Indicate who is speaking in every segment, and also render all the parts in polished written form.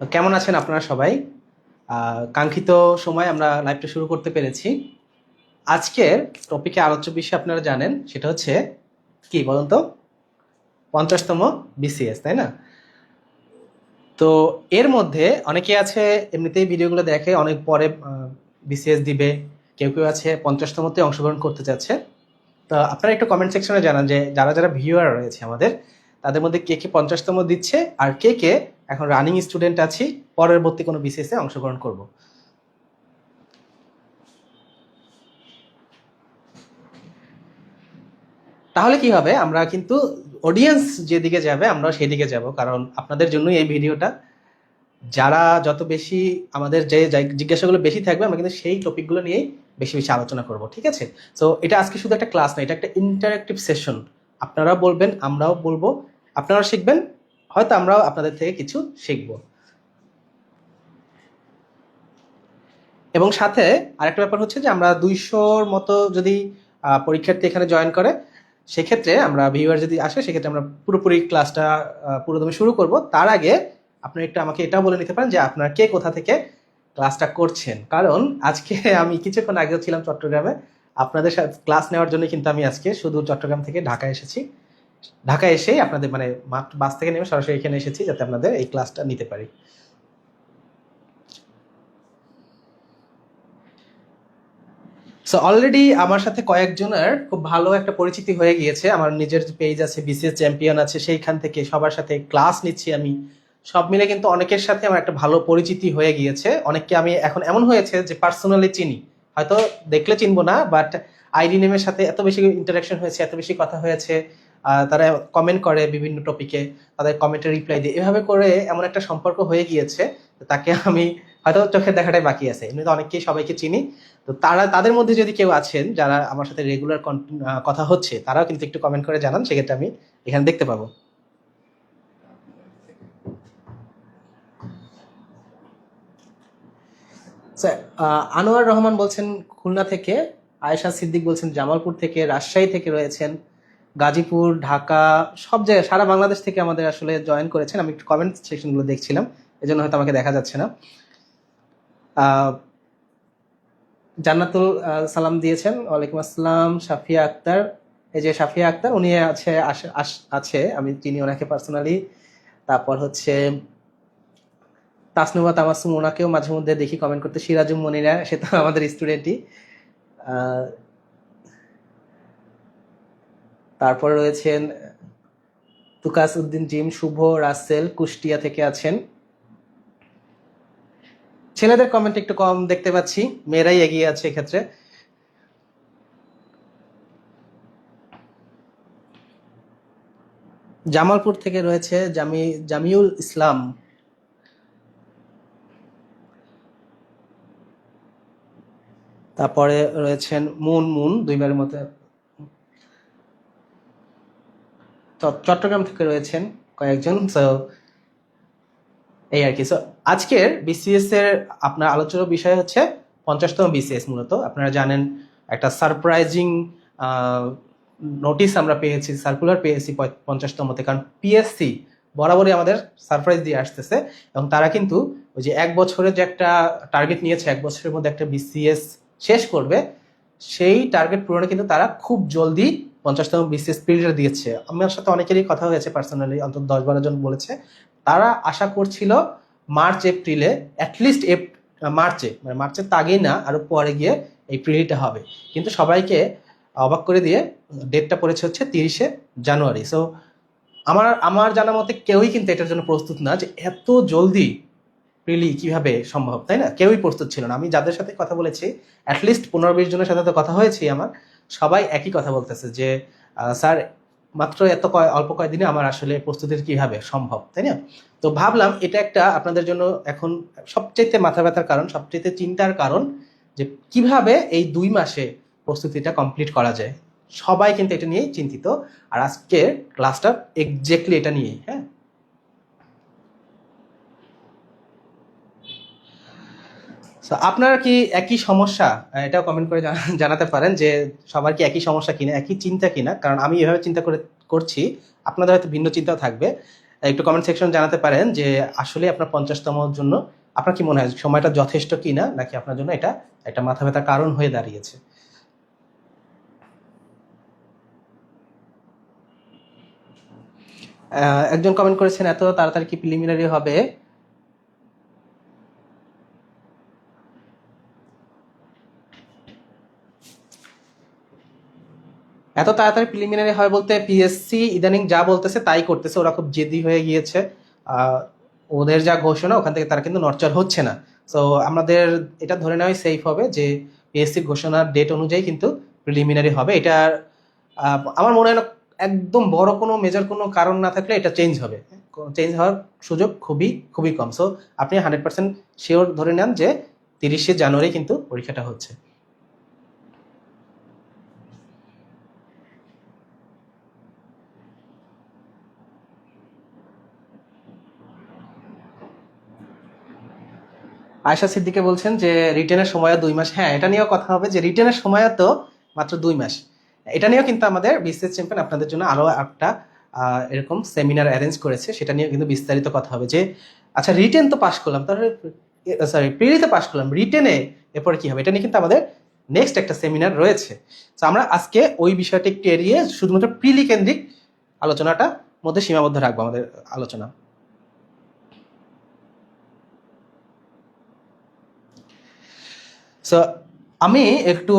Speaker 1: তো কেমন আছেন আপনারা সবাই? কাঙ্ক্ষিত সময় আমরা লাইভটা শুরু করতে পেরেছি। আজকের টপিকে আলোচ্য বিষয় আপনারা জানেন, সেটা হচ্ছে কি বলুন তো? 50তম বিসিএস, তাই না? তো এর মধ্যে অনেকে আছে এমনিতেই ভিডিওগুলো দেখে, অনেক পরে বিসিএস দিবে, কেউ কেউ আছে 50তমতে অংশগ্রহণ করতে চাচ্ছে। তো আপনারা একটু কমেন্ট সেকশনে জানান যে যারা যারা ভিউয়ার রয়েছে আমাদের, তাদের মধ্যে কে কে 50তম দিচ্ছে, আর কে কে এখন রানিং স্টুডেন্ট আছি, পরবর্তী কোনো বিসিএস এ অংশগ্রহণ করব। তাহলে কি হবে, আমরা কিন্তু অডিয়েন্স যেদিকে যাবে আমরা সেদিকে যাব, কারণ আপনাদের জন্যই এই ভিডিওটা। যারা যত বেশি আমাদের যে জিজ্ঞাসাগুলো বেশি থাকবে, আমরা কিন্তু সেই টপিকগুলো নিয়েই বেশি বেশি আলোচনা করব, ঠিক আছে? সো এটা আজকে শুধু একটা ক্লাস না, এটা একটা ইন্টারেক্টিভ সেশন। আপনারাও বলবেন, আমরাও বলবো, আপনারাও শিখবেন, হয়তো আমরাও আপনাদের থেকে কিছু শিখবো। এবং সাথে আরেকটা ব্যাপার হচ্ছে যে আমরা 200-র মতো যদি পরীক্ষার্থী এখানে জয়েন করে, সেক্ষেত্রে আমরা ভিউয়ার যদি আসে, সেক্ষেত্রে আমরা পুরোপুরি ক্লাসটা পুরোদমে শুরু করব। তার আগে আপনি একটু আমাকে এটাও বলে নিতে পারেন যে আপনারা কে কোথা থেকে ক্লাসটা করছেন, কারণ আজকে আমি কিছুক্ষণ আগে ছিলাম চট্টগ্রামে। আপনাদের সাথে ক্লাস নেওয়ার জন্য কিন্তু আমি আজকে শুধু চট্টগ্রাম থেকে ঢাকায় এসেছি। ঢাকায় এসেই আপনাদের মানে বাস থেকে নেমে সরাসরি এখানে এসেছি, যাতে আপনাদের এই ক্লাসটা নিতে পারি। সো অলরেডি আমার সাথে কয়েকজনের খুব ভালো একটা পরিচিতি হয়ে গিয়েছে। আমার নিজের পেজ আছে, বিসিএস চ্যাম্পিয়ন আছে, সেইখান থেকে সবার সাথে ক্লাস নিচ্ছি আমি। সব মিলে কিন্তু অনেকের সাথে আমার একটা ভালো পরিচিতি হয়ে গিয়েছে। অনেককে আমি এখন এমন হয়েছে যে পার্সোনালি চিনি, হয়তো দেখলে চিনবো না, বাট আইডি নেমের সাথে এত বেশি ইন্টারাকশন হয়েছে, এত বেশি কথা হয়েছে। তারা কমেন্ট করে বিভিন্ন টপিকে, তাদের কমেন্টে রিপ্লাই দিয়ে, এভাবে করে এমন একটা সম্পর্ক হয়ে গিয়েছে, তাকে আমি হয়তো চোখের দেখাটাই বাকি আছে। এমনি তো অনেককেই, সবাইকে চিনি। তো তাদের মধ্যে যদি কেউ আছেন যারা আমার সাথে রেগুলার কথা হচ্ছে, তারাও কিন্তু একটু কমেন্ট করে জানান, সেক্ষেত্রে আমি এখানে দেখতে পাবো। স্যার, আনোয়ার রহমান বলছেন খুলনা থেকে, আয়েশা সিদ্দিক বলছেন জামালপুর থেকে, রাজশাহী থেকে রয়েছেন, গাজীপুর, ঢাকা, সব জায়গায় সারা বাংলাদেশ থেকে আমাদের আসলে জয়েন করেছেন। আমি একটু কমেন্ট সেকশনগুলো দেখছিলাম, এজন্য হয়তো আমাকে দেখা যাচ্ছে না। জান্নাতুল সালাম দিয়েছেন, ওয়ালাইকুম আসসালাম। সাফিয়া আক্তার, এই যে সাফিয়া আক্তার, উনি আছে, আছে, আমি চিনি ওনাকে পার্সোনালি। তারপর হচ্ছে তাসনুবা তামাসুম, ওনাকেও মাঝে মধ্যে দেখি কমেন্ট করতে। সিরাজুম মনিরা, সে তো আমাদের স্টুডেন্টই। তারপর রয়েছেন তুকাস উদ্দিন জিম, শুভ, রাসেল কুষ্টিয়া থেকে আছেন। ছেলেদের কমেন্ট একটু কম দেখতে পাচ্ছি, মেয়েরাই এগিয়ে আছে এক্ষেত্রে। জামালপুর থেকে রয়েছে জামিউল ইসলাম। তারপরে রয়েছেন মুন দুইবারের মতো। চট্টগ্রাম থেকে রয়েছেন কয়েকজন। সো এই আর কি। সো আজকের বিসিএস এর আপনার আলোচনার বিষয় হচ্ছে 50তম বিসিএস। মূলত আপনারা জানেন একটা সারপ্রাইজিং নোটিশ আমরা পেয়েছি, সার্কুলার পেয়েছি 50তমতে, কারণ পিএসসি বরাবরই আমাদের সারপ্রাইজ দিয়ে আসতেছে। এবং তারা কিন্তু ওই যে 1 বছরের যে একটা টার্গেট নিয়েছে, 1 বছরের মধ্যে একটা বিসিএস শেষ করবে, সেই টার্গেট পূরণে কিন্তু তারা খুব জলদি 50তম বিসিএস পিরিয়ড দিয়েছে। আমার সাথে অনেকেরই কথা হয়েছে পার্সোনালি, অন্তত 10-12 জন বলেছে তারা আশা করছিল মার্চ এপ্রিলে, অ্যাটলিস্ট মার্চে, মানে মার্চের আগেই না, আরো পরে গিয়ে এই প্রিলিটা হবে। কিন্তু সবাইকে অবাক করে দিয়ে ডেটটা পড়েছে হচ্ছে 30শে জানুয়ারি। সো আমার আমার জানা মতে কেউই কিন্তু এটার জন্য প্রস্তুত না, যে এত জলদি প্রিলি কিভাবে সম্ভব, তাই না? কেউই প্রস্তুত ছিল না। আমি যাদের সাথে কথা বলেছি, অ্যাটলিস্ট 15-20 জনের সাথে তো কথা হয়েছে আমার, সবাই একই কথা বলতেছে যে স্যার, মাত্র এত অল্প কয়েকদিনে আমার আসলে প্রস্তুতির কিভাবে সম্ভব, তাই না? তো ভাবলাম এটা একটা আপনাদের জন্য এখন সবচেয়ে মাথা ব্যথার কারণ, সবচেয়ে চিন্তার কারণ, যে কিভাবে এই 2 মাসে প্রস্তুতিটা কমপ্লিট করা যায়। সবাই কিন্তু এটা নিয়েই চিন্তিত। আর আজকে ক্লাসটা এক্স্যাক্টলি এটা নিয়েই। হ্যাঁ, তো আপনার কি একই সমস্যা? এটাও কমেন্ট করে জানাতে পারেন যে সবার কি একই সমস্যা কিনা, একই চিন্তা কিনা, কারণ আমি এভাবে চিন্তা করছি, আপনাদের হয়তো ভিন্ন চিন্তাও থাকবে। একটু কমেন্ট সেকশন জানাতে পারেন যে আসলে আপনার 50তম জন্য আপনার কি মনে হয় সময়টা যথেষ্ট কিনা, নাকি আপনার জন্য এটা একটা মাথা ব্যথার কারণ হয়ে দাঁড়িয়েছে। একজন কমেন্ট করেছেন এত তাড়াতাড়ি কি প্রিলিমিনারি হবে। এত তাড়াতাড়ি প্রিলিমিনারি হয় বলতে পিএসসি ইদানিং যা বলতেছে তাই করতেছে, ওরা খুব জেদি হয়ে গিয়েছে। ওদের যা ঘোষণা ওখান থেকে তারা কিন্তু নড়চড় হচ্ছে না। সো আমাদের এটা ধরে নেওয়াই সেফ হবে যে পিএসসি ঘোষণার ডেট অনুযায়ী কিন্তু প্রিলিমিনারি হবে। এটা আমার মনে হয় না একদম বড় কোনো মেজর কোনো কারণ না থাকলে এটা চেঞ্জ হবে। চেঞ্জ হওয়ার সুযোগ খুবই খুবই কম। সো আপনি 100% শিওর ধরে নেন যে 30শে জানুয়ারি কিন্তু পরীক্ষাটা হচ্ছে। আয়শা সিদ্দিকে বলছেন যে রিটেনের সময় 2 মাস। হ্যাঁ, এটা নিয়েও কথা হবে যে রিটেনের সময় তো মাত্র 2 মাস। এটা নিয়েও কিন্তু আমাদের বিসিএস চ্যাম্পিয়ন আপনাদের জন্য আরো একটা এরকম সেমিনার অ্যারেঞ্জ করেছে, সেটা নিয়ে কিন্তু বিস্তারিত কথা হবে যে আচ্ছা রিটেন তো পাশ করলাম, তাহলে সরি প্রিলিতে পাশ করলাম, রিটেনে এরপরে কি হবে, এটা নিয়ে কিন্তু আমাদের নেক্সট একটা সেমিনার রয়েছে। তো আমরা আজকে ওই বিষয়টা একটু এড়িয়ে শুধুমাত্র প্রিলি কেন্দ্রিক আলোচনাটা মধ্যে সীমাবদ্ধ রাখবো আমাদের আলোচনা। সো আমি একটু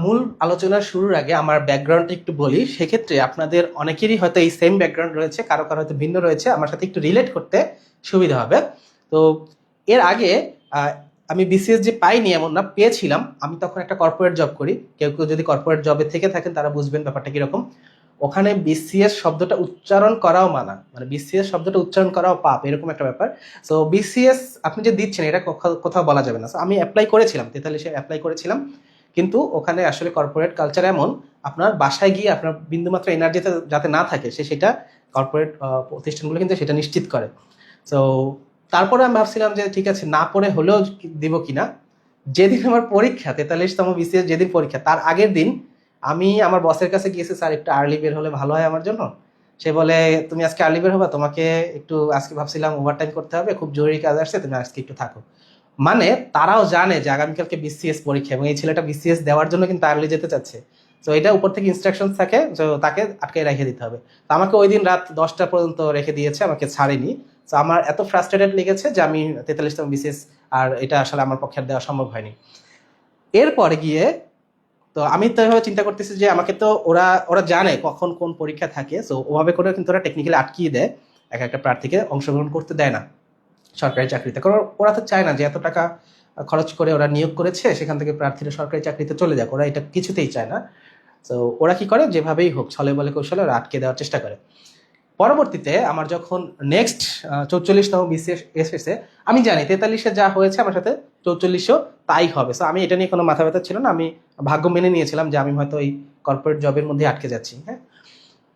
Speaker 1: মূল আলোচনার শুরুর আগে আমার ব্যাকগ্রাউন্ডটা একটু বলি। সেক্ষেত্রে আপনাদের অনেকেরই হয়তো এই সেম ব্যাকগ্রাউন্ড রয়েছে, কারো কারো হয়তো ভিন্ন রয়েছে, আমার সাথে একটু রিলেট করতে সুবিধা হবে। তো এর আগে আমি বিসিএস যে পাইনি এমন না, পেয়েছিলাম। আমি তখন একটা কর্পোরেট জব করি। কেউ কেউ যদি কর্পোরেট জবে থেকে থাকেন তারা বুঝবেন ব্যাপারটা কিরকম। ওখানে বিসিএস শব্দটা উচ্চারণ করাও মানা, মানে বিসিএস শব্দটা উচ্চারণ করাও পাপ, এরকম একটা ব্যাপার। সো বিসিএস আপনি যে দিচ্ছেন এটা কোথাও বলা যাবে না। আমি অ্যাপ্লাই করেছিলাম, 43-এ অ্যাপ্লাই করেছিলাম, কিন্তু ওখানে আসলে কর্পোরেট কালচার এমন, আপনার বাসায় গিয়ে আপনার বিন্দুমাত্র এনার্জি যাতে না থাকে সেটা কর্পোরেট প্রতিষ্ঠানগুলো কিন্তু সেটা নিশ্চিত করে। সো তারপরে আমি ভাবছিলাম যে ঠিক আছে না পড়ে হলেও দিব কিনা। যেদিন আমার পরীক্ষা 43তম বিসিএস যেদিন পরীক্ষা, তার আগের দিন আমি আমার বসের কাছে গিয়েছি, স্যার একটু আর্লি বের হলে ভালো হয় আমার জন্য। সে বলে তুমি আজকে আর্লি বের হবা, তোমাকে একটু আজকে ভাবছিলাম ওভারটাইম করতে হবে, খুব জরুরি কাজ আসছে, তুমি আজকে একটু থাকো। মানে তারাও জানে যে আগামীকালকে বিসিএস পরীক্ষা এবং এই ছেলেটা বিসিএস দেওয়ার জন্য কিন্তু আর্লি যেতে চাচ্ছে। তো এটা উপর থেকে ইনস্ট্রাকশন থাকে, তো তাকে আটকে রেখে দিতে হবে। তো আমাকে ওই দিন রাত 10টা পর্যন্ত রেখে দিয়েছে, আমাকে ছাড়েনি। তো আমার এত ফ্রাস্ট্রেটেড লেগেছে যে আমি 43তম বিসিএস আর এটা আসলে আমার পক্ষে দেওয়া সম্ভব হয়নি। এরপরে গিয়ে তো আমি তো এভাবে চিন্তা করতেছি যে আমাকে তো ওরা ওরা জানে কখন কোন পরীক্ষা থাকে। সো ওভাবে করে কিন্তু ওরা টেকনিক্যালি আটকিয়ে দেয়, এক একটা প্রার্থীকে অংশগ্রহণ করতে দেয় না সরকারি চাকরিতে। কারণ ওরা তো চায় না যে এত টাকা খরচ করে ওরা নিয়োগ করেছে সেখান থেকে প্রার্থীরা সরকারি চাকরিতে চলে যাক, ওরা এটা কিছুতেই চায় না। তো ওরা কি করে, যেভাবেই হোক ছলে বলে কৌশলে ওরা আটকে দেওয়ার চেষ্টা করে। পরবর্তীতে আমার যখন নেক্সট 44তম বিসিএস এসেছে, আমি জানি 43-এ যা হয়েছে আমার সাথে 44-ও তাই হবে। সো আমি এটা নিয়ে কোনো মাথা ব্যথা ছিল না, আমি ভাগ্য মেনে নিয়েছিলাম যে আমি হয়তো এই কর্পোরেট জবের মধ্যে আটকে যাচ্ছি। হ্যাঁ,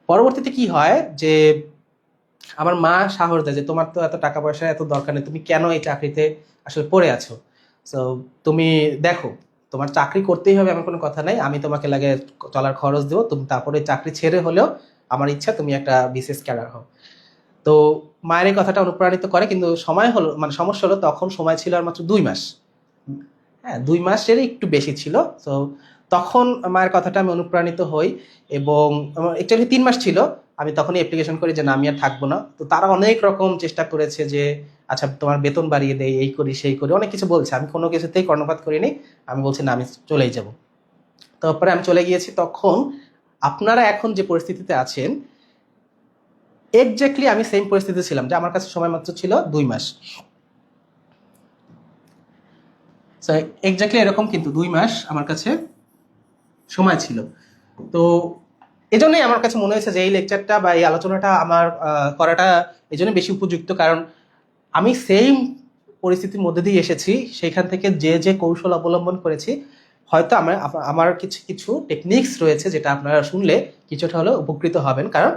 Speaker 1: পরবর্তীতে কি হয় যে আমার মা সাহস দেয় যে তোমার তো এত টাকা পয়সা এত দরকার নেই, তুমি কেন এই চাকরিতে আসলে পড়ে আছো। সো তুমি দেখো, তোমার চাকরি করতেই হবে এমন কোনো কথা নাই, আমি তোমাকে লাগে চলার খরচ দেবো, তুমি তারপরে চাকরি ছেড়ে হলেও আমার ইচ্ছা তুমি একটা বিসিএস ক্যাডার হও। তো মায়ের এই কথাটা অনুপ্রাণিত করে, কিন্তু সময় হলো মানে সমস্যা হলো তখন সময় ছিল আর মাত্র 2 মাস। হ্যাঁ, 2 মাসেরই একটু বেশি ছিল। তো তখন মায়ের কথাটা আমি অনুপ্রাণিত হই এবং অ্যাকচুয়ালি 3 মাস ছিল। আমি তখনই অ্যাপ্লিকেশন করি যে না আমি আর থাকবো না। তো তারা অনেক রকম চেষ্টা করেছে যে আচ্ছা তোমার বেতন বাড়িয়ে দেয়, এই করি সেই করি, অনেক কিছু বলছে। আমি কোনো কিছুতেই কর্ণপাত করিনি, আমি বলছি না আমি চলেই যাব। তারপরে আমি চলে গিয়েছি। তখন আপনারা এখন যে পরিস্থিতিতে আছেন এক্স্যাক্টলি আমি সেম পরিস্থিতি ছিলাম, যে আমার কাছে সময় মাত্র ছিল 2 মাস। সো এক্স্যাক্টলি এরকম, কিন্তু 2 মাস আমার কাছে সময় ছিল। তো এজন্যই আমার কাছে মনে হয়েছে যে এই লেকচারটা বা এই আলোচনাটা আমার করাটা এই জন্য বেশি উপযুক্ত, কারণ আমি সেম পরিস্থিতির মধ্যে দিয়ে এসেছি। সেখান থেকে যে যে কৌশল অবলম্বন করেছি, হয়তো আমার আমার কিছু কিছু টেকনিক্স রয়েছে যেটা আপনারা শুনলে কিছুটা হলেও উপকৃত হবেন। কারণ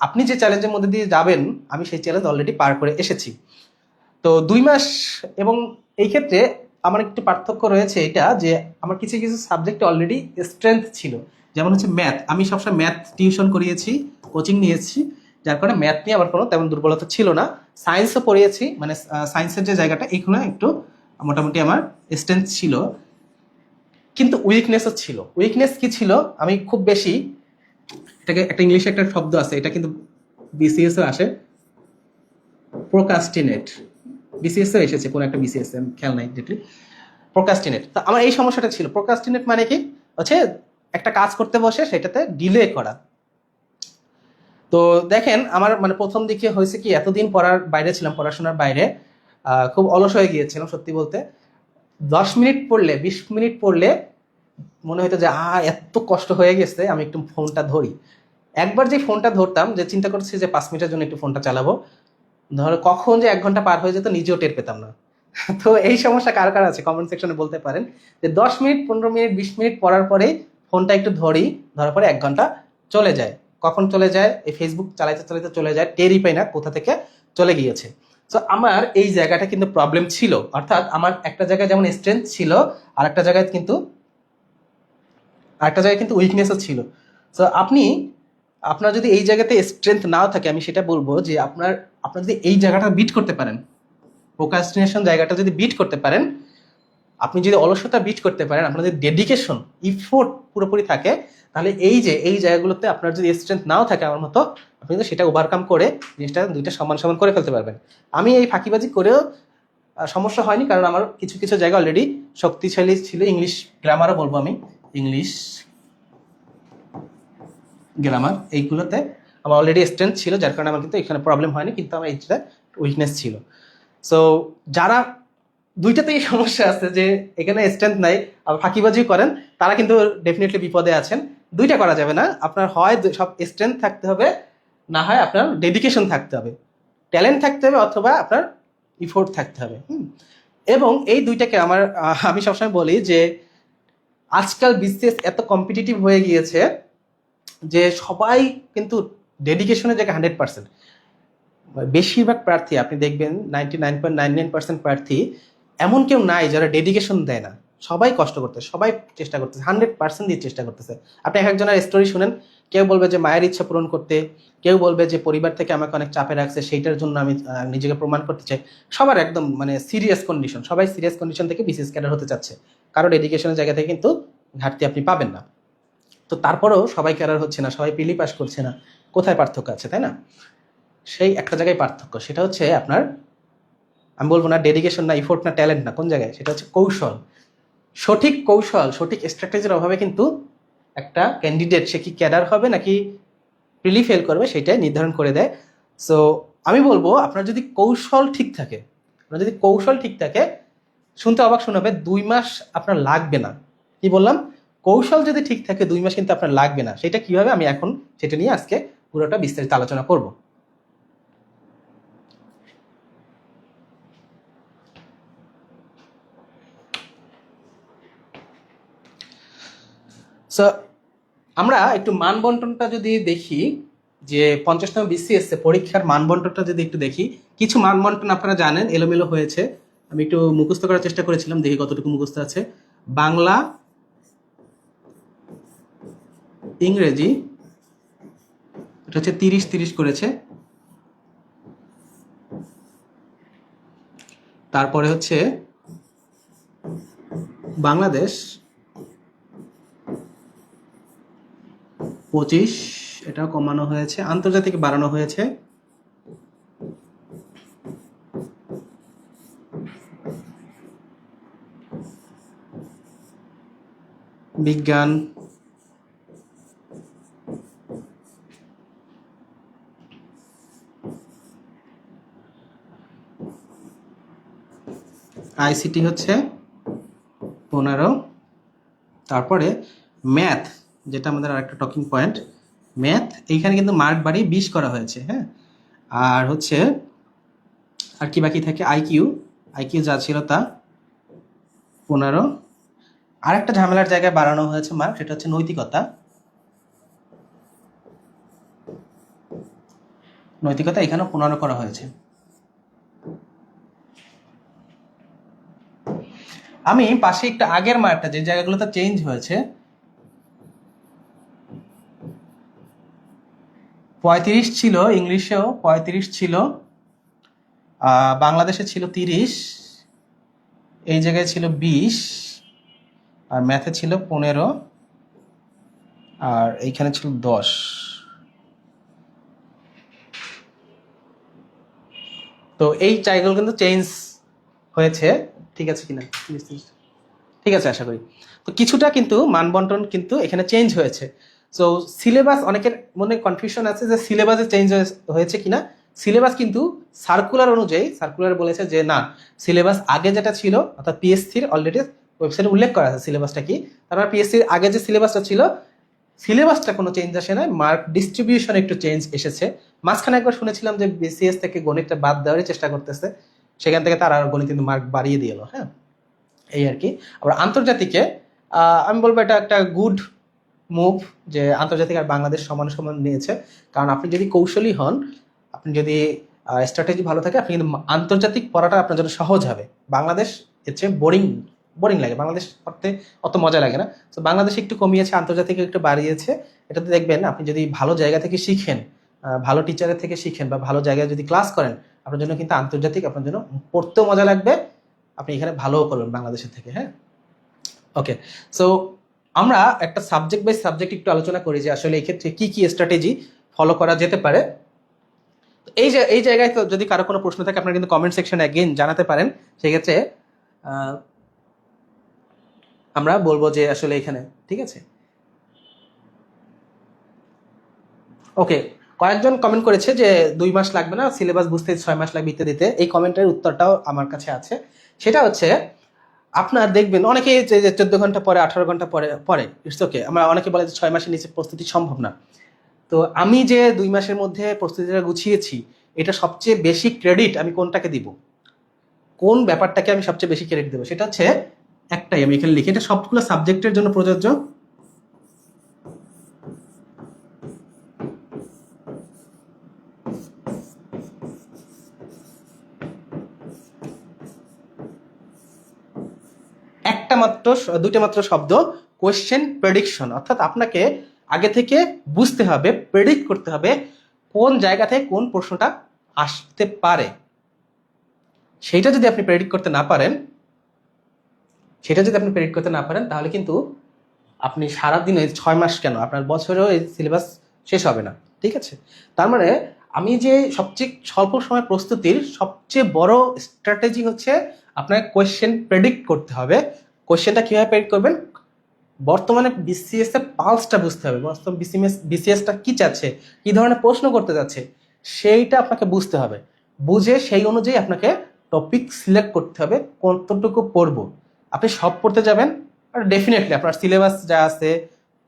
Speaker 1: আপনি যে চ্যালেঞ্জের মধ্যে দিয়ে যাবেন আমি সেই চ্যালেঞ্জ অলরেডি পার করে এসেছি। তো 2 মাস, এবং এই ক্ষেত্রে আমার একটু পার্থক্য রয়েছে এটা যে আমার কিছু কিছু সাবজেক্টে অলরেডি স্ট্রেংথ ছিল। যেমন হচ্ছে ম্যাথ, আমি সবসময় ম্যাথ টিউশন করিয়েছি, কোচিং নিয়েছি, যার কারণে ম্যাথ নিয়ে আমার কোনো তেমন দুর্বলতা ছিল না। সায়েন্সও পড়িয়েছি, মানে সায়েন্সের যে জায়গাটা এখানে একটু মোটামুটি আমার স্ট্রেংথ ছিল, কিন্তু উইকনেসও ছিল। উইকনেস কি ছিল, আমি খুব বেশি, এটাকে একটা ইংলিশে একটা শব্দ আছে, এটা কিন্তু বিসিএস এ আসে, প্রোকাস্টিনেট। বিসিএস এ এসেছে কোন একটা বিসিএস, খেয়াল নাই ডিটেইলি। প্রোকাস্টিনেট, তো আমার এই সমস্যাটা ছিল। প্রোকাস্টিনেট মানে কি হচ্ছে, একটা কাজ করতে বসে সেটাতে ডিলে করা। তো দেখেন আমার মানে প্রথম দিকে হয়েছে কি, এতদিন পড়ার বাইরে ছিলাম, পড়াশোনার বাইরে, খুব অলস হয়ে গিয়েছিলাম সত্যি বলতে। 10 মিনিট পড়লে, 20 মিনিট পড়লে মনে হতো যে এত কষ্ট হয়ে গেছে, আমি একটু ফোনটা ধরি। একবার যে ফোনটা ধরতাম, যে চিন্তা করছি যে 5 মিনিটের জন্য একটু ফোনটা চালাবো, ধরো কখন যে 1 ঘন্টা পার হয়ে যেত নিজেও টের পেতাম না। তো এই সমস্যা কার কার আছে কমেন্ট সেকশনে বলতে পারেন, যে 10 মিনিট, 15 মিনিট, 20 মিনিট পড়ার পরে ফোনটা একটু ধরি, ধরার পরে 1 ঘন্টা চলে যায়। কখন চলে যায়, এই ফেসবুক চালাইতে চালাইতে চলে যায়, টেরই পাই না কোথা থেকে চলে গিয়েছে। তো আমার এই জায়গাটা কিন্তু প্রবলেম ছিল, অর্থাৎ আমার একটা জায়গায় যেমন স্ট্রেংথ ছিল, আর একটা জায়গায় কিন্তু উইকনেসও ছিল। তো আপনার যদি এই জায়গাতে স্ট্রেংথ নাও থাকে, আমি সেটা বলবো যে আপনার যদি এই জায়গাটা বিট করতে পারেন, প্রোক্রাস্টিনেশন জায়গাটা যদি বিট করতে পারেন, আপনি যদি অলসতা বিট করতে পারেন, আপনার যদি ডেডিকেশন, ইফোর্ট পুরোপুরি থাকে, তাহলে এই জায়গাগুলোতে আপনার যদি স্ট্রেংথ নাও থাকে আমার মতো, আপনি কিন্তু সেটা ওভারকাম করে জিনিসটা দুইটা সমান সমান করে ফেলতে পারবেন। আমি এই ফাঁকিবাজি করেও সমস্যা হয়নি, কারণ আমার কিছু কিছু জায়গা অলরেডি শক্তিশালী ছিল। ইংলিশ গ্রামারও বলবো আমি, ইংলিশ গ্রামার এইগুলোতে আমার অলরেডি স্ট্রেংথ ছিল, যার কারণে আমার কিন্তু এখানে প্রবলেম হয়নি, কিন্তু আমার এইটা উইকনেস ছিল। সো যারা দুইটাতেই সমস্যা আছে, যে এখানে স্ট্রেংথ নাই আবার ফাঁকিবাজি করেন, তারা কিন্তু ডেফিনেটলি বিপদে আছেন। দুইটা করা যাবে না, আপনার হয় সব স্ট্রেংথ থাকতে হবে, না হয় আপনার ডেডিকেশন থাকতে হবে, ট্যালেন্ট থাকতে হবে, অথবা আপনার ইফোর্ট থাকতে হবে। এবং এই দুইটাকে আমি সবসময় বলি যে আজকাল বিসিএস এত কম্পিটিটিভ হয়ে গিয়েছে যে সবাই কিন্তু ডেডিকেশনের জায়গায় 100%। বেশিরভাগ প্রার্থী আপনি দেখবেন 99.99% প্রার্থী এমন কেউ নাই যারা ডেডিকেশন দেয় না। সবাই কষ্ট করতেছে, সবাই চেষ্টা করতেছে, 100% দিয়ে চেষ্টা করতেছে। আপনি এক একজনের স্টোরি শুনেন, কেউ বলবে যে মায়ের ইচ্ছা পূরণ করতে, কেউ বলবে যে পরিবার থেকে আমাকে অনেক চাপে রাখছে, সেইটার জন্য আমি নিজেকে প্রমাণ করতে চাই। সবার একদম মানে সিরিয়াস কন্ডিশন, সবাই সিরিয়াস কন্ডিশন থেকে বিসিএস ক্যাডার হতে চাচ্ছে। কারো ডেডিকেশনের জায়গা থেকে কিন্তু ঘাটতি আপনি পাবেন না। তো তারপরেও সবাই ক্যাডার হচ্ছে না, সবাই পিলি পাস করছে না, কোথায় পার্থক্য আছে, তাই না? সেই একটা জায়গায় পার্থক্য, সেটা হচ্ছে আপনার, আমি বলবো না ডেডিকেশন না, ইফোর্ট না, ট্যালেন্ট না, কোন জায়গায়, সেটা হচ্ছে কৌশল। সঠিক কৌশল, সঠিক স্ট্র্যাটেজির অভাবে কিন্তু একটা ক্যান্ডিডেট সে কি ক্যাডার হবে নাকি প্রিলি ফেল করবে সেটাই নির্ধারণ করে দেয়। সো আমি বলবো আপনার যদি কৌশল ঠিক থাকে, শুনতে অবাক শোনাবে, 2 মাস আপনার লাগবে না। কি বললাম? কৌশল যদি ঠিক থাকে 2 মাস কিন্তু আপনার লাগবে না। সেটা কিভাবে, আমি এখন সেটা নিয়ে আজকে পুরোটা বিস্তারিত আলোচনা করব। সো আমরা একটু মানবন্টনটা যদি দেখি, যে 50তম বিসিএস পরীক্ষার মানবন্টনটা যদি একটু দেখি, কিছু মানবন্টন আপনারা জানেন এলোমেলো হয়েছে। আমি একটু মুখস্থ করার চেষ্টা করেছিলাম, দেখি কতটুকু মুখস্থ আছে। বাংলা, ইংরেজি এটা হচ্ছে 30-30 করেছে। তারপরে হচ্ছে বাংলাদেশ 25, এটাও কমানো হয়েছে, আন্তর্জাতিক বাড়ানো হয়েছে। বিজ্ঞান 'আইসিটি হচ্ছে 15। তারপরে ম্যাথ, যেটা আমাদের আরেকটা টকিং পয়েন্ট, ম্যাথ এইখানে কিন্তু মার্ক বাড়িয়ে 20 করা হয়েছে। হ্যাঁ, আর হচ্ছে আর কি বাকি থাকে, আইকিউ যা ছিল তা 15। আরেকটা ঝামেলার জায়গায় বাড়ানো হয়েছে মার্ক, সেটা হচ্ছে নৈতিকতা। এখানে 15 করা হয়েছে। আমি পাশে একটু আগের মার্কটা যে জায়গাগুলোতে চেঞ্জ হয়েছে, 35 ছিল, ইংলিশেও 35 ছিল, বাংলাদেশে ছিল 30, এই জায়গায় ছিল 20, আর ম্যাথে ছিল 15, আর এইখানে ছিল 10। তো এই জায়গাগুলো কিন্তু চেঞ্জ হয়েছে, ঠিক আছে কিনা, ঠিক আছে আশা করি। তো কিছুটা কিন্তু মানবন্টন কিন্তু এখানে চেঞ্জ হয়েছে। সো সিলেবাস, অনেকের মনে কনফিউশন আছে যে সিলেবাসে চেঞ্জ হয়েছে কিনা। সিলেবাস কিন্তু সার্কুলার অনুযায়ী, সার্কুলার বলেছে যে না, সিলেবাস আগে যেটা ছিল, অর্থাৎ পিএসসির অলরেডি ওয়েবসাইটে উল্লেখ করা আছে সিলেবাসটা কি। তারপর পিএসসির আগে যে সিলেবাসটা ছিল, সিলেবাসটা কোনো চেঞ্জ আসে না, মার্ক ডিস্ট্রিবিউশন একটু চেঞ্জ এসেছে। মাঝখানে একবার শুনেছিলাম যে বিসিএস থেকে গণিতটা বাদ দেওয়ারই চেষ্টা করতেছে, সেখান থেকে তারা আর গণিত কিন্তু মার্ক বাড়িয়ে দিয়ে এলো। হ্যাঁ, এই আর কি। আবার আন্তর্জাতিকে আমি বলবো এটা একটা গুড মুভ যে আন্তর্জাতিক আর বাংলাদেশ সমান সমান নিয়েছে। কারণ আপনি যদি কৌশলী হন, আপনি যদি স্ট্র্যাটেজি ভালো থাকে, আপনি কিন্তু আন্তর্জাতিক পড়াটা আপনার জন্য সহজ হবে। বাংলাদেশ এর চেয়ে বোরিং লাগে, বাংলাদেশ পড়তে অত মজা লাগে না। তো বাংলাদেশ একটু কমিয়েছে, আন্তর্জাতিক একটু বাড়িয়েছে। এটাতে দেখবেন আপনি যদি ভালো জায়গা থেকে শিখেন, ভালো টিচারের থেকে শিখেন, বা ভালো জায়গায় যদি ক্লাস করেন, আপনার জন্য কিন্তু আন্তর্জাতিক আপনার জন্য পড়তেও মজা লাগবে, আপনি এখানে ভালোও করবেন বাংলাদেশের থেকে। হ্যাঁ, ওকে। সো আমরা একটা সাবজেক্ট বাই সাবজেক্ট একটু আলোচনা করি যে আসলে এই ক্ষেত্রে কি কি স্ট্র্যাটেজি ফলো করা যেতে পারে। এই জায়গায় তো যদি কারো কোনো প্রশ্ন থাকে, আপনারা কিন্তু কমেন্ট সেকশনে অ্যাগেইন জানাতে পারেন। সেক্ষেত্রে আমরা বলবো যে আসলে এখানে, ঠিক আছে। ওকে, কয়েকজন কমেন্ট করেছে যে 2 মাস লাগবে না, সিলেবাস বুঝতে 6 মাস লাগবে ইত্যাদিতে। এই কমেন্টের উত্তরটাও আমার কাছে আছে। সেটা হচ্ছে, আপনার দেখবেন অনেকে যে 14 ঘন্টা পরে, 18 ঘন্টা পরে পরে ইটস ওকে। আমরা অনেকে বলে যে 6 মাসের নিচে প্রস্তুতি সম্ভব না। তো আমি যে 2 মাসের মধ্যে প্রস্তুতিটা গুছিয়েছি, এটা সবচেয়ে বেশি ক্রেডিট আমি কোনটাকে দিব, কোন ব্যাপারটাকে আমি সবচেয়ে বেশি ক্রেডিট দেবো, সেটা হচ্ছে একটাই, আমি এখানে লিখি, এটা সবগুলো সাবজেক্টের জন্য প্রযোজ্য। দুইটা মাত্র শব্দ, কোয়েশ্চেন প্রেডিকশন। অর্থাৎ আপনাকে আগে থেকে বুঝতে হবে, প্রেডিক্ট করতে হবে কোন জায়গা থেকে কোন প্রশ্নটা আসতে পারে। সেটা যদি আপনি প্রেডিক্ট করতে না পারেন, তাহলে কিন্তু আপনি সারাদিন, 6 মাস কেন, আপনার বছরেও এই সিলেবাস শেষ হবে না। ঠিক আছে, তার মানে আমি যে সবচেয়ে স্বল্প সময় প্রস্তুতির সবচেয়ে বড় স্ট্র্যাটেজি হচ্ছে আপনাকে কোয়েশ্চেন প্রেডিক্ট করতে হবে। কোয়েশ্চেনটা কিভাবে প্রেডিক্ট করবেন, বর্তমানে বিসিএস এর পালসটা বুঝতে হবে, বাস্তব বিসিএসটা কি চাচ্ছে, কি ধরনের প্রশ্ন করতে যাচ্ছে, সেইটা আপনাকে বুঝতে হবে। বুঝে সেই অনুযায়ী আপনাকে টপিক সিলেক্ট করতে হবে, কতটুকু পড়বো। আপনি সব পড়তে যাবেন, আর ডেফিনেটলি আপনার সিলেবাস যা আছে,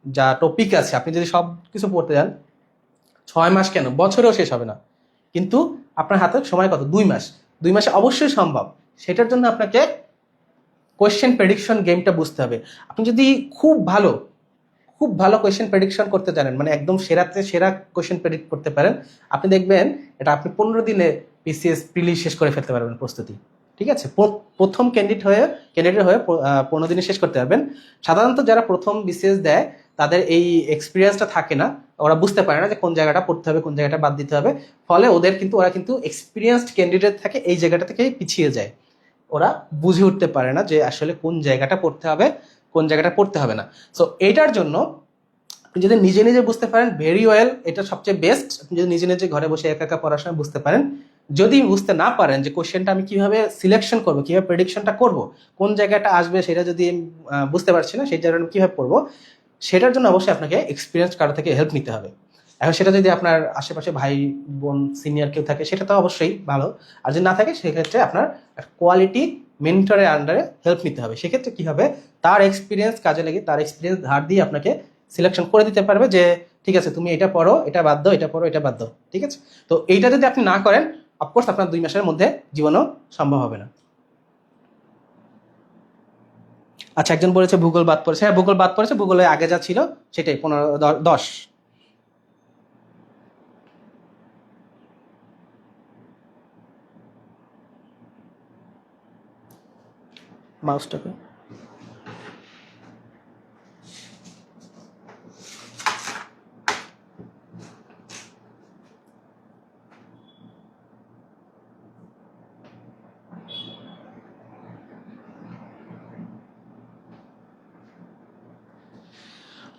Speaker 1: যা টপিক আছে, আপনি যদি সব কিছু পড়তে যান, 6 মাস কেন, বছরেও শেষ হবে না। কিন্তু আপনার হাতে সময় কত, 2 মাস। 2 মাসে অবশ্যই সম্ভব। সেটার জন্য আপনাকে কোয়েশ্চেন প্রেডিকশন গেমটা বুঝতে হবে। আপনি যদি খুব ভালো কোয়েশ্চেন প্রেডিকশন করতে জানেন, মানে একদম সেরাতে সেরা কোয়েশ্চেন প্রেডিক্ট করতে পারেন, আপনি দেখবেন এটা আপনি 15 দিনে বিসিএস প্রিলি শেষ করে ফেলতে পারবেন প্রস্তুতি। ঠিক আছে, প্রথম ক্যান্ডিডেট হয়ে 15 দিনে শেষ করতে পারবেন। সাধারণত যারা প্রথম বিসিএস দেয়, তাদের এই এক্সপিরিয়েন্সটা থাকে না, ওরা বুঝতে পারে না যে কোন জায়গাটা পড়তে হবে, কোন জায়গাটা বাদ দিতে হবে। ফলে ওরা কিন্তু এক্সপিরিয়েন্সড ক্যান্ডিডেট থাকে, এই জায়গাটা থেকে পিছিয়ে যায়। ওরা বুঝে উঠতে পারে না যে আসলে কোন জায়গাটা পড়তে হবে, কোন জায়গাটা পড়তে হবে না। সো এটার জন্য আপনি যদি নিজে নিজে বুঝতে পারেন, ভেরি ওয়েল, এটা সবচেয়ে বেস্ট। আপনি যদি নিজে নিজে ঘরে বসে একা একা পড়ার সময় বুঝতে পারেন। যদি বুঝতে না পারেন যে কোশ্চেনটা আমি কিভাবে সিলেকশন করবো, কিভাবে প্রেডিকশনটা করব, কোন জায়গাটা আসবে সেটা যদি বুঝতে পারছি না, সেই জায়গাটা কিভাবে পড়বো, সেটার জন্য অবশ্যই আপনাকে এক্সপিরিয়েন্স কারো থেকে হেল্প নিতে হবে। এখন সেটা যদি আপনার আশেপাশে ভাই বোন সিনিয়র কেউ থাকে, সেটা তো অবশ্যই ভালো। আর যদি না থাকে, সেক্ষেত্রে আপনার কোয়ালিটি মেন্টরের আন্ডারে হেল্প নিতে হবে। সেক্ষেত্রে কি হবে, তার এক্সপিরিয়েন্স কাজে লাগে, তার এক্সপিরিয়েন্স ধার দিয়ে আপনাকে সিলেকশন করে দিতে পারবে যে ঠিক আছে, তুমি এটা পড়ো, এটা বাদ দাও, এটা পড়ো, এটা বাদ দাও। ঠিক আছে, তো এইটা যদি আপনি না করেন, অফকোর্স আপনার 2 মাসের মধ্যে জীবনও সম্ভব হবে না। আচ্ছা, একজন বলেছে ভূগোল বাদ পড়েছে। হ্যাঁ, ভূগোল বাদ পড়েছে, ভূগোলে আগে যা ছিল সেটাই 15, 10। মাউসটাকে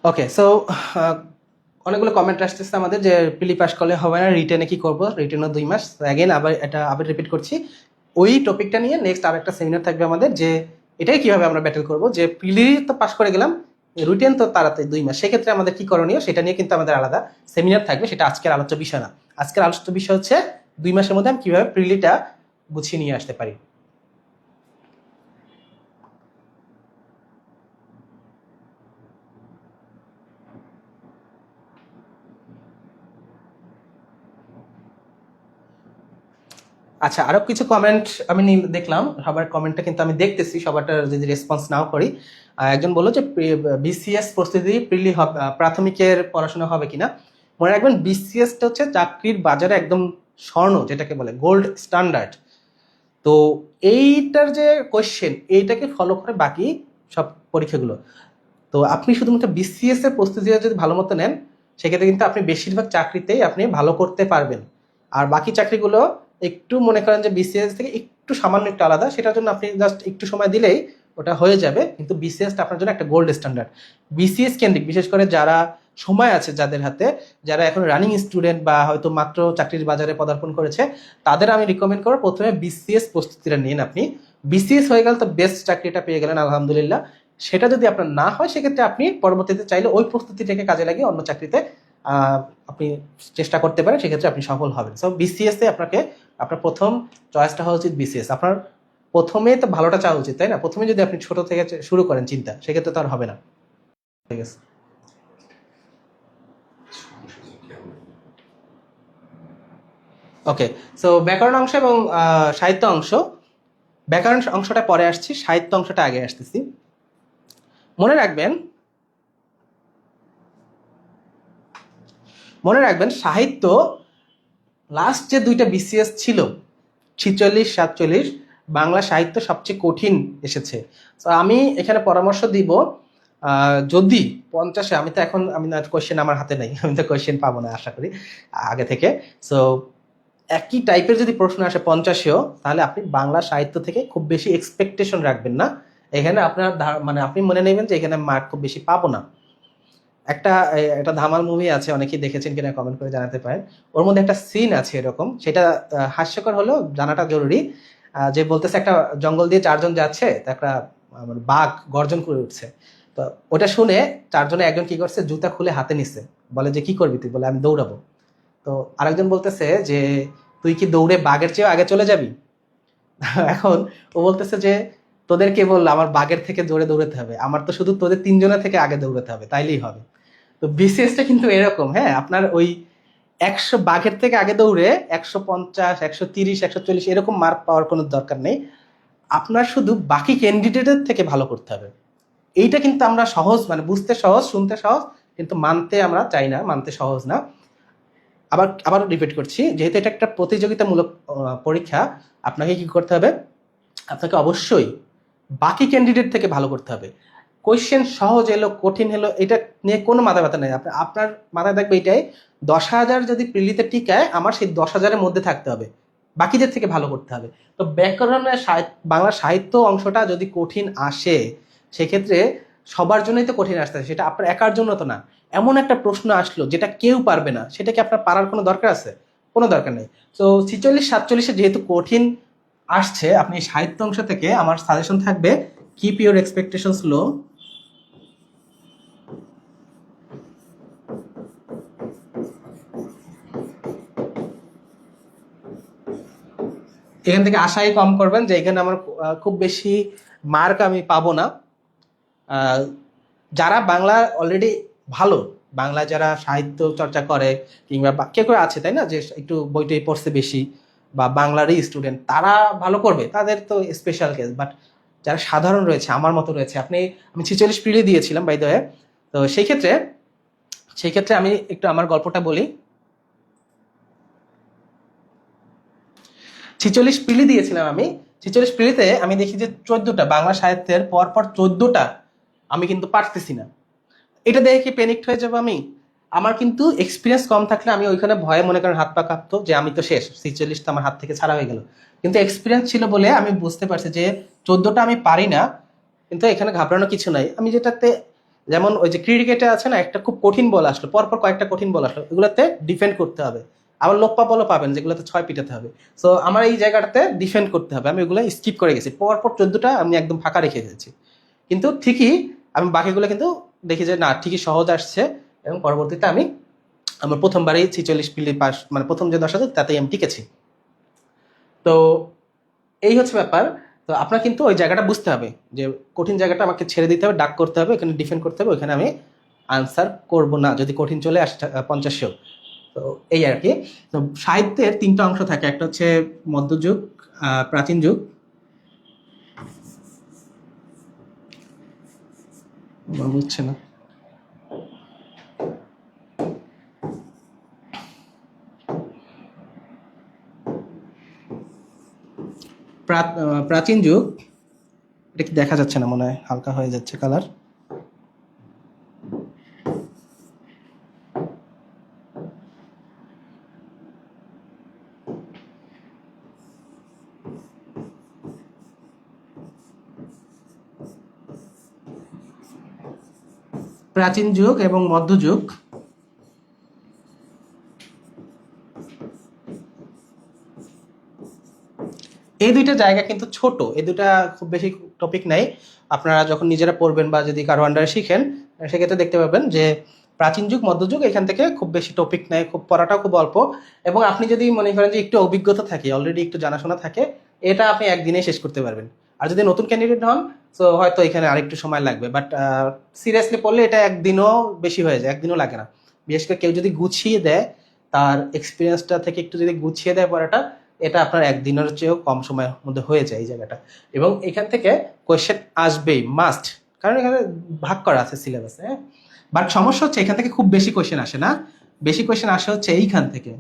Speaker 1: ওকে, সো অনেকগুলো কমেন্ট আসতেছে আমাদের যে প্রিলি পাস করলে হবে না, রিটেনে কি করবো, রিটেনও 2 মাস। অ্যাগেন আবার রিপিট করছি, ওই টপিকটা নিয়ে নেক্সট আর একটা সেমিনার থাকবে আমাদের, যে এটাই কিভাবে আমরা ব্যাটেল করবো, যে প্রিলি তো পাস করে গেলাম, রিটেন তো তাড়াতাড়ি 2 মাস, সেক্ষেত্রে আমাদের কি করণীয় সেটা নিয়ে কিন্তু আমাদের আলাদা সেমিনার থাকবে, সেটা আজকের আলোচ্য বিষয় না। আজকের আলোচ্য বিষয় হচ্ছে 2 মাসের মধ্যে আমি কিভাবে প্রিলিটা গুছিয়ে নিয়ে আসতে পারি। আচ্ছা, আরো কিছু কমেন্ট আমি দেখলাম, সবার কমেন্টটা কিন্তু আমি দেখতেছি, সবারটা যদি রেসপন্স নাও করি। একজন বললো যে বিসিএস প্রস্তুতি প্রিলি প্রাথমিকের পড়াশোনা হবে কিনা। মনে রাখবেন, বিসিএসটা হচ্ছে চাকরির বাজারে একদম স্বর্ণ, যেটাকে বলে গোল্ড স্ট্যান্ডার্ড। তো এইটার যে কোয়েশ্চেন, এইটাকে ফলো করে বাকি সব পরীক্ষাগুলো। তো আপনি শুধুমাত্র বিসিএস এর প্রস্তুতি যদি ভালো মতো নেন, সেক্ষেত্রে কিন্তু আপনি বেশিরভাগ চাকরিতেই আপনি ভালো করতে পারবেন। আর বাকি চাকরিগুলো একটু মনে করেন যে বিসিএস থেকে একটু সামান্য একটু আলাদা, সেটার জন্য আপনি জাস্ট একটু সময় দিলেই ওটা হয়ে যাবে। কিন্তু বিসিএসটা আপনার জন্য একটা গোল্ড স্ট্যান্ডার্ড। বিসিএস কেন্দ্রিক, বিশেষ করে যারা সময় আছে যাদের হাতে, যারা এখন রানিং স্টুডেন্ট বা হয়তো মাত্র চাকরির বাজারে পদার্পণ করেছে, তাদের আমি রিকমেন্ড করবো প্রথমে বিসিএস প্রস্তুতিটা নিন। আপনি বিসিএস হয়ে গেলে তো বেস্ট চাকরিটা পেয়ে গেলেন আলহামদুলিল্লাহ। সেটা যদি আপনার না হয়, সেক্ষেত্রে আপনি পরবর্তীতে চাইলে ওই প্রস্তুতিটাকে কাজে লাগিয়ে অন্য চাকরিতে আপনি চেষ্টা করতে পারেন, সেক্ষেত্রে আপনি সফল হবেন। সো বিসিএস এ আপনাকে আপনার প্রথম চয়েসটা হওয়া উচিত বিসিএস। আপনার প্রথমে তো ভালোটা চাওয়া উচিত, তাই না? প্রথমে যদি আপনি ছোট থেকে শুরু করেন চিন্তা, সেক্ষেত্রে তো আর হবে না। ঠিক আছে, ওকে। সো ব্যাকরণ অংশ এবং সাহিত্য অংশ, ব্যাকরণ অংশটা পরে আসছি, সাহিত্য অংশটা আগে আসতেছি। মনে রাখবেন, সাহিত্য লাস্ট যে 2টা বিসিএস ছিল, 46, 47, বাংলা সাহিত্য সবচেয়ে কঠিন এসেছে। তো আমি এখানে পরামর্শ দিব, যদি 50-এ, আমি না কোয়েশ্চেন আমার হাতে নাই, আমি তো কোয়েশ্চেন পাবো না আশা করি আগে থেকে। সো একই টাইপের যদি প্রশ্ন আসে 50-এও, তাহলে আপনি বাংলা সাহিত্য থেকে খুব বেশি এক্সপেকটেশন রাখবেন না। এখানে আপনার মানে আপনি মনে নেবেন যে এখানে মার্ক খুব বেশি পাবো না। একটা ধামাল মুভি আছে, অনেকেই দেখেছেন কিনা কমেন্ট করে জানাতে পারেন। ওর মধ্যে একটা সিন আছে এরকম, সেটা হাস্যকর হলেও জানাটা জরুরি। যে বলতেছে একটা জঙ্গল দিয়ে 4জন যাচ্ছে, তো একটা বাঘ গর্জন করে উঠছে। তো ওটা শুনে 4জনে একজন কি করছে, জুতা খুলে হাতে নিচ্ছে, বলে যে কি করবি তুই, বলে আমি দৌড়াবো। তো আরেকজন বলতেছে যে তুই কি দৌড়ে বাঘের চেয়েও আগে চলে যাবি? এখন ও বলতেছে যে তোদের কে বললো আমার বাঘের থেকে জোরে দৌড়াতে হবে, আমার তো শুধু তোদের 3জনের থেকে আগে দৌড়াতে হবে, তাইলেই হবে। তো বিসিএসটা কিন্তু এরকম, হ্যাঁ, আপনার ওই 100 বাঘের থেকে আগে দৌড়ে 150, 130, 140 এরকম মার্ক পাওয়ার কোনো দরকার নেই। আপনার শুধু বাকি ক্যান্ডিডেটের থেকে ভালো করতে হবে। এইটা কিন্তু আমরা সহজ, মানে বুঝতে সহজ, শুনতে সহজ, কিন্তু মানতে আমরা চাই না, মানতে সহজ না। আবার রিপিট করছি, যেহেতু এটা একটা প্রতিযোগিতামূলক পরীক্ষা, আপনাকে কি করতে হবে, আপনাকে অবশ্যই বাকি ক্যান্ডিডেট থেকে ভালো করতে হবে। কোয়েশ্চেন সহজ এলো কঠিন হলো এটা নিয়ে কোনো মাথা ব্যথা নেই। আপনার মাথায় থাকবে এটাই, 10,000 যদি প্রিলিতে টিকায়, আমার সেই 10,000-এর মধ্যে থাকতে হবে, বাকিদের থেকে ভালো করতে হবে। তো ব্যাকরণের বাংলা সাহিত্য অংশটা যদি কঠিন আসে, সেক্ষেত্রে সবার জন্যই তো কঠিন আসতে, সেটা আপনার একার জন্য তো না। এমন একটা প্রশ্ন আসলো যেটা কেউ পারবে না, সেটা কি আপনার পারার কোনো দরকার আছে? কোনো দরকার নেই। তো 46, 47 যেহেতু কঠিন আসছে, আপনি সাহিত্য অংশ থেকে আমার সাজেশন থাকবে কিপ ইউর এক্সপেকটেশনস লো। এখান থেকে আশাই কম করবেন যে এখানে আমার খুব বেশি মার্ক আমি পাবো না। যারা বাংলা অলরেডি ভালো, বাংলা যারা সাহিত্য চর্চা করে, কিংবা কেউ কেউ আছে তাই না, যে একটু বইটই পড়ছে বেশি বা বাংলারই স্টুডেন্ট, তারা ভালো করবে, তাদের তো স্পেশাল কেস। বাট যারা সাধারণ রয়েছে, আমার মতো রয়েছে, আমি 46 প্রিলি দিয়েছিলাম বাই দ্য ওয়ে। তো সেই ক্ষেত্রে আমি একটু আমার গল্পটা বলি। 46 প্রিলি দিয়েছিলাম আমি। 46 প্রিলিতে আমি দেখি যে 14টা বাংলা সাহিত্যের পর 14টা আমি কিন্তু পারতেছি না। এটা দেখে কি প্যানিকড হয়ে যাবো আমি? আমার কিন্তু এক্সপিরিয়েন্স কম থাকলে আমি ওইখানে ভয়ে মনে করেন হাত পা কাঁপতো, যে আমি তো শেষ, 46 তো আমার হাত থেকে ছাড়া হয়ে গেল। কিন্তু এক্সপিরিয়েন্স ছিল বলে আমি বুঝতে পারছি যে 14টা আমি পারি না, কিন্তু এখানে ঘাবড়ানো কিছু নাই। আমি যেটাতে যেমন ওই যে ক্রিকেটে আছে না, একটা খুব কঠিন বল আসলো, পরপর কয়েকটা কঠিন বল আসলো, এগুলোতে ডিফেন্ড করতে হবে। আবার লোপ্পা বলও পাবেন যেগুলোতে 6 পিটাতে হবে। সো আমার এই জায়গাটাতে ডিফেন্ড করতে হবে, আমি ওগুলো স্কিপ করে গেছি, পরপর 14টা আমি একদম ফাঁকা রেখে গেছি। কিন্তু ঠিকই আমি বাকিগুলো কিন্তু দেখি যে না, ঠিকই সহজ আসছে, এবং পরবর্তীতে আমি আমার প্রথমবারই 46 পিলি পাস, মানে প্রথম যে 10 আছে তাতেই আমি টিকেছি। তো এই হচ্ছে ব্যাপার। তো আপনার কিন্তু ওই জায়গাটা বুঝতে হবে যে কঠিন জায়গাটা আমাকে ছেড়ে দিতে হবে, ডাক করতে হবে, এখানে ডিফেন্ড করতে হবে, ওইখানে আমি আনসার করব না যদি কঠিন চলে আসে 50-এও। তো এই আর কি। তো সাহিত্যের 3টা অংশ থাকে, একটা হচ্ছে মধ্যযুগ, প্রাচীন যুগ, বুঝছে না, প্রাচীন যুগ, এটা কি দেখা যাচ্ছে না, মনে হয় হালকা হয়ে যাচ্ছে কালার। প্রাচীন যুগ এবং মধ্যযুগ, এই দুইটা জায়গা কিন্তু ছোট, এই দুটা খুব বেশি টপিক নাই। আপনারা যখন নিজেরা পড়বেন বা যদি কারো আন্ডারে শিখেন, সেক্ষেত্রে দেখতে পাবেন যে প্রাচীন যুগ মধ্যযুগ এখান থেকে খুব বেশি টপিক নাই, খুব পড়াটাও খুব অল্প। এবং আপনি যদি মনে করেন যে একটু অভিজ্ঞতা থাকে, অলরেডি একটু জানাশোনা থাকে, এটা আপনি একদিনে শেষ করতে পারবেন। আর যদি নতুন ক্যান্ডিডেট হন, তো হয়তো এখানে আরেকটু সময় লাগবে, বাট সিরিয়াসলি পড়লে এটা একদিনও বেশি হয়ে যায়, একদিনও লাগে না। বিশেষ করে কেউ যদি গুছিয়ে দেয়, তার এক্সপিরিয়েন্সটা থেকে একটু যদি গুছিয়ে দেয় পড়াটা, এটা আপনার একদিনের চেয়েও কম সময়ের মধ্যে হয়ে যায় এই জায়গাটা। এবং এখান থেকে কোয়েশ্চেন আসবেই, মাস্ট, কারণ এখানে ভাগ করা আছে সিলেবাসে। হ্যাঁ, বাট সমস্যা হচ্ছে এখান থেকে খুব বেশি কোয়েশ্চেন আসে না, বেশি কোয়েশ্চেন আসে হচ্ছে এইখান থেকে।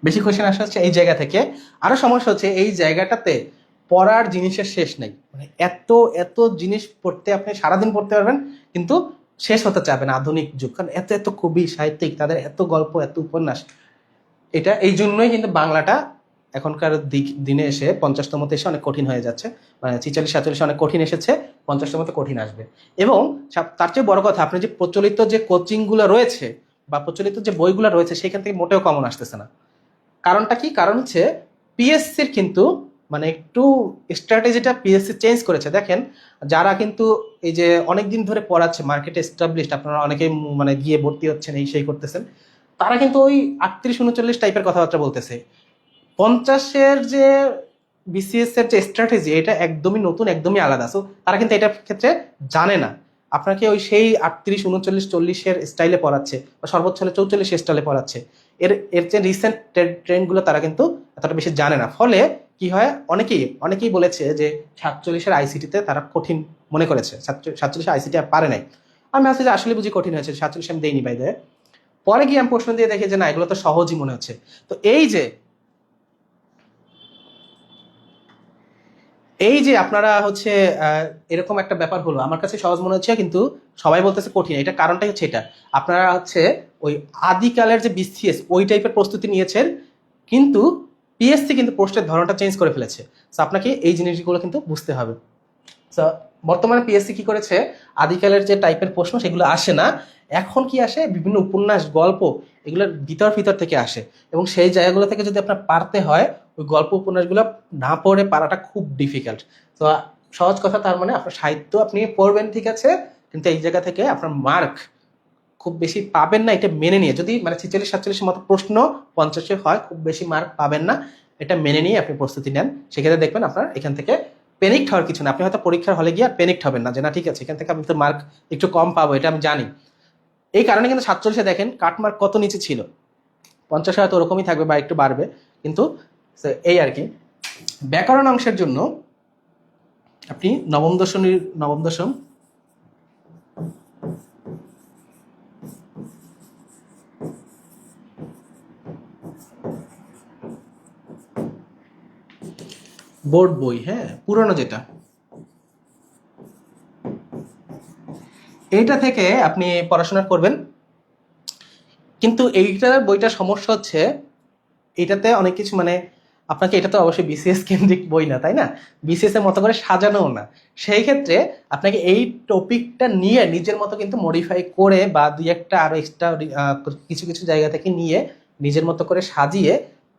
Speaker 1: বেশি কোয়েশ্চেন আসা হচ্ছে এই জায়গা থেকে। আরো সমস্যা হচ্ছে এই জায়গাটাতে পড়ার জিনিসের শেষ নাই, মানে এত এত জিনিস পড়তে, আপনি সারাদিন পড়তে পারবেন কিন্তু শেষ হতে চাবেন আধুনিক যুগ, কারণ এত এত কবি সাহিত্যিক, তাদের এত গল্প, এত উপন্যাস। এটা এই জন্যই কিন্তু বাংলাটা এখনকার দিনে এসে 50তমতে এসে অনেক কঠিন হয়ে যাচ্ছে, মানে 46-47 অনেক কঠিন এসেছে, 50তমতে কঠিন আসবে। এবং তার চেয়ে বড় কথা, আপনি যে প্রচলিত যে কোচিংগুলো রয়েছে বা প্রচলিত যে বইগুলো রয়েছে, সেখান থেকে মোটেও কমন আসতেছে না। কারণটা কি? কারণ হচ্ছে পিএসসির কিন্তু মানে একটু স্ট্র্যাটেজিটা পিএসসি চেঞ্জ করেছে। দেখেন, যারা কিন্তু এই যে অনেকদিন ধরে পড়াচ্ছে, মার্কেটে এস্টাবলিশড, আপনারা অনেকেই মানে গিয়ে ভর্তি হচ্ছেন, এই সেই করতেছেন, তারা কিন্তু ওই 38-39 টাইপের কথাবার্তা বলতেছে। 50-এর যে বিসিএস এর যে স্ট্র্যাটেজি, এটা একদমই নতুন, একদমই আলাদা। সো তারা কিন্তু এটার ক্ষেত্রে জানে না, আপনাকে ওই সেই 38-39-40-এর স্টাইলে পড়াচ্ছে, বা সর্বোচ্চ হলে 44 স্টাইলে পড়াচ্ছে। এর এর যে রিসেন্ট ট্রেন্ডগুলো তারা কিন্তু এতটা বেশি জানে না। ফলে কি হয়, অনেকেই অনেকেই বলেছে যে 47-এর আইসিটিতে তারা কঠিন মনে করেছে, 47 আইসিটি আর পারে নাই। আমি আসলে আসলে বুঝি কঠিন হয়েছে, 47 আমি দেইনি বাইরে। পরে গিয়ে আমি প্রশ্ন দিয়ে দেখি যে না, এগুলো তো সহজই মনে হচ্ছে। তো এই যে আপনারা হচ্ছে এরকম একটা ব্যাপার হলো, আমার কাছে সহজ মনে হচ্ছে কিন্তু সবাই বলতেছে কঠিন। এটা কারণটাই হচ্ছে এটা, আপনারা হচ্ছে ওই আদিকালের যে বিসিএস ওই টাইপের প্রস্তুতি নিয়েছেন, কিন্তু পিএসসি কিন্তু প্রশ্নের ধরনটা চেঞ্জ করে ফেলেছে। তো আপনাকে এই জিনিসগুলো কিন্তু বুঝতে হবে। তো বর্তমানে পিএসসি কি করেছে, আদিকালের যে টাইপের প্রশ্ন সেগুলো আসে না, এখন কি আসে, বিভিন্ন উপন্যাস, গল্প, এগুলোর ভিতর ভিতর থেকে আসে। এবং সেই জায়গাগুলো থেকে যদি আপনার পারতে হয়, ওই গল্প উপন্যাসগুলো না পড়ে পারাটা খুব ডিফিকাল্ট। তো সহজ কথা, তার মানে আপনার সাহিত্য আপনি পড়বেন ঠিক আছে, কিন্তু এই জায়গা থেকে আপনার মার্ক খুব বেশি পাবেন না, এটা মেনে নিয়ে। যদি মানে 46-47 মতো প্রশ্ন 50-এ হয়, খুব বেশি মার্ক পাবেন না, এটা মেনে নিয়ে আপনি প্রস্তুতি নেন। সেক্ষেত্রে দেখবেন আপনার এখান থেকে প্যানিকড হওয়ার কিছু না। আপনি হয়তো পরীক্ষার হলে গিয়ে আর প্যানিকড হবেন না যে না ঠিক আছে, এখান থেকে আমি তো মার্ক একটু কম পাবো, এটা আমি জানি। এই কারণে কিন্তু 47-এ দেখেন কাট মার্ক কত নিচে ছিল, 50-এ হয়তো ওরকমই থাকবে বা একটু বাড়বে। কিন্তু এই আর কি। ব্যাকরণ অংশের জন্য আপনি নবম দশম বোর্ড বই, হ্যাঁ পুরনো যেটা, এইটা থেকে আপনি পড়াশোনা করবেন। কিন্তু এইটার বইটার সমস্যা হচ্ছে, এটাতে অনেক কিছু মানে আপনাকে, এটা তো অবশ্যই বিসিএস কেন্দ্রিক বই না, তাই না? বিসিএস এর মতো করে সাজানোও না। সেই ক্ষেত্রে আপনাকে এই টপিকটা নিয়ে নিজের মতো কিন্তু মডিফাই করে বা দুই একটা আরো এক্সট্রা কিছু কিছু জায়গা থেকে নিয়ে নিজের মতো করে সাজিয়ে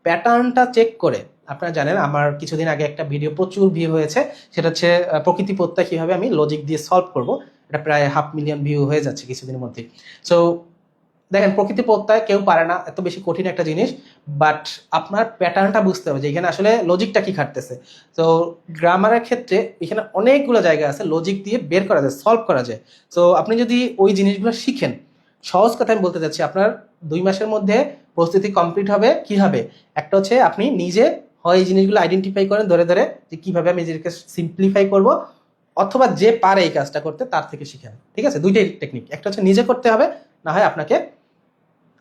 Speaker 1: প্যাটার্নটা চেক করে, আপনারা জানেন আমার কিছুদিন আগে একটা ভিডিও প্রচুর ভিউ হয়েছে, সেটা হচ্ছে প্রকৃতি প্রত্যয় কিভাবে আমি লজিক দিয়ে সলভ করব। এটা প্রায় 500,000 ভিউ হয়ে যাচ্ছে কিছুদিনের মধ্যেই। সো দেখেন, প্রকৃতি প্রত্যয় কেউ পারে না, এত বেশি কঠিন একটা জিনিস, বাট আপনার প্যাটার্নটা বুঝতে হবে যে এখানে আসলে লজিকটা কি খাটতেছে। তো গ্রামারের ক্ষেত্রে এখানে অনেকগুলো জায়গা আছে লজিক দিয়ে বের করা যায়, সলভ করা যায়। তো আপনি যদি ওই জিনিসগুলো শিখেন, সহজ কথা আমি বলতে চাচ্ছি, আপনার 2 মাসের মধ্যে প্রস্তুতি কমপ্লিট হবে। কি হবে? একটা হচ্ছে আপনি নিজে হয় এই জিনিসগুলো আইডেন্টিফাই করেন ধরে ধরে যে কিভাবে আমি নিজেকে সিম্পলিফাই করব, অথবা যে পারে এই কাজটা করতে তার থেকে শিখেন। ঠিক আছে, দুইটাই টেকনিক, একটা হচ্ছে নিজে করতে হবে, না হয় আপনাকে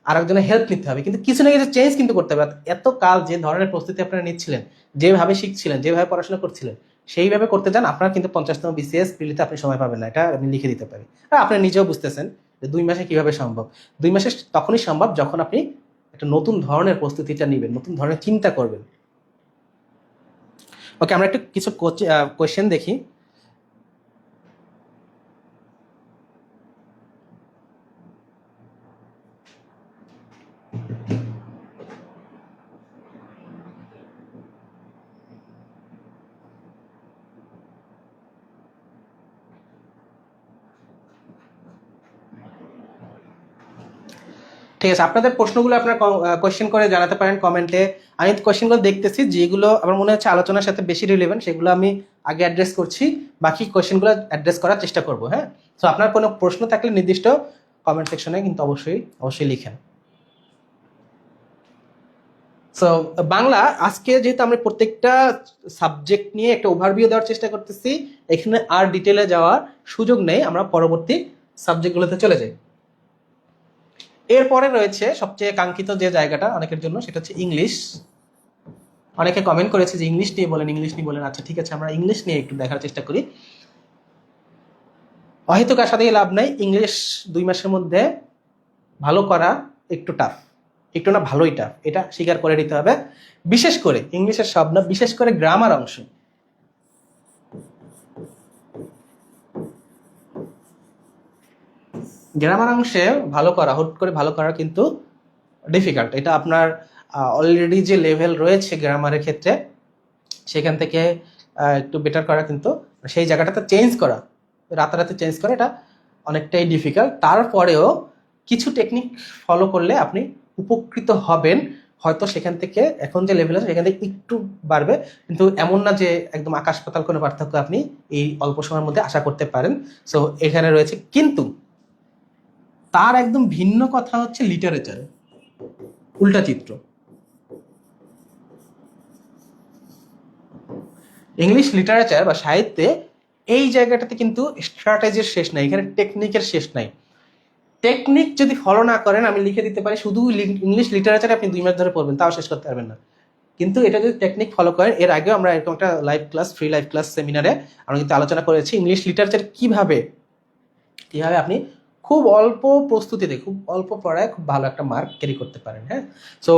Speaker 1: আরেকজনের হেল্প নিতে হবে, কিন্তু কিছু না কিছু চেঞ্জ কিন্তু করতে হবে। এত কাল যে ধরনের প্রস্তুতি আপনারা নিচ্ছিলেন, যেভাবে শিখছিলেন, যেভাবে পড়াশোনা করছিলেন, সেইভাবে করতে যান, আপনার কিন্তু 50তম বিসিএস প্রিলিতে আপনি সময় পাবেন না, এটা আমি লিখে দিতে পারি। আর আপনি নিজেও বুঝতেছেন যে 2 মাসে কিভাবে সম্ভব। 2 মাসে তখনই সম্ভব যখন আপনি একটা নতুন ধরনের প্রস্তুতিটা নেবেন, নতুন ধরনের চিন্তা করবেন। ওকে, আমরা একটু কিছু কোয়েশ্চেন দেখি। ঠিক আছে, আপনাদের প্রশ্নগুলো আপনার কোয়েশ্চেন করে জানাতে পারেন কমেন্টে। আমি কোয়েশ্চেনগুলো দেখতেছি, যেগুলো আমার মনে হচ্ছে আলোচনার সাথে বেশি রিলেভেন্ট সেগুলো আমি আগে অ্যাড্রেস করছি, বাকি কোয়েশ্চেনগুলো অ্যাড্রেস করার চেষ্টা করব। হ্যাঁ, তো আপনার কোনো প্রশ্ন থাকলে নির্দিষ্ট কমেন্ট সেকশনে কিন্তু অবশ্যই অবশ্যই লিখেন। সো বাংলা, আজকে যেহেতু আমরা প্রত্যেকটা সাবজেক্ট নিয়ে একটা ওভারভিউ দেওয়ার চেষ্টা করতেছি, এখানে আর ডিটেলে যাওয়ার সুযোগ নেই, আমরা পরবর্তী সাবজেক্টগুলোতে চলে যাই। এরপরে রয়েছে সবচেয়ে কাঙ্ক্ষিত যে জায়গাটা অনেকের জন্য, সেটা হচ্ছে ইংলিশ। অনেকে কমেন্ট করেছে যে ইংলিশ নিয়ে বলেন, ইংলিশ নিয়ে বলেন। আচ্ছা ঠিক আছে, আমরা ইংলিশ নিয়ে একটু দেখার চেষ্টা করি। অহেতুক আশা দিয়ে লাভ নাই, ইংলিশ 2 মাসের মধ্যে ভালো করা একটু টাফ, একটু না ভালোই টাফ, এটা স্বীকার করে নিতে হবে। বিশেষ করে ইংলিশের সব না, বিশেষ করে গ্রামার অংশ। গ্রামার অংশে ভালো করা, হুট করে ভালো করা কিন্তু ডিফিকাল্ট। এটা আপনার অলরেডি যে লেভেল রয়েছে গ্রামারের ক্ষেত্রে, সেখান থেকে একটু বেটার করা, কিন্তু সেই জায়গাটাতে চেঞ্জ করা, রাতারাতি চেঞ্জ করা, এটা অনেকটাই ডিফিকাল্ট। তারপরেও কিছু টেকনিক ফলো করলে আপনি উপকৃত হবেন। হয়তো সেখান থেকে এখন যে লেভেল আছে সেখান থেকে একটু বাড়বে, কিন্তু এমন না যে একদম আকাশ পাতাল কোনো পার্থক্য আপনি এই অল্প সময়ের মধ্যে আশা করতে পারেন। সো এখানে রয়েছে, কিন্তু তার একদম ভিন্ন কথা হচ্ছে লিটারেচার, উল্টা চিত্র। ইংলিশ লিটারেচার বা সাহিত্যে এই জায়গাটাতে কিন্তু স্ট্র্যাটেজির শেষ নাই, এখানে টেকনিকের শেষ নাই। টেকনিক যদি ফলো না করেন, আমি লিখে দিতে পারি শুধু ইংলিশ লিটারেচারে আপনি 2 মাস ধরে পড়বেন, তাও শেষ করতে পারবেন না। কিন্তু এটা যদি টেকনিক ফলো করেন, এর আগেও আমরা এরকম একটা live class, free live class সেমিনারে আমরা কিন্তু আলোচনা করেছি ইংলিশ লিটারেচার কিভাবে কিভাবে আপনি খুব অল্প প্রস্তুতিতে, খুব অল্প পড়ায় খুব ভালো একটা মার্ক ক্যারি করতে পারেন। হ্যাঁ, সো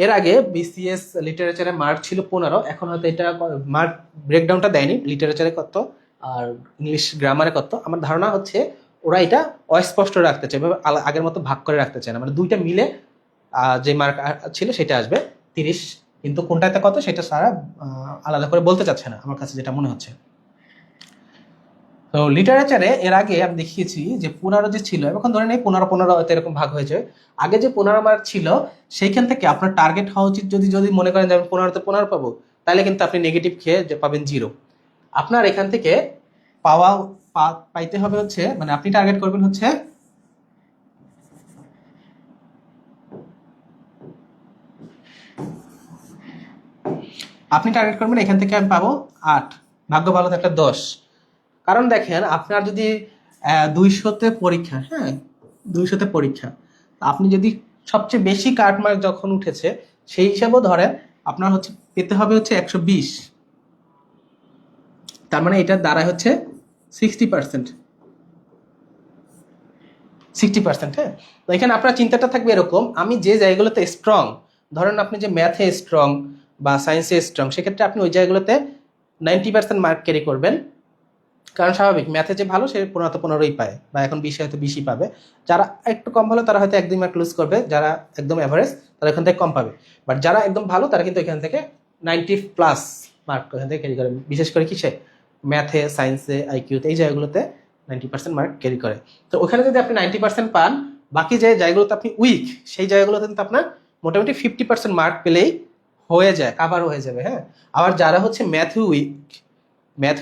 Speaker 1: এর আগে বিসিএস লিটারেচারে মার্ক ছিল 15, এখন হয়তো এটা মার্ক ব্রেকডাউনটা দেয়নি, লিটারেচারে কত আর ইংলিশ গ্রামারে কত। আমার ধারণা হচ্ছে ওরা এটা অস্পষ্ট রাখতে চায়, আগের মতো ভাগ করে রাখতে চায় না, মানে দুইটা মিলে যে মার্ক ছিল সেটা আসবে 30, কিন্তু কোনটাতে কত সেটা সারা আলাদা করে বলতে চাচ্ছে না, আমার কাছে যেটা মনে হচ্ছে। তো লিটারেচারে এর আগে আমি দেখিয়েছি যে 15 যে ছিল, এখন ধরে নেই 15 হয়তো এরকম ভাগ হয়েছে। আগে যে 15 মার্ক ছিল, সেইখান থেকে আপনার টার্গেট হওয়া উচিত, যদি যদি মনে করেন যে আমি 15তে 15 পাবো, তাহলে কিন্তু আপনি নেগেটিভ খেয়ে যে পাবেন 0। আপনার এখান থেকে পাওয়া পাইতে হবে হচ্ছে, মানে আপনি টার্গেট করবেন হচ্ছে এখান থেকে আমি পাবো 8, ভাগ্য ভালো থাকলে 10। কারণ দেখেন, আপনার যদি 200তে পরীক্ষা, হ্যাঁ 200তে পরীক্ষা, আপনি যদি সবচেয়ে বেশি কাট মার্ক যখন উঠেছে সেই হিসাবেও ধরেন, আপনার হচ্ছে পেতে হবে হচ্ছে 120, তার মানে এটার দ্বারা হচ্ছে 60%। 60%, হ্যাঁ। তো এখানে আপনার চিন্তাটা থাকবে এরকম, আমি যে জায়গাগুলোতে স্ট্রং, ধরেন আপনি যে ম্যাথে স্ট্রং বা সায়েন্সে স্ট্রং, সেক্ষেত্রে আপনি ওই জায়গাগুলোতে 90% মার্ক ক্যারি করবেন। কারণ স্বাভাবিক, ম্যাথে যে ভালো সে 15-15ই পায়, বা এখন 20 হয়তো 20ই পাবে। যারা একটু কম ভালো তারা হয়তো 1-2 মার্ক লুজ করবে, যারা একদম অ্যাভারেজ তারা এখান থেকে কম পাবে। বাট যারা একদম ভালো তারা কিন্তু এখান থেকে 90+ মার্ক এখান থেকে ক্যারি করে, বিশেষ করে কিসে, ম্যাথে, সায়েন্সে, আইকিউতে, এই জায়গাগুলোতে 90% মার্ক ক্যারি করে। তো ওখানে যদি আপনি 90% পান, বাকি যে জায়গাগুলোতে আপনি উইক সেই জায়গাগুলোতে কিন্তু আপনার মোটামুটি 50% মার্ক পেলেই হয়ে যায়, কাভার হয়ে যাবে। হ্যাঁ, আবার যারা হচ্ছে ম্যাথ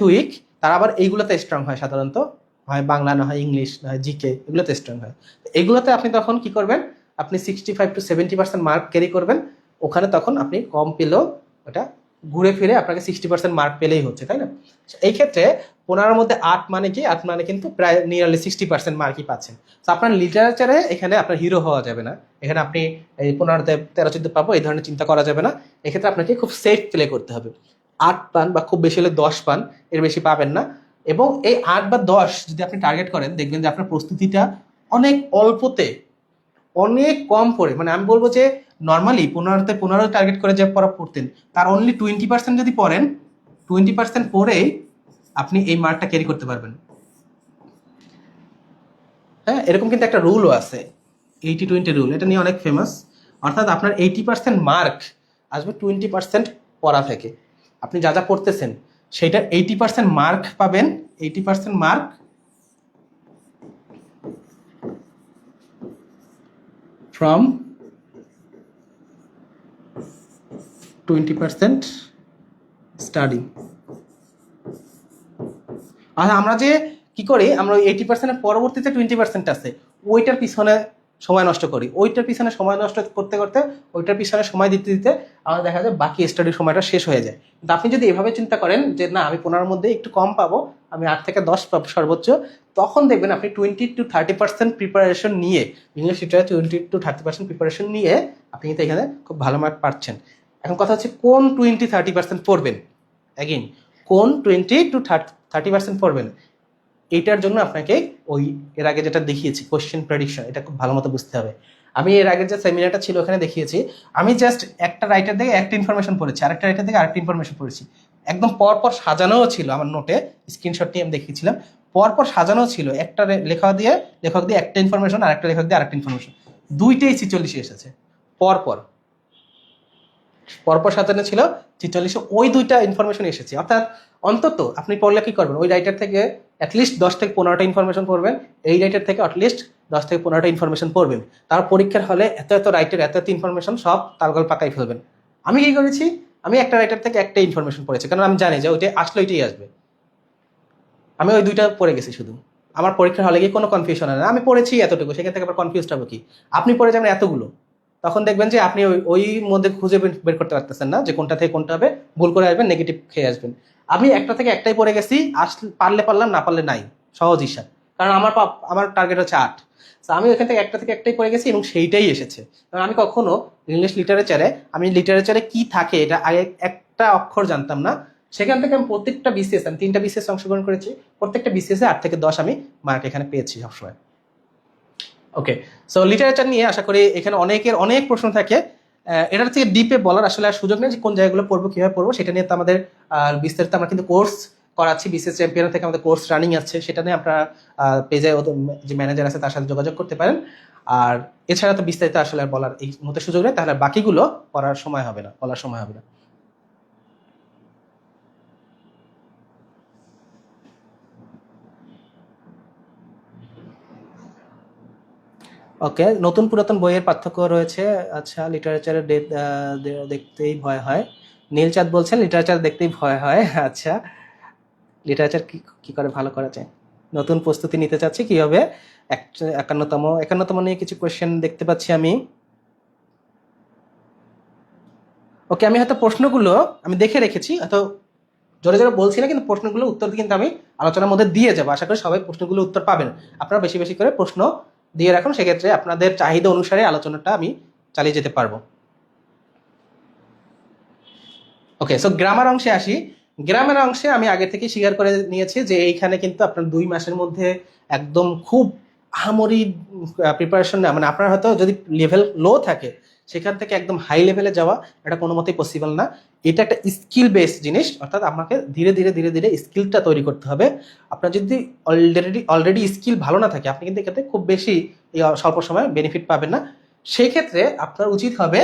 Speaker 1: উইক তারা আবার এইগুলোতে স্ট্রং হয় সাধারণত, হয় বাংলা, না হয় ইংলিশ, না হয় জিকে, এগুলোতে স্ট্রং হয়। এগুলোতে আপনি তখন কি করবেন, আপনি 65-70% মার্ক ক্যারি করবেন। ওখানে তখন আপনি কম পেলেও ওটা ঘুরে ফিরে আপনাকে 60% মার্ক পেলেই হচ্ছে, তাই না? এই ক্ষেত্রে 15-র মধ্যে 8 মানে কি, 8 মানে কিন্তু প্রায় নিয়ারলি 60% মার্কই পাচ্ছেন। তো আপনার লিটারেচারে এখানে আপনার হিরো হওয়া যাবে না, এখানে আপনি এই 15-তে 13-14 পাবো এই ধরনের চিন্তা করা যাবে না। এক্ষেত্রে আপনাকে খুব সেফ প্লে করতে হবে। 8 পান বা খুব বেশি হলে 10 পান, এর বেশি পাবেন না। এবং এই 8 বা 10 যদি আপনি টার্গেট করেন, দেখবেন যে আপনার প্রস্তুতিটা অনেক অল্পতে, অনেক কম পড়ে, মানে আমি বলবো যে নর্মালি 15-তে 15 টার্গেট করে যে পড়তেন তার অনলি 20% যদি পড়েন, 20% পড়েই আপনি এই মার্কটা ক্যারি করতে পারবেন। হ্যাঁ, এরকম কিন্তু একটা রুলও আছে, 80-20 রুল, এটা নিয়ে অনেক ফেমাস। অর্থাৎ আপনার 80% মার্ক আসবে 20% পড়া থেকে। আপনি যা যা পড়তেছেন সেটা 80% মার্ক পাবেন, 80% মার্ক ফ্রম 20% স্টাডি। আর আমরা যে কি করি, আমরা ওই 80%-এর পরবর্তীতে 20% আছে ওইটার পিছনে সময় নষ্ট করি, ওইটার পিছনে সময় নষ্ট করতে করতে, ওইটার পিছনে সময় দিতে দিতে আমাদের দেখা যায় বাকি স্টাডির সময়টা শেষ হয়ে যায়। কিন্তু আপনি যদি এভাবে চিন্তা করেন যে না, আমি 15-র মধ্যে একটু কম পাবো, আমি 8 থেকে 10 পাবো সর্বোচ্চ, তখন দেখবেন আপনি 20-30% প্রিপারেশন নিয়ে, ইংলিশ লিটারে 20-30% প্রিপারেশন নিয়ে আপনি কিন্তু এখানে খুব ভালো মার্ক পাচ্ছেন। এখন কথা হচ্ছে কোন 20-30% পড়বেন, অ্যাগেইন কোন 20-30% পড়বেন, এইটার জন্য আপনাকে ওই এর আগে যেটা দেখিয়েছি কোশ্চেন প্রেডিকশন, এটা খুব ভালো মতো বুঝতে হবে। আমি এর আগের যে সেমিনারটা ছিল ওখানে দেখিয়েছি, আমি জাস্ট একটা রাইটার থেকে একটা ইনফরমেশন পড়েছি, আরেকটা রাইটার থেকে আরেকটা ইনফরমেশন পড়েছি, একদম পরপর সাজানোও ছিল, আমার নোটে স্ক্রিনশট নিয়ে আমি দেখিয়েছিলাম, পরপর সাজানো ছিল, একটা লেখক দিয়ে একটা ইনফরমেশন, আরেকটা লেখক দিয়ে আরেকটা ইনফরমেশন, দুইটাই 46 এসেছে পরপর পরপর সাজানো ছিল 46, ওই দুইটা ইনফরমেশন এসেছে। অর্থাৎ অন্তত আপনি পড়লে কি করবেন, ওই রাইটার থেকে অ্যাটলিস্ট 10-15টা ইনফরমেশন পড়বেন, এই রাইটার থেকে অ্যাটলিস্ট 10-15টা ইনফরমেশন পড়বেন। তার পরীক্ষার হলে এত এত রাইটার, এত এত ইনফরমেশন সব তালগোল পাকাই ফেলবেন। আমি কি করেছি, আমি একটা রাইটার থেকে একটা ইনফরমেশন পড়েছি, কারণ আমি জানি যে ওইটা আসলে ওইটাই আসবে। আমি ওই দুইটা পড়ে গেছি শুধু, আমার পরীক্ষার হলে গিয়ে কোনো কনফিউশন হয় না, আমি পড়েছি এতটুকু, সেখান থেকে আবার কনফিউজড হবো কি? আপনি পড়ে যাবেন এতগুলো, তখন দেখবেন যে আপনি ওই মধ্যে খুঁজে বের করতে পারতেছেন না যে কোনটা থেকে কোনটা হবে, ভুল করে আসবেন, নেগেটিভ খেয়ে আসবেন। আমি একটা থেকে একটাই পড়ে গেছি, পারলে পারলাম, না পারলে নাই, সহজ হিসাব। কারণ আমার টার্গেট হচ্ছে 8, তো আমি ওইখান থেকে একটা থেকে একটাই পড়ে গেছি এবং সেইটাই এসেছে। কারণ আমি কখনো ইংলিশ লিটারেচারে কি থাকে এটা আগে একটা অক্ষর জানতাম না, সেখান থেকে আমি প্রত্যেকটা বিসিএস, আমি 3টা বিসিএস অংশগ্রহণ করেছি, প্রত্যেকটা বিসিএসে 8 থেকে 10 আমি মার্ক এখানে পেয়েছি সবসময়। ওকে, সো লিটারেচার নিয়ে আশা করি এখানে অনেকের অনেক প্রশ্ন থাকে, এটার থেকে ডিপে বলার আসলে আর সুযোগ নেই যে কোন জায়গাগুলো পড়বো, কিভাবে পড়বো, সেটা নিয়ে তো আমাদের বিস্তারিত আমরা কিন্তু কোর্স করাচ্ছি, বিসিএস চ্যাম্পিয়ন থেকে আমাদের কোর্স রানিং আছে, সেটা নিয়ে আপনারা পেজে যে ম্যানেজার আছে তার সাথে যোগাযোগ করতে পারেন। আর এছাড়া তো বিস্তারিত আসলে আর বলার এই মতো সুযোগ নেই, তাহলে বাকিগুলো পড়ার সময় হবে না, বলার সময় হবে না। ওকে, নতুন পুরাতন বইয়ের পার্থক্য রয়েছে। আচ্ছা, লিটারেচারের দেখতেই ভয় হয়, নীলচাঁদ বলছেন লিটারেচার দেখতেই ভয় হয়। আচ্ছা, লিটারেচার কি করে ভালো করা যায়, নতুন প্রস্তুতি নিতে চাচ্ছি কিভাবে। 51তম নিয়ে কিছু কোয়েশ্চেন দেখতে পাচ্ছি আমি। ওকে, আমি হয়তো প্রশ্নগুলো আমি দেখে রেখেছি, হয়তো জোরে জোরে বলছি না, কিন্তু প্রশ্নগুলো উত্তর কিন্তু আমি আলোচনার মধ্যে দিয়ে যাবো, আশা করি সবাই প্রশ্নগুলো উত্তর পাবেন। আপনারা বেশি বেশি করে প্রশ্ন দিয়ে রাখুন, সেক্ষেত্রে আপনাদের চাহিদা অনুসারে আলোচনাটা আমি চালিয়ে যেতে পারবো। ওকে, সো গ্রামার অংশে আসি। গ্রামের অংশে আমি আগে থেকে স্বীকার করে নিয়েছি যে এইখানে কিন্তু আপনার 2 মাসের মধ্যে একদম খুব আহামরি প্রিপারেশন না, মানে আপনার হয়তো যদি লেভেল লো থাকে সেখান থেকে একদম হাই লেভেলে যাওয়া এটা কোনো মতেই পসিবল না। এটা একটা স্কিল বেসড জিনিস, অর্থাৎ আমাকে ধীরে ধীরে ধীরে ধীরে স্কিলটা তৈরি করতে হবে। আপনার যদি অলরেডি স্কিল ভালো না থাকে, আপনি কিন্তু এক্ষেত্রে খুব বেশি স্বল্প সময়ে বেনিফিট পাবেন না। সেই ক্ষেত্রে আপনার উচিত হবে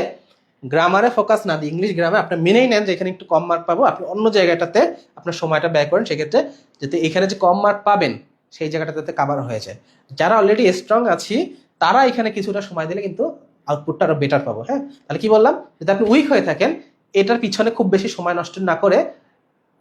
Speaker 1: গ্রামারে ফোকাস না দিয়ে ইংলিশ গ্রামে আপনার মেনেই নেন যে এখানে একটু কম মার্ক পাবো, আপনি অন্য জায়গাটাতে আপনার সময়টা ব্যয় করেন, সেক্ষেত্রে যাতে এখানে যে কম মার্ক পাবেন সেই জায়গাটা যাতে কাভার হয়ে যায়। যারা অলরেডি স্ট্রং আছি তারা এখানে কিছুটা সময় দিলে কিন্তু আউটপুটটা আরো বেটার পাবো। হ্যাঁ, তাহলে কি বললাম, যদি আপনি উইক হয়ে থাকেন এটার পিছনে খুব বেশি সময় নষ্ট না করে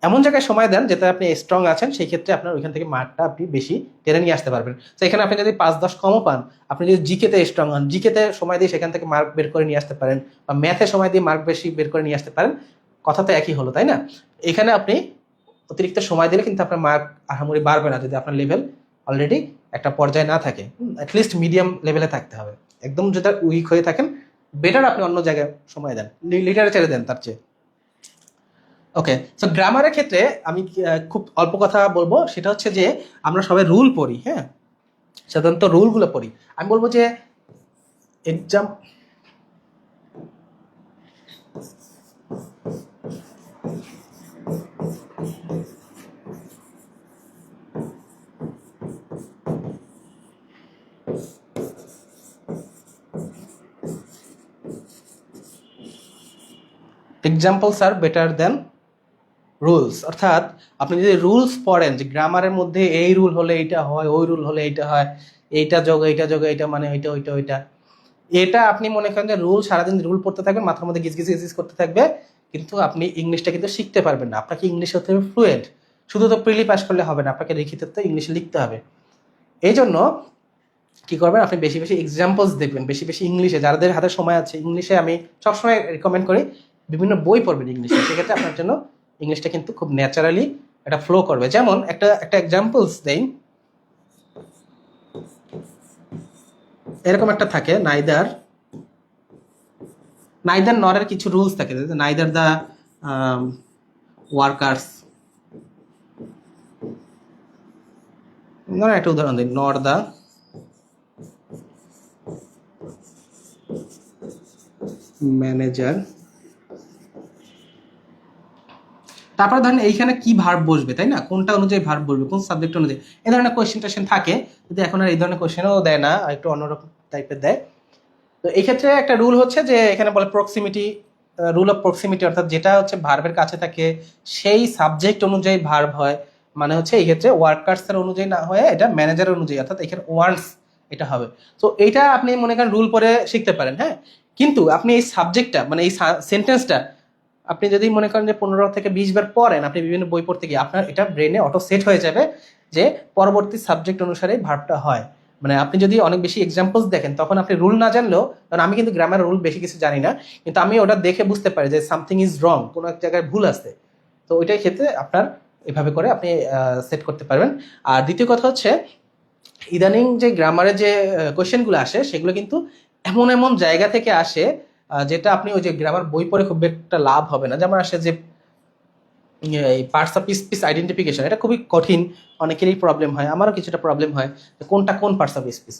Speaker 1: এমন জায়গায় সময় দেন যেটা আপনি স্ট্রং আছেন, সেই ক্ষেত্রে আপনার ওইখান থেকে মার্কটা আপনি বেশি টেনে নিয়ে আসতে পারবেন। তো এখানে আপনি যদি 5-10 কমও পান, আপনি যদি জিকেতে স্ট্রং হন, জিকেতে সময় দিয়ে সেখান থেকে মার্ক বের করে নিয়ে আসতে পারেন, বা ম্যাথে সময় দিয়ে মার্ক বেশি বের করে নিয়ে আসতে পারেন, কথা তো একই হলো, তাই না? এখানে আপনি অতিরিক্ত সময় দিলে কিন্তু আপনার মার্ক আহামরি বাড়বে না, যদি আপনার লেভেল অলরেডি একটা পর্যায়ে না থাকে। অ্যাটলিস্ট মিডিয়াম লেভেলে থাকতে হবে। একদম যেটা উইক হয়ে থাকেন, বেটার আপনি অন্য জায়গায় সময় দেন, লিটারেচারে দেন তার চেয়ে। ওকে, সো গ্রামারের ক্ষেত্রে আমি খুব অল্প কথা বলবো, সেটা হচ্ছে যে আমরা সবাই রুল পড়ি, হ্যাঁ, সাধারণত রুলগুলো পড়ি। আমি বলবো যে এক্সাম এক্সাম্পলস আর বেটার দেন রুলস। অর্থাৎ আপনি যদি রুলস পড়েন যে গ্রামারের মধ্যে এই রুল হলে এইটা হয়, ওই রুল হলে এইটা হয়, এইটা যোগ এইটা যোগ এইটা মানে ওইটা ওইটা ওইটা, এটা আপনি মনে করেন যে রুল সারাদিন রুল পড়তে থাকবেন, মাথার মধ্যে গিজ গিজ গিজ গিজ করতে থাকবে, কিন্তু আপনি ইংলিশটা কিন্তু শিখতে পারবেন না। আপনাকে ইংলিশ হতে হবে ফ্লুয়েন্ট। শুধু তো প্রিলি পাস করলে হবে না, আপনাকে লিখিত তো ইংলিশে লিখতে হবে। এই জন্য কি করবেন, আপনি বেশি বেশি এক্সাম্পলস দেখবেন, বেশি বেশি ইংলিশে, যাদের হাতে সময় আছে ইংলিশে আমি সবসময় রিকমেন্ড করি বিভিন্ন বই পড়বেন ইংলিশে। সেক্ষেত্রে আপনার জন্য ইংলিশটা কিন্তু খুব ন্যাচারালি একটা ফ্লো করবে। যেমন একটা একটা এক্সাম্পলস দেই, এরকম একটা থাকে নাইদার নাইদার নরের কিছু রুলস থাকে, নাইদার দা ওয়ার্কার্স, একটা উদাহরণ দিই, নর দা ম্যানেজার। তারপরে ধরেন এইখানে কি ভার্ব বসবে, তাই না, কোনটা অনুযায়ী ভার্ব বসবে, কোন সাবজেক্ট অনুযায়ী, এই ধরনের কোয়েশ্চেন টোয়েশ্চেন থাকে। যদি এখন আর এই ধরনের কোয়েশ্চেনও দেয় না, একটু অন্যরকম টাইপের দেয়। তো এই ক্ষেত্রে একটা রুল হচ্ছে যে এখানে বলে প্রক্সিমিটি, রুল অফ প্রক্সিমিটি, অর্থাৎ যেটা হচ্ছে ভার্বের কাছে থাকে সেই সাবজেক্ট অনুযায়ী ভার্ব হয়। মানে হচ্ছে এই ক্ষেত্রে ওয়ার্কার্স এর অনুযায়ী না হয়ে এটা ম্যানেজার অনুযায়ী, অর্থাৎ এখানে ওয়ান্টস এটা হবে। তো এইটা আপনি মনে করেন রুল পরে শিখতে পারেন, হ্যাঁ। কিন্তু আপনি এই সাবজেক্টটা মানে এই সেন্টেন্সটা আপনি যদি মনে করেন যে 15 থেকে 20 বার পড়েন, আপনি বিভিন্ন বই পড়তে গিয়ে আপনার এটা ব্রেনে অটো সেট হয়ে যাবে যে পরবর্তী সাবজেক্ট অনুসারে ভার্বটা হয়। মানে আপনি যদি অনেক বেশি এক্সাম্পলস দেখেন, তখন আপনি রুল না জানলেও, কারণ আমি কিন্তু গ্রামার রুল বেশি কিছু জানি না, কিন্তু আমি ওটা দেখে বুঝতে পারি যে সামথিং ইজ রং, কোনো এক জায়গায় ভুল আছে। তো ওইটাই ক্ষেত্রে আপনার এভাবে করে আপনি সেট করতে পারবেন। আর দ্বিতীয় কথা হচ্ছে ইদানিং যে গ্রামারের যে কোয়েশ্চেনগুলো আসে সেগুলো কিন্তু এমন এমন জায়গা থেকে আসে যেটা আপনি ওই যে গ্রামার বই পড়ে খুব একটা লাভ হবে না। যেমন আসে যে এই পার্টস অফ স্পিচ আইডেন্টিফিকেশন, এটা খুবই কঠিন, অনেকেরই প্রবলেম হয়, আমারও কিছুটা প্রবলেম হয় কোনটা কোন পার্টস অফ স্পিচ,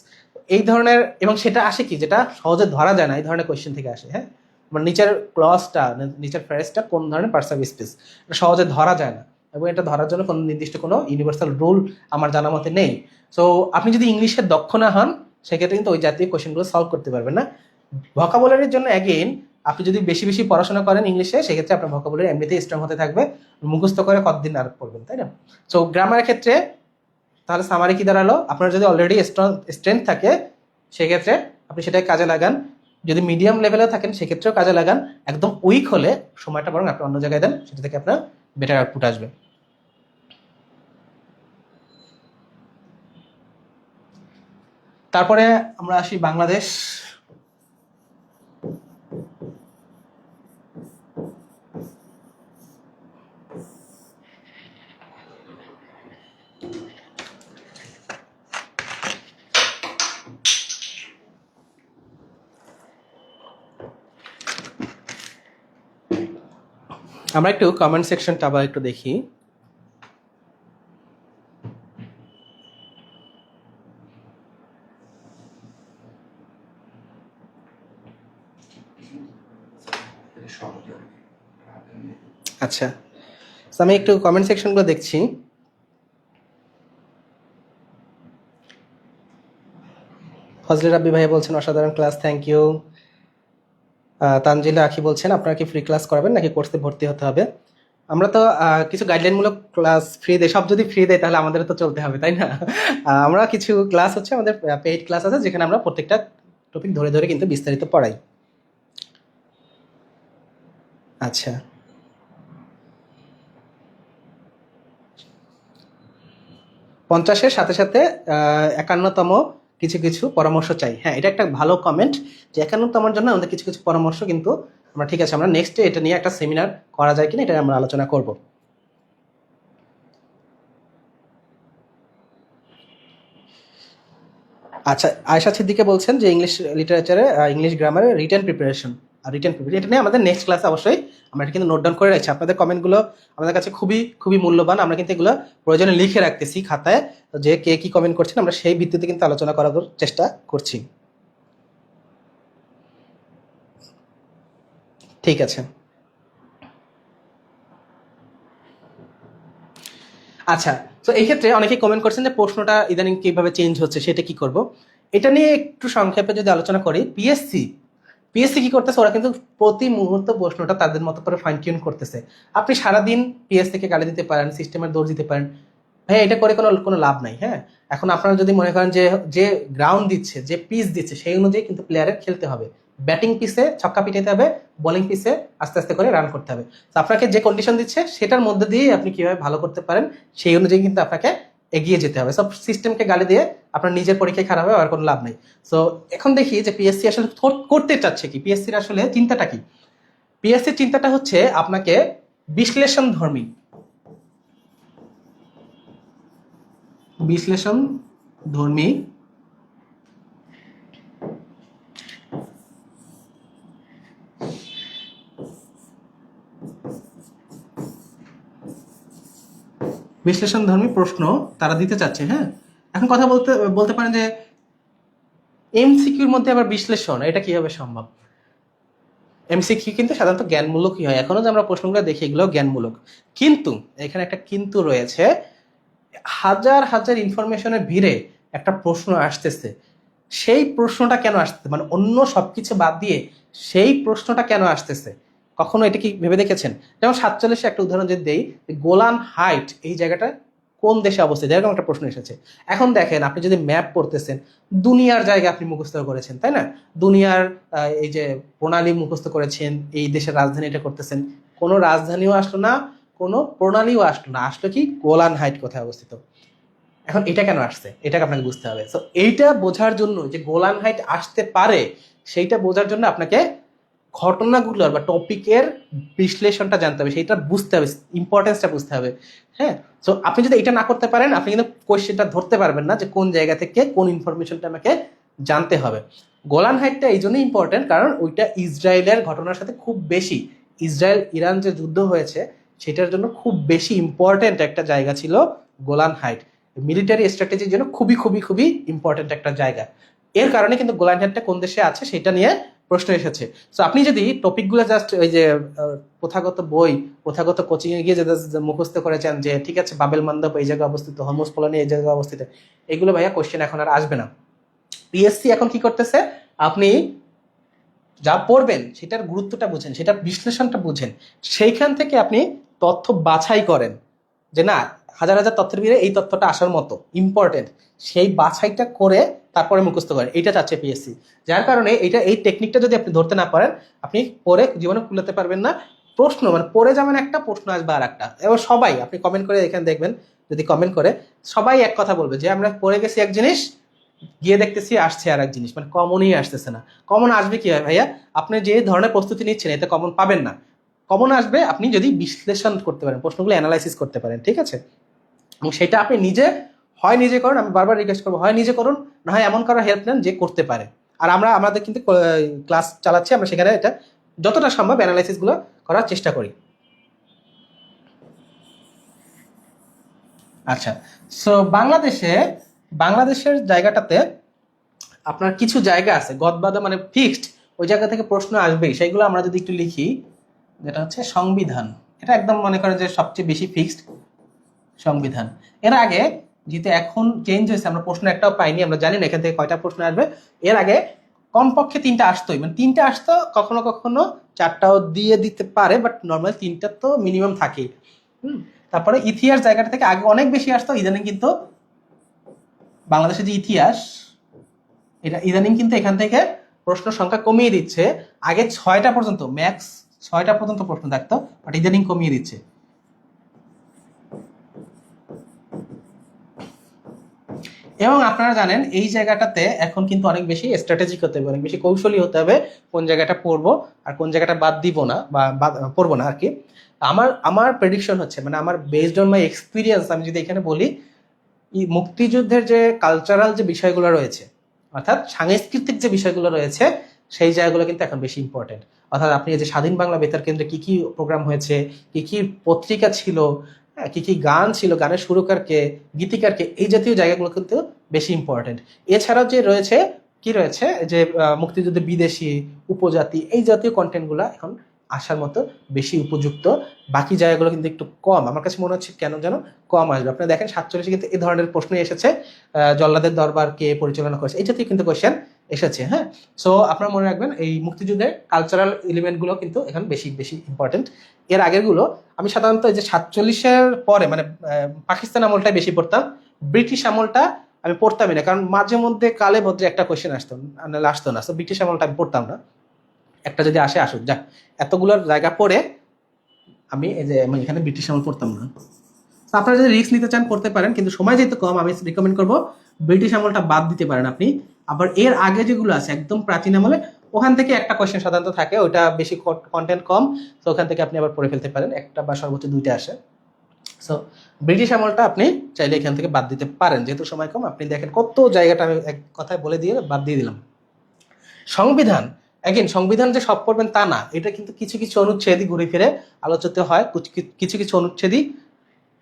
Speaker 1: এই ধরনের। এবং সেটা আসে কি, যেটা সহজে ধরা যায় না, এই ধরনের কোয়েশ্চেন থেকে আসে। হ্যাঁ, মানে নিচের ক্লজটা, নিচের ফ্রেজটা কোন ধরনের পার্টস অফ স্পিচ, এটা সহজে ধরা যায় না, এবং এটা ধরার জন্য কোনো নির্দিষ্ট কোনো ইউনিভার্সাল রুল আমার জানা মতে নেই। সো আপনি যদি ইংলিশে দক্ষ না হন, সেক্ষেত্রে কিন্তু ওই জাতীয় কোয়েশ্চেনগুলো সলভ করতে পারবেন না। ভোকাবুলারির জন্য অ্যাগেইন আপনি যদি বেশি বেশি পড়াশোনা করেন ইংলিশে, সেক্ষেত্রে আপনার ভোকাবুলারি এমনিতেই স্ট্রং হতে থাকবে, মুখস্থ করে কতদিন আর পড়বেন, তাই না? সো গ্রামারের ক্ষেত্রে তাহলে সামারি কি দাঁড়ালো, আপনার যদি অলরেডি স্ট্রেংথ থাকে সেক্ষেত্রে আপনি সেটাই কাজে লাগান, যদি মিডিয়াম লেভেলে থাকেন সেক্ষেত্রেও কাজে লাগান, একদম উইক হলে সময়টা বরং আপনি অন্য জায়গায় দেন, সেটা থেকে আপনার বেটার আউটপুট আসবে। তারপরে আমরা আসি বাংলাদেশ। আমরা একটু কমেন্ট সেকশনটা আবার একটু দেখি। আচ্ছা, তো আমি একটু কমেন্ট সেকশনগুলো দেখছি। ফজলে রাব্বি ভাইয়া বলছেন অসাধারণ ক্লাস, থ্যাংক ইউ। তানজিলা আখি বলছেন আপনারা কি ফ্রি ক্লাস করাবেন নাকি কোর্সে ভর্তি হতে হবে? আমরা তো কিছু গাইডলাইনমূলক ক্লাস ফ্রি দেয়, সব যদি ফ্রি দেয় তাহলে আমাদের তো চলতে হবে, তাই না? আমরা কিছু ক্লাস হচ্ছে আমাদের পেইড ক্লাস আছে, যেখানে আমরা প্রত্যেকটা টপিক ধরে ধরে কিন্তু বিস্তারিত পড়াই। আচ্ছা, 50-এর সাথে সাথে 51তম কিছু কিছু পরামর্শ চাই। হ্যাঁ, এটা একটা ভালো কমেন্ট যে 51তমের জন্য আমাদের কিছু কিছু পরামর্শ কিন্তু আমরা, ঠিক আছে, আমরা নেক্সটে এটা নিয়ে একটা সেমিনার করা যায় কিনা এটা আমরা আলোচনা করব। আচ্ছা, আয়েশা সিদ্দিকে বলছেন যে English লিটারেচারে English গ্রামারে written preparation, are written preparation এটা নিয়ে আমাদের নেক্সট ক্লাসে অবশ্যই আমরা এটা কিন্তু নোট ডাউন করে রাখছি। আপনাদের কমেন্টগুলো আমাদের কাছে খুবই খুবই মূল্যবান, আমরা কিন্তু এগুলো প্রয়োজনে লিখে রাখতেছি খাতায়, যে কে কি কমেন্ট করছেন আমরা সেই ভিত্তিতে কিন্তু আলোচনা করার চেষ্টা করছি। ঠিক আছে। আচ্ছা, তো এই ক্ষেত্রে অনেকেই কমেন্ট করছেন যে প্রশ্নটা ইদানিং কিভাবে চেঞ্জ হচ্ছে, সেটা কি করব। এটা নিয়ে একটু সংক্ষেপে যদি আলোচনা করি, পিএসসি কি করতেছে, ওরা কিন্তু প্রতি মুহূর্ত প্রশ্নটা তাদের মতো করে ফাইন টিউন করতেছে। আপনি সারাদিন পিএসসি কে গালি দিতে পারেন, সিস্টেমের দোষ দিতে পারেন, ভাই এটা করে কোনো কোনো লাভ নাই। হ্যাঁ, এখন আপনারা যদি মনে করেন যে যে গ্রাউন্ড দিচ্ছে, যে পিচ দিচ্ছে, সেই অনুযায়ী কিন্তু প্লেয়ারের খেলতে হবে। ব্যাটিং পিসে ছক্কা পিটাতে হবে, বোলিং পিসে আস্তে আস্তে করে রান করতে হবে। তো আপনাকে যে কন্ডিশন দিচ্ছে সেটার মধ্যে দিয়ে আপনি কিভাবে ভালো করতে পারেন সেই অনুযায়ী কিন্তু আপনাকে এগিয়ে যেতে হবে। সব সিস্টেমকে গালি দিয়ে আপনার নিজের পরীক্ষায় খারাপ হবে, আর কোনো লাভ নেই। সো এখন দেখি যে পিএসসি আসলে করতে চাচ্ছে কি, পিএসসির আসলে চিন্তাটা কি। পিএসসির চিন্তাটা হচ্ছে আপনাকে বিশ্লেষণ ধর্মী বিশ্লেষণ ধর্মী প্রশ্ন তারা দিতে চাচ্ছে। হ্যাঁ, এখন কথা বলতে বলতে পারেন যে এমসিকিউর মধ্যে আবার বিশ্লেষণ, এটা কিভাবে সম্ভব? এমসিকিউ কিন্তু সাধারণত জ্ঞানমূলকই হয়, এখনো যে আমরা প্রশ্নগুলো দেখি এগুলো জ্ঞানমূলক, কিন্তু এখানে একটা কিন্তু রয়েছে। হাজার হাজার ইনফরমেশনের ভিড়ে একটা প্রশ্ন আসতেছে, সেই প্রশ্নটা কেন আসতেছে, মানে অন্য সবকিছু বাদ দিয়ে সেই প্রশ্নটা কেন আসতেছে, কখনো এটা কি ভেবে দেখেছেন? যেমন 47-এ একটা উদাহরণ যদি দেই, গোলান হাইট এই জায়গাটা কোন দেশে অবস্থিত, এরকম একটা প্রশ্ন এসেছে। এখন দেখেন, আপনি যদি ম্যাপ পড়তেছেন, দুনিয়ার জায়গা আপনি মুখস্থ করেছেন, তাই না? দুনিয়ার এই যে প্রণালী মুখস্থ করেছেন, এই দেশের রাজধানী এটা করতেছেন, কোনো রাজধানীও আসলো না, কোনো প্রণালীও আসলো না, আসলো কি গোলান হাইট কোথায় অবস্থিত। এখন এটা কেন আসছে এটাকে আপনাকে বুঝতে হবে। তো এইটা বোঝার জন্য যে গোলান হাইট আসতে পারে, সেইটা বোঝার জন্য আপনাকে ঘটনাগুলোর বা টপিকের বিশ্লেষণটা জানতে হবে, সেইটা বুঝতে হবে, ইম্পর্টেন্সটা বুঝতে হবে। হ্যাঁ, তো আপনি যদি এটা না করতে পারেন, আপনি কিন্তু কোয়েশ্চেনটা ধরতে পারবেন না যে কোন জায়গা থেকে কোন ইনফরমেশনটা আমাকে জানতে হবে। গোলান হাইটটা এই জন্যই ইম্পর্টেন্ট কারণ ওইটা ইসরায়েলের ঘটনার সাথে খুব বেশি, ইসরায়েল ইরান যে যুদ্ধ হয়েছে সেটার জন্য খুব বেশি ইম্পর্টেন্ট একটা জায়গা ছিল গোলান হাইট। মিলিটারি স্ট্র্যাটেজির জন্য খুবই খুবই খুবই ইম্পর্টেন্ট একটা জায়গা। এর কারণে কিন্তু গোলান হাইটটা কোন দেশে আছে সেটা নিয়ে প্রশ্ন এসেছে। তো আপনি যদি টপিকগুলো জাস্ট ওই যে প্রথাগত বই, প্রথাগত কোচিং এ গিয়ে যে মুখস্থ করেছেন যে ঠিক আছে বাবেল মান্দাব এই জায়গায় অবস্থিত, হরমুজ পলানি এই জায়গায় অবস্থিত, এগুলো ভাইয়া কোশ্চেন এখন আর আসবে না। পিএসসি এখন কি করতেছে, আপনি যা পড়বেন সেটার গুরুত্বটা বুঝেন, সেটার বিশ্লেষণটা বুঝেন, সেইখান থেকে আপনি তথ্য বাছাই করেন যে না, হাজার হাজার তথ্যের ভিড়ে এই তথ্যটা আসার মতো ইম্পর্টেন্ট, সেই বাছাইটা করে তারপরে মুখস্থ করেন, এটা চাচ্ছে পিএসসি। যার কারণে এই টেকনিকটা যদি আপনি ধরতে না পারেন, আপনি পরে জীবনে কুলাতে পারবেন না। প্রশ্ন মানে পড়ে যাবেন একটা, প্রশ্ন আসবে আর একটা। এবার সবাই আপনি কমেন্ট করে এখানে দেখবেন, যদি কমেন্ট করে সবাই এক কথা বলবে যে আমরা পড়ে গেছি এক জিনিস, গিয়ে দেখতেছি আসছে আর এক জিনিস, মানে কমনই আসতেছে না। কমন আসবে কি হয় ভাইয়া, আপনি যে ধরনের প্রস্তুতি নিচ্ছেন এতে কমন পাবেন না। কমন আসবে আপনি যদি বিশ্লেষণ করতে পারেন, প্রশ্নগুলো অ্যানালাইসিস করতে পারেন, ঠিক আছে? এবং সেটা আপনি নিজে হয় নিজে করুন, আমি বারবার রিকোয়েস্ট করবো, হয় নিজে করুন, না হয় এমন কারো হেল্প নেন যে করতে পারে। আর আমরা আমাদের কিন্তু ক্লাস চালাচ্ছি, আমরা সেখানে এটা যতটা সম্ভব অ্যানালাইসিস গুলো করার চেষ্টা করি। আচ্ছা, সো বাংলাদেশের জায়গাটাতে আপনার কিছু জায়গা আছে গদবাদা, মানে ফিক্সড, ওই জায়গা থেকে প্রশ্ন আসবেই, সেইগুলো আমরা যদি একটু লিখি, যেটা হচ্ছে সংবিধান, এটা একদম মনে করেন যে সবচেয়ে বেশি ফিক্সড সংবিধান। এর আগে যেহেতু এখন চেঞ্জ হয়েছে, আমরা প্রশ্ন একটাও পাইনি, আমরা জানি না এখান থেকে কয়টা প্রশ্ন আসবে। এর আগে কমপক্ষে 3টা আসতোই, মানে 3টা আসতো, কখনো কখনো 4টাও দিয়ে দিতে পারে, বাট নর্মালি 3টা তো মিনিমাম থাকেই। তারপরে ইতিহাস জায়গাটা থেকে আগে অনেক বেশি আসতো, ইদানিং কিন্তু বাংলাদেশের যে ইতিহাস, এটা ইদানিং কিন্তু এখান থেকে প্রশ্ন সংখ্যা কমিয়ে দিচ্ছে। আগে 6টা পর্যন্ত, ম্যাক্স 6টা পর্যন্ত প্রশ্ন থাকতো, বাট ইদানিং কমিয়ে দিচ্ছে। এবং আপনারা জানেন এই জায়গাটাতে এখন কিন্তু অনেক বেশি স্ট্র্যাটেজিক হতে হবে, অনেক বেশি কৌশলী হতে হবে, কোন জায়গাটা পড়বো আর কোন জায়গাটা বাদ দিব না, বা পড়বো না আর কি। আমার প্রেডিকশন হচ্ছে, মানে আমার বেসড অন মাই এক্সপিরিয়েন্স, আমি যদি এখানে বলি, মুক্তিযুদ্ধের যে কালচারাল যে বিষয়গুলো রয়েছে, অর্থাৎ সাংস্কৃতিক যে বিষয়গুলো রয়েছে, সেই জায়গাগুলো কিন্তু এখন বেশি ইম্পর্টেন্ট। অর্থাৎ আপনি যে স্বাধীন বাংলা বেতার কেন্দ্রে কি কি প্রোগ্রাম হয়েছে, কি কি পত্রিকা ছিল, কি কি গান ছিল, গানের সুরকারকে, গীতিকারকে, এই জাতীয় জায়গাগুলো কিন্তু বেশি ইম্পর্টেন্ট। এছাড়াও যে রয়েছে কি রয়েছে, যে মুক্তিযুদ্ধে বিদেশি, উপজাতি, এই জাতীয় কন্টেন্টগুলো এখন আসার মতো বেশি উপযুক্ত। বাকি জায়গাগুলো কিন্তু একটু কম, আমার কাছে মনে হচ্ছে কেন যেন কম আসবে। আপনারা দেখেন 47 কিন্তু এই ধরনের প্রশ্নই এসেছে, জল্লাদের দরবার কে পরিচালনা করেছে, এই জাতীয় কিন্তু কোয়েশ্চেন এসেছে। হ্যাঁ, সো আপনারা মনে রাখবেন এই মুক্তিযুদ্ধের কালচারাল এলিমেন্টগুলো কিন্তু এখন বেশি বেশি ইম্পর্টেন্ট। এর আগেরগুলো আমি সাধারণত এই যে 47-এর পরে, মানে পাকিস্তান আমলটাই বেশি পড়তাম, ব্রিটিশ আমলটা আমি পড়তামই না, কারণ মাঝে মধ্যে কালে ভদ্রে একটা কোয়েশ্চেন আসতো না, তো ব্রিটিশ আমলটা আমি পড়তাম না। একটা যদি আসে আসুক, যাক, এতগুলোর জায়গা পড়ে আমি এই যে আমি এখানে ব্রিটিশ আমল পড়তাম না। আপনারা যদি রিস্ক নিতে চান করতে পারেন, কিন্তু সময় যেহেতু কম, আমি রিকমেন্ড করবো ব্রিটিশ আমলটা বাদ দিতে পারেন আপনি। আবার এর আগে যেগুলো আছে একদম প্রাচীন আমলে, ওখান থেকে একটা কোয়েশ্চেন সাধারণত থাকে, ওটা বেশি কন্টেন্ট কম, তো ওখান থেকে আপনি আবার পড়ে ফেলতে পারেন, একটা বা সর্বোচ্চ 2টা আসে। সো ব্রিটিশ আমলটা আপনি চাইলে এখান থেকে বাদ দিতে পারেন, যেহেতু সময় কম। আপনি দেখেন কত জায়গাটা আমি এক কথায় বলে দিয়ে বাদ দিয়ে দিলাম। সংবিধান, এগেন সংবিধান যে সব পড়বেন তা না, এটা কিন্তু কিছু কিছু অনুচ্ছেদই ঘুরে ফিরে আলোচিত হয়, কিছু কিছু অনুচ্ছেদই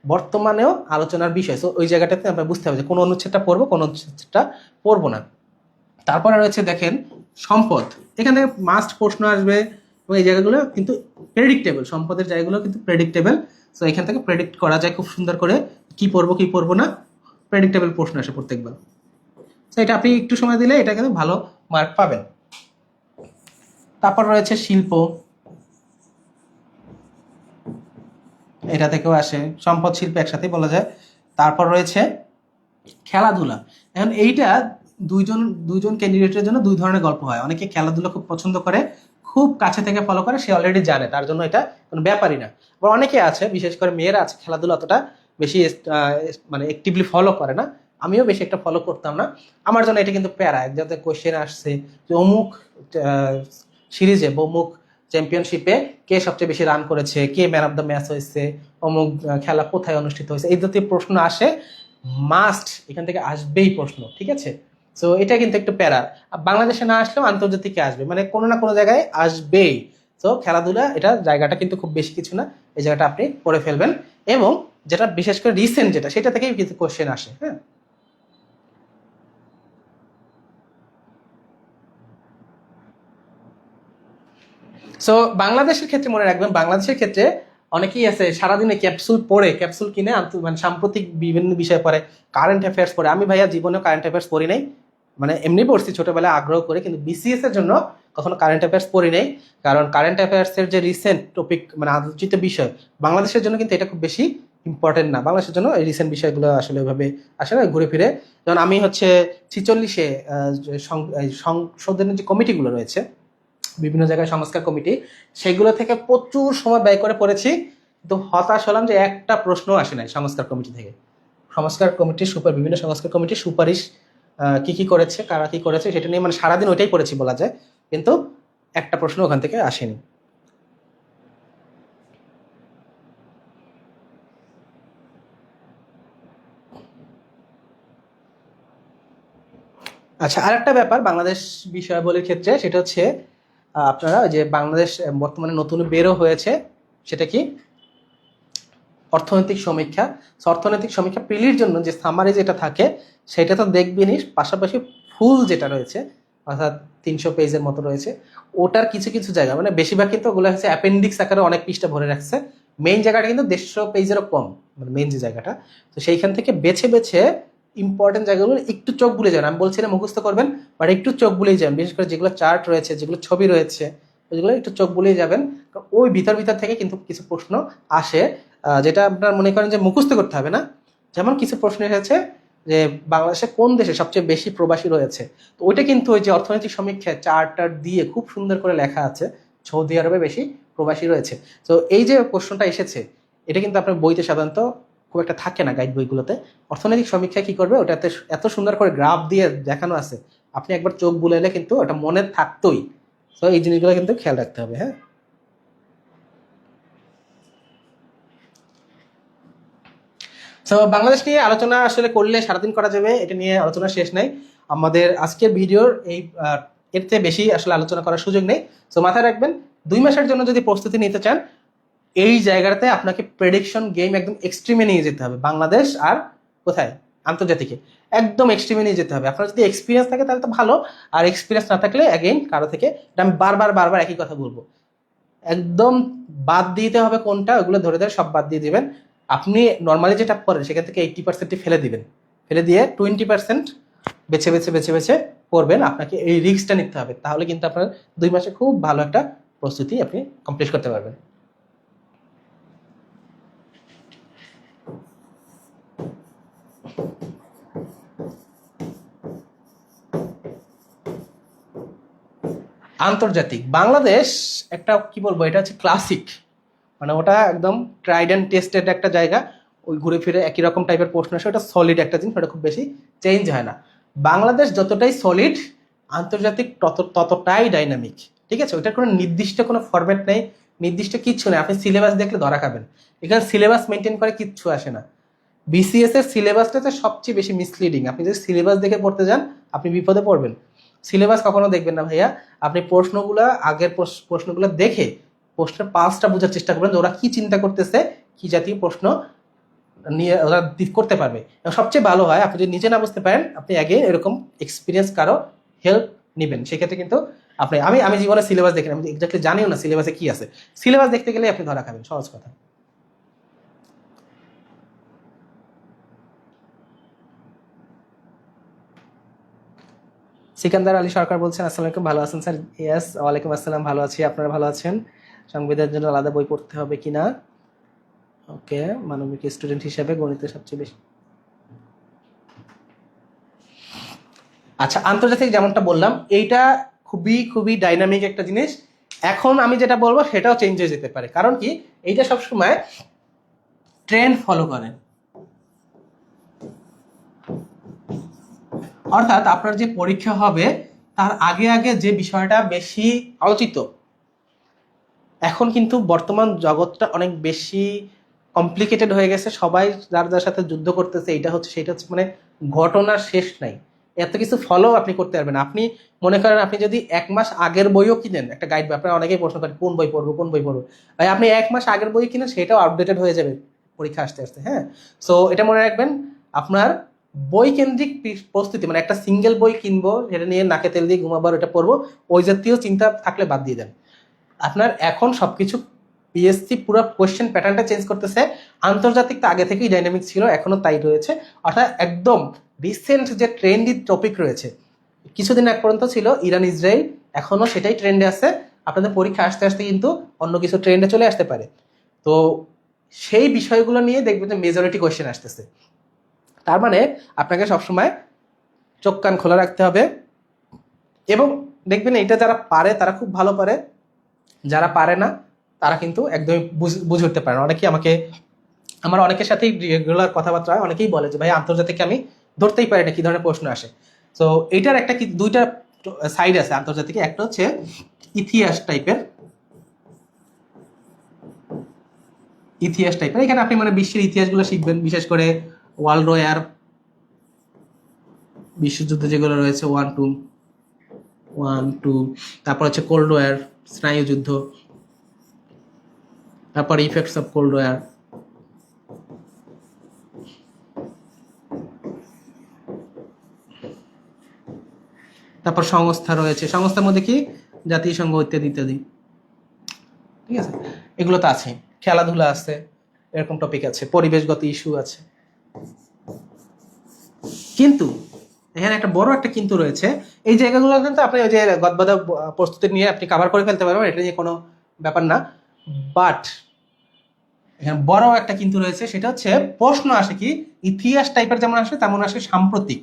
Speaker 1: বর্তমানেও আলোচনার বিষয়। সো ওই জায়গাটাতে আমরা বুঝতে হবে যে কোন অনুচ্ছেদটা পড়বো, কোন অনুচ্ছেদটা পড়বো না। তারপরে রয়েছে দেখেন সম্পদ, এখান থেকে মাস্ট প্রশ্ন আসবে, এবং এই জায়গাগুলো কিন্তু প্রেডিক্টেবল, সম্পদের জায়গাগুলো কিন্তু প্রেডিক্টেবল। সো এখান থেকে প্রেডিক্ট করা যায় খুব সুন্দর করে, কি পড়বো কি পড়বো না, প্রেডিক্টেবল প্রশ্ন আসে প্রত্যেকবার। সো এটা আপনি একটু সময় দিলে এটা কিন্তু ভালো মার্ক পাবেন। তারপর রয়েছে শিল্প, এটা থেকেও আসে, সম্পদ শিল্প একসাথেই বলা যায়। তারপর রয়েছে খেলাধুলা, এখন এইটা দুইজন ক্যান্ডিডেটের জন্য 2 ধরনের গল্প হয়। অনেকে খেলাধুলা খুব পছন্দ করে, খুব কাছে থেকে ফলো করে, সে অলরেডি জানে, তার জন্য এটা কোনো ব্যাপারই না। আবার অনেকে আছে, বিশেষ করে মেয়েরা আছে, খেলাধুলা অতটা বেশি মানে অ্যাক্টিভলি ফলো করে না, আমিও বেশি একটা ফলো করতাম না। আমার জন্য এটা কিন্তু প্যারা, এক যাতে কোয়েশ্চেন আসছে যে অমুক সিরিজে বা অমুক চ্যাম্পিয়নশিপে কে সবচেয়ে বেশি রান করেছে, কে ম্যান অফ দ্য ম্যাচ হয়েছে, অমুক খেলা কোথায় অনুষ্ঠিত হয়েছে, এই জাতীয় প্রশ্ন আসে, মাস্ট এখান থেকে আসবেই প্রশ্ন, ঠিক আছে। সো এটা কিন্তু একটু প্যারা, বাংলাদেশে না আসলেও আন্তর্জাতিকে আসবে, মানে কোনো না কোনো জায়গায় আসবেই। তো খেলাধুলা এটা জায়গাটা কিন্তু খুব বেশি কিছু না, এই জায়গাটা আপনি করে ফেলবেন। এবং যেটা বিশেষ করে রিসেন্ট যেটা, সেটা থেকেই কিছু কোশ্চেন আসে। হ্যাঁ, সো বাংলাদেশের ক্ষেত্রে মনে রাখবেন, বাংলাদেশের ক্ষেত্রে অনেকেই আছে সারাদিনে ক্যাপসুল পড়ে, ক্যাপসুল কিনে মানে সাম্প্রতিক বিভিন্ন বিষয় পড়ে, কারেন্ট অ্যাফেয়ার্স পড়ে। আমি ভাইয়া জীবনেও কারেন্ট অ্যাফেয়ার্স পড়ি নাই, মানে এমনি পড়ছি ছোটবেলায় আগ্রহ করে, কিন্তু বিসিএস এর জন্য কখনো কারেন্ট অ্যাফেয়ার্স পড়ি নাই। কারণ কারেন্ট অ্যাফেয়ার্স এর যে রিসেন্ট টপিক, মানে আলোচিত বিষয়, বাংলাদেশের জন্য কিন্তু এটা খুব বেশি ইম্পর্টেন্ট না। বাংলাদেশের জন্য এই রিসেন্ট বিষয়গুলো আসলে ওইভাবে আসলে ঘুরে ফিরে, যেমন আমি হচ্ছে 46-এ সংশোধনের যে কমিটিগুলো রয়েছে, বিভিন্ন জায়গায় সংস্কার কমিটি, সেগুলো থেকে প্রচুর সময় ব্যয় করে পড়েছি, কিন্তু হতাশ হলাম যে একটা প্রশ্ন আসে নাই সংস্কার কমিটি থেকে। সংস্কার কমিটির বিভিন্ন সংস্কার কমিটির সুপারিশ কি কি করেছে, কারা কি করেছে, সেটা নিয়ে মানে সারাদিন ওইটাই পড়েছি বলা যায়, কিন্তু একটা প্রশ্ন ওখান থেকে আসেনি। আচ্ছা, আরেকটা ব্যাপার বাংলাদেশ বিষয়াবলীর ক্ষেত্রে, সেটা হচ্ছে আপনারা যে বাংলাদেশ বর্তমানে নতুন বেরো হয়েছে, সেটা কি অর্থনৈতিক সমীক্ষা। অর্থনৈতিক সমীক্ষা প্রিলির জন্য যে সামারি যেটা থাকে, সেটা তো দেখবেনই, পাশাপাশি ফুল যেটা রয়েছে, অর্থাৎ 300 পেজের মতো রয়েছে, ওটার কিছু কিছু জায়গা, মানে বেশিরভাগ কিন্তু ওগুলো হচ্ছে অ্যাপেন্ডিক্স আকারে অনেক পৃষ্ঠা ভরে রাখছে, মেইন জায়গাটা কিন্তু 150 পেজেরও কম, মানে মেইন যে জায়গাটা। তো সেইখান থেকে বেছে বেছে ইম্পর্টেন্ট জায়গাগুলো একটু চোখ বুলে যান। আমি বলছি না মুখস্থ করবেন, বাট একটু চোখ বুলেই যান, বিশেষ করে যেগুলো চার্ট রয়েছে, যেগুলো ছবি রয়েছে, ওইগুলো একটু চোখ বুলেই যাবেন। ওই ভিতর ভিতর থেকে কিন্তু কিছু প্রশ্ন আসে, যেটা আপনার মনে করেন যে মুখস্থ করতে হবে না। যেমন কিছু প্রশ্ন এসেছে যে বাংলাদেশে কোন দেশে সবচেয়ে বেশি প্রবাসী রয়েছে, তো ওইটা কিন্তু ওই যে অর্থনৈতিক সমীক্ষায় চার্ট দিয়ে খুব সুন্দর করে লেখা আছে সৌদি আরবে বেশি প্রবাসী রয়েছে। তো এই যে প্রশ্নটা এসেছে, এটা কিন্তু আপনার বইতে সাধারণত খুব একটা থাকে না, গাইড বইগুলোতে। অর্থনৈতিক সমীক্ষা কি করবে, ওটাতে এত সুন্দর করে গ্রাফ দিয়ে দেখানো আছে, আপনি একবার চোখ বুলাইলে কিন্তু ওটা মনে থাকতোই। তো এই জিনিসগুলো কিন্তু খেয়াল রাখতে হবে। হ্যাঁ, তো বাংলাদেশ নিয়ে আলোচনা আসলে করলে সারাদিন করা যাবে, এটা নিয়ে আলোচনা শেষ নাই। আমাদের আজকের ভিডিওর এই এর চেয়ে বেশি আসলে আলোচনা করার সুযোগ নেই। তো মাথায় রাখবেন, 2 মাসের জন্য যদি প্রস্তুতি নিতে চান, এই জায়গাটাতে আপনাকে প্রেডিকশন গেম একদম এক্সট্রিমে নিয়ে যেতে হবে। বাংলাদেশ আর কোথায়, আন্তর্জাতিকে একদম এক্সট্রিমে নিয়ে যেতে হবে। আপনার যদি এক্সপিরিয়েন্স থাকে তাহলে তো ভালো, আর এক্সপিরিয়েন্স না থাকলে অ্যাগেইন কারো থেকে, এটা আমি বারবার বারবার একই কথা বলবো, একদম বাদ দিতে হবে কোনটা, ওগুলো ধরে ধরে সব বাদ দিয়ে দিবেন। আপনি নর্মালি যেটা করেন সেখান থেকে 80% ফেলে দিবেন, ফেলে দিয়ে 20% বেছে বেছে বেছে বেছে পড়বেন। আপনাকে এই রিস্কটা নিতে হবে, তাহলে কিন্তু আপনার 2 মাসে খুব ভালো একটা প্রস্তুতি আপনি কমপ্লিট করতে পারবেন। আন্তর্জাতিক বাংলাদেশ একটা কি বলবো, এটা হচ্ছে ক্লাসিক, মানে ওটা একদম ট্রাইড অ্যান্ড টেস্টেড একটা জায়গা। ওই ঘুরে ফিরে একই রকম টাইপের প্রশ্ন আসে, ওটা সলিড একটা জিনিস, ওটা খুব বেশি চেঞ্জ হয় না। বাংলাদেশ যতটাই সলিড, আন্তর্জাতিক ততটাই ডাইনামিক। ঠিক আছে, ওইটার কোনো নির্দিষ্ট কোনো ফরম্যাট নেই, নির্দিষ্ট কিচ্ছু নেই। আপনি সিলেবাস দেখলে ধরা খাবেন, এখানে সিলেবাস মেনটেন করে কিচ্ছু আসে না। বিসিএস এর সিলেবাসটাতে সবচেয়ে বেশি মিসলিডিং। আপনি যদি সিলেবাস দেখে পড়তে যান, আপনি বিপদে পড়বেন। সিলেবাস কখনো দেখবেন না ভাইয়া, আপনি প্রশ্নগুলো আগের প্রশ্নগুলো দেখে প্রশ্নের পাঁচটা বোঝার চেষ্টা করবেন যে ওরা কি চিন্তা করতেছে, কি জাতীয় প্রশ্ন নিয়ে ওরা করতে পারবে। এবং সবচেয়ে ভালো হয় আপনি যদি নিজে না বুঝতে পারেন, আপনি আগে এরকম এক্সপিরিয়েন্স কারো হেল্প নেবেন। সেক্ষেত্রে কিন্তু আপনি, আমি জীবনে সিলেবাস দেখি না, আমি এক্স্যাক্টলি জানিও না সিলেবাসে কি আছে। সিলেবাস দেখতে গেলে আপনি ধরা খাবেন, সহজ কথা। সিকান্দার আলী সরকার বলছেন, আসসালামু আলাইকুম, ভালো আছেন স্যার? ইয়েস, ওয়ালাইকুম আসসালাম, ভালো আছি। আপনারা ভালো আছেন? সংবিধানের জন্য আলাদা বই পড়তে হবে কিনা? ওকে, মানবিক স্টুডেন্ট হিসেবে গণিতে সবচেয়ে বেশি। আচ্ছা, আন্তর্জাতিক যেমনটা বললাম, এইটা খুবই খুবই ডাইনামিক একটা জিনিস। এখন আমি যেটা বলবো সেটাও চেঞ্জ হয়ে যেতে পারে, কারণ কি, এইটা সবসময় ট্রেন্ড ফলো করে। অর্থাৎ আপনার যে পরীক্ষা হবে তার আগে আগে যে বিষয়টা বেশি আলোচিত, এখন কিন্তু বর্তমান জগৎটা অনেক বেশি কমপ্লিকেটেড হয়ে গেছে। সবাই যার যার সাথে যুদ্ধ করতেছে, এটা হচ্ছে সেটা হচ্ছে, মানে ঘটনার শেষ নাই। এত কিছু ফলো আপনি করতে পারবেন। আপনি মনে করেন, আপনি যদি 1 মাস আগের বইও কিনেন, একটা গাইড বই, আপনারা অনেকেই প্রশ্ন করেন কোন বই পড়বো কোন বই পড়বো, ভাই আপনি 1 মাস আগের বই কিনেন, সেটাও আপডেটেড হয়ে যাবে পরীক্ষা আসতে আসতে। হ্যাঁ, সো এটা মনে রাখবেন, আপনার বই কেন্দ্রিক প্রস্তুতি, মানে একটা সিঙ্গেল বই কিনবো, সেটা নিয়ে নাকে তেল দিয়ে ঘুমাবার, ওটা পড়বো, ওই জাতীয় চিন্তা থাকলে বাদ দিয়ে দেন। আপনার এখন সবকিছু পিএসসি পুরো কোয়েশ্চেন প্যাটার্নটা চেঞ্জ করতেছে। আন্তর্জাতিক তো আগে থেকেই ডাইনামিক ছিল, এখনো তাই রয়েছে। অর্থাৎ একদম রিসেন্ট যে ট্রেন্ডি টপিক রয়েছে, কিছুদিন আগ পর্যন্ত ছিল ইরান ইসরায়েল, এখনো সেটাই ট্রেন্ডে আছে। আপনাদের পরীক্ষা আসতে আসতে কিন্তু অন্য কিছু ট্রেন্ডে চলে আসতে পারে। তো সেই বিষয়গুলো নিয়ে দেখবেন যে মেজরিটি কোয়েশ্চেন আসতেছে। তার মানে আপনাকে সবসময় চোখ কান খোলা রাখতে হবে, এবং দেখবেন এটা যারা পারে তারা খুব ভালো পারে, যারা পারে না তারা কিন্তু একদমই বুঝে উঠতে পারে না। অনেকেই আমার অনেকের সাথেই রেগুলার কথাবার্তা হয়, অনেকেই বলে যে ভাই আন্তর্জাতিক আমি ধরতেই পারি না কি ধরনের প্রশ্ন আসে। তো এইটার একটা কি দুইটা সাইড আছে আন্তর্জাতিকে, একটা হচ্ছে ইতিহাস টাইপের, এখানে আপনি মানে বিশ্বের ইতিহাসগুলো শিখবেন, বিশেষ করে ওয়ার্ল্ড ওয়ার, বিশ্বযুদ্ধ যেগুলো রয়েছে, ওয়ান টু, তারপর হচ্ছে কোল্ড ওয়ার, স্নায়ু যুদ্ধ, তারপর ইফেক্টস অফ কোল্ড ওয়ার, তারপর সংস্থা রয়েছে, সংস্থার মধ্যে কি জাতিসংঘ ইত্যাদি ইত্যাদি। ঠিক আছে, এগুলো তো আছে। খেলাধুলা আছে, এরকম টপিক আছে, পরিবেশগত ইস্যু আছে। কিন্তু এখানে একটা বড় একটা কিন্তু রয়েছে, এই জায়গাগুলো কিন্তু আপনি ওই যে গদবাদা প্রস্তুতি নিয়ে আপনি কাভার করে ফেলতে পারবেন, এটা নিয়ে কোনো ব্যাপার না। বাট এখানে বড় একটা কিন্তু রয়েছে, সেটা হচ্ছে প্রশ্ন আসে কি ইতিহাস টাইপের যেমন আসে তেমন আসে সাম্প্রতিক।